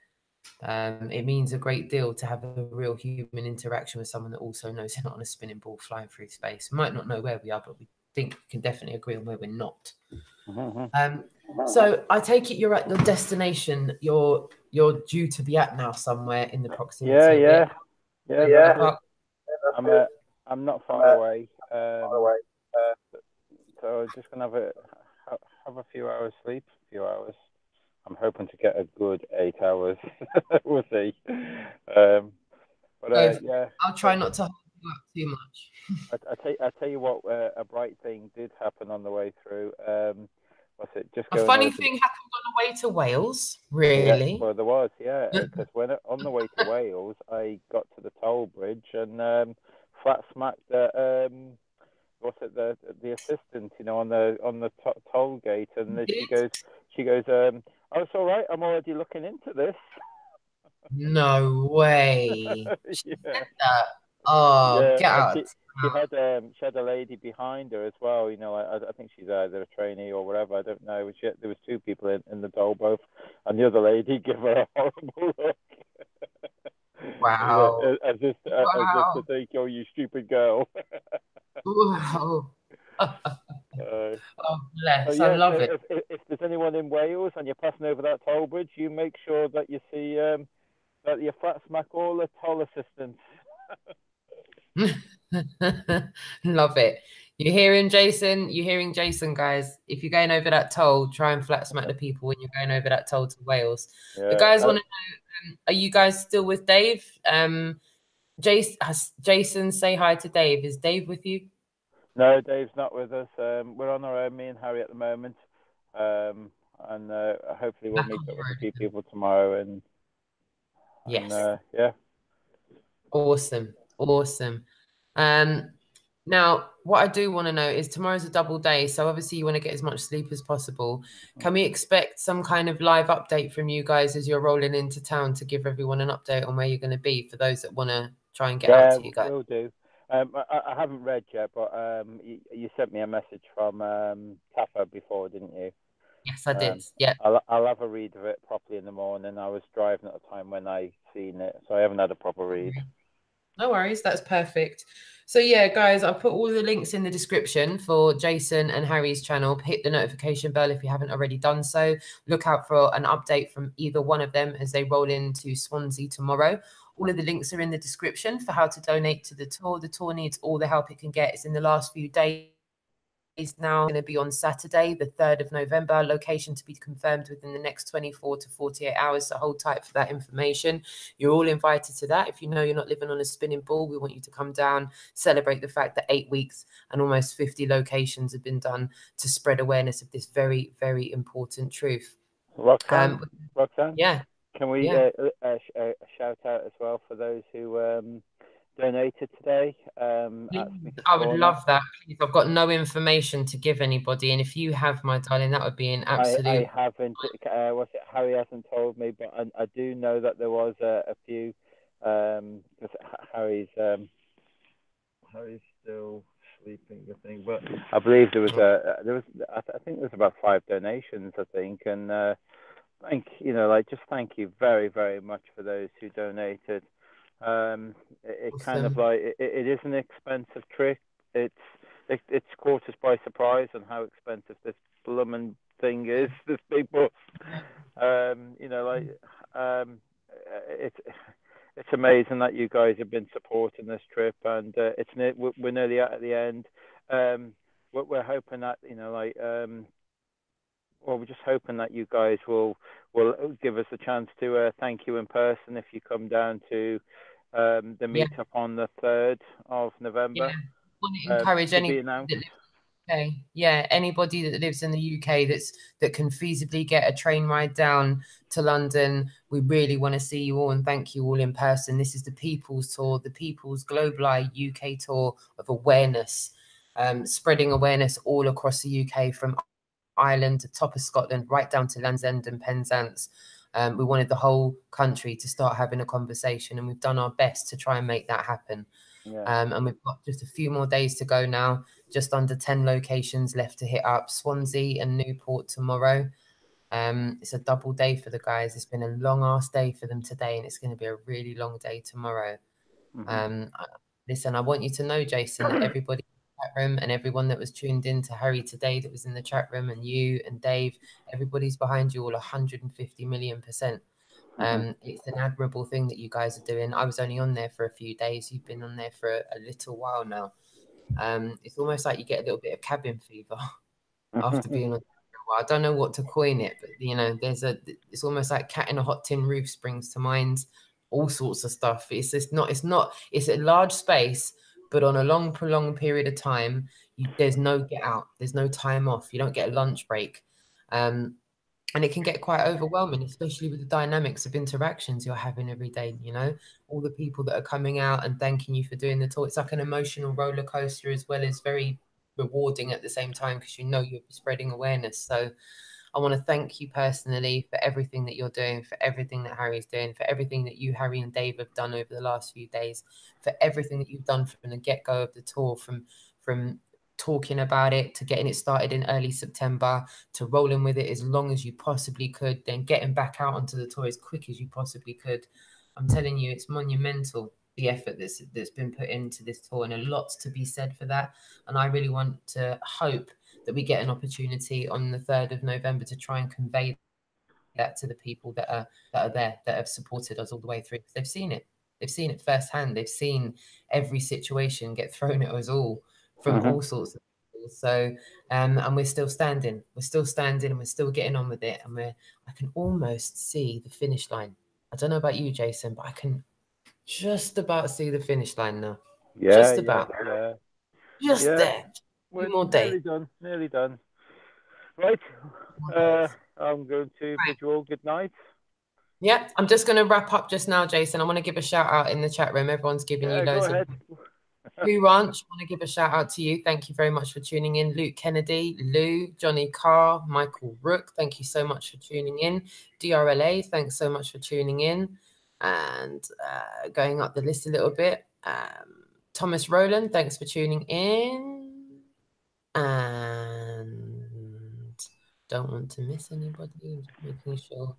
It means a great deal to have a real human interaction with someone that also knows they're not on a spinning ball flying through space. We might not know where we are, but we think we can definitely agree on where we're not. So I take it you're at the destination you're due to be at now, somewhere in the proximity. Yeah. I'm not far away. So I'm just gonna have a few hours sleep. A few hours. I'm hoping to get a good 8 hours. We'll see. But yeah, I'll try not to hold you up too much. I tell you what, a bright thing did happen on the way through. What's it? Just A going funny over thing happened on the way to Wales, Yeah, really. well, there was, yeah, because on the way to Wales, I got to the toll bridge and flat smacked the what's it, the assistant, you know, on the toll gate, and then she goes, oh, it's all right, I'm already looking into this. No way. Yeah. Oh, Yeah, get out. she had a lady behind her as well. You know, I think she's either a trainee or whatever. I don't know. There was two people in the toll booth, and the other lady gave her a horrible look. Wow. You know, as if to think, "Oh, you stupid girl." Wow. Oh, bless. So I yeah, love so it. if there's anyone in Wales and you're passing over that toll bridge, you make sure that you see that you flat smack all the toll assistants. Love it. You're hearing Jason? You're hearing Jason, guys. If you're going over that toll, try and flat smack the people when you're going over that toll to Wales. Yeah, The guys want to know, are you guys still with Dave? Jason, say hi to Dave. Is Dave with you? No, Dave's not with us. We're on our own, me and Harry, at the moment. And hopefully we'll meet up with a few people tomorrow. And yes. Yeah. Awesome. Awesome. Now, what I do want to know is tomorrow's a double day. So obviously you want to get as much sleep as possible. Can we expect some kind of live update from you guys as you're rolling into town to give everyone an update on where you're going to be for those that want to try and get out to you guys? Will do. I haven't read yet, but you sent me a message from Kafa before, didn't you? Yes, I did. Yeah. I'll have a read of it properly in the morning. I was driving at the time when I seen it, so I haven't had a proper read. No worries, that's perfect. So yeah, guys, I'll put all the links in the description for Jason and Harry's channel. Hit the notification bell if you haven't already done so. Look out for an update from either one of them as they roll into Swansea tomorrow. All of the links are in the description for how to donate to the tour. The tour needs all the help it can get. It's in the last few days. Is now going to be on Saturday, the 3rd of November. Location to be confirmed within the next 24 to 48 hours, so hold tight for that information. You're all invited to that. If you know you're not living on a spinning ball, we want you to come down, celebrate the fact that 8 weeks and almost 50 locations have been done to spread awareness of this very, very important truth. Roxanne, yeah, can we shout out as well for those who donated today? I would love that. Please. I've got no information to give anybody, and if you have, my darling, that would be an absolute. I haven't. Harry hasn't told me, but I do know that there was a few. Because Harry's still sleeping, I think, but I believe there was I think there was about 5 donations, I think, and thank you very, very much for those who donated. It kind of like it is an expensive trip. It's caught us by surprise on how expensive this blooming thing is. This big bus, it's amazing that you guys have been supporting this trip, and we're nearly at the end. We're hoping that we're just hoping that you guys will give us a chance to thank you in person if you come down to the meetup on the 3rd of November. Yeah. I want to encourage anybody that lives in the UK that can feasibly get a train ride down to London. We really want to see you all and thank you all in person. This is the People's Tour, the People's Globalised UK Tour of awareness, spreading awareness all across the UK, from Ireland to top of Scotland, right down to Land's End and Penzance. We wanted the whole country to start having a conversation, and we've done our best to try and make that happen. Yeah. And we've got just a few more days to go now, just under 10 locations left to hit up. Swansea and Newport tomorrow. It's a double day for the guys. It's been a long ass day for them today, and it's going to be a really long day tomorrow. Listen, I want you to know, Jason, that everybody chat room and everyone that was tuned in to Harry today that was in the chat room, and you and Dave, everybody's behind you all 150 million%. It's an admirable thing that you guys are doing. I was only on there for a few days. You've been on there for a little while now. It's almost like you get a little bit of cabin fever after being on I don't know what to coin it, but you know, it's almost like cat in a hot tin roof springs to mind. All sorts of stuff. It's a large space, but on a long, prolonged period of time, there's no get out. There's no time off. You don't get a lunch break. And it can get quite overwhelming, especially with the dynamics of interactions you're having every day, you know, all the people that are coming out and thanking you for doing the tour. It's like an emotional roller coaster as well as very rewarding at the same time, because you know you're spreading awareness. So I want to thank you personally for everything that you're doing, for everything that Harry's doing, for everything that you, Harry and Dave, have done over the last few days, for everything that you've done from the get-go of the tour, from talking about it to getting it started in early September, to rolling with it as long as you possibly could, then getting back out onto the tour as quick as you possibly could. I'm telling you, it's monumental, the effort that's been put into this tour, and a lot to be said for that. And I really want to hope that we get an opportunity on the 3rd of November to try and convey that to the people that are there, that have supported us all the way through. They've seen it. They've seen it firsthand. They've seen every situation get thrown at us all from all sorts of people. So, and we're still standing. We're still standing, and we're still getting on with it. And I can almost see the finish line. I don't know about you, Jason, but I can just about see the finish line now. Yeah, just about. Yeah. Just there. We're more nearly done. Nearly done. Right. I'm going to bid you all good night. Yeah, I'm just going to wrap up just now, Jason. I want to give a shout out in the chat room. Everyone's giving you loads of. Lou Ranch, I want to give a shout out to you. Thank you very much for tuning in. Luke Kennedy, Lou, Johnny Carr, Michael Rook, thank you so much for tuning in. DRLA, thanks so much for tuning in. And going up the list a little bit, Thomas Rowland, thanks for tuning in. And don't want to miss anybody. I'm just making sure.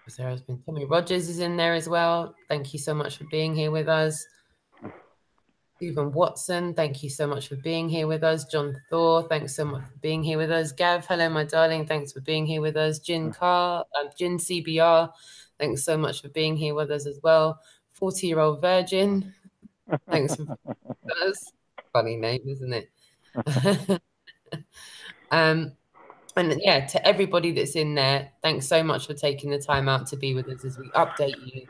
Sarah's been. Tommy Rogers is in there as well. Thank you so much for being here with us. Stephen Watson, thank you so much for being here with us. John Thor, thanks so much for being here with us. Gav, hello, my darling. Thanks for being here with us. Jin Carr, Jin CBR, thanks so much for being here with us as well. 40-year-old virgin, thanks for being with us. Funny name, isn't it? And yeah, to everybody that's in there, thanks so much for taking the time out to be with us as we update you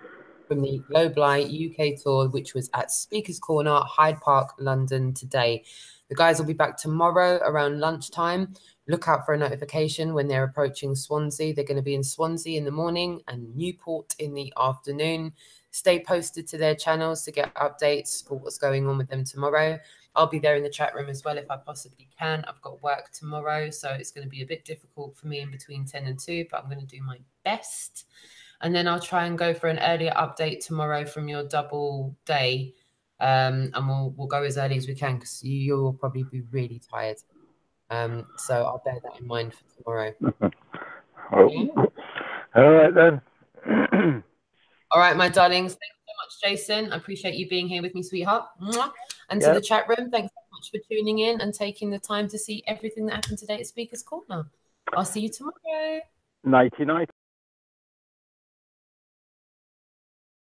from the Low Blight UK tour, which was at Speaker's Corner, Hyde Park, London today. The guys will be back tomorrow around lunchtime. Look out for a notification when they're approaching Swansea. They're going to be in Swansea in the morning and Newport in the afternoon. Stay posted to their channels to get updates for what's going on with them tomorrow. I'll be there in the chat room as well if I possibly can. I've got work tomorrow, so it's going to be a bit difficult for me in between 10 and 2, but I'm going to do my best. And then I'll try and go for an earlier update tomorrow from your double day. And we'll go as early as we can, because you'll probably be really tired. So I'll bear that in mind for tomorrow. All right, then. All right, my darlings. Thanks so much, Jason. I appreciate you being here with me, sweetheart. And to the chat room, thanks so much for tuning in and taking the time to see everything that happened today at Speaker's Corner. I'll see you tomorrow. Nighty-night.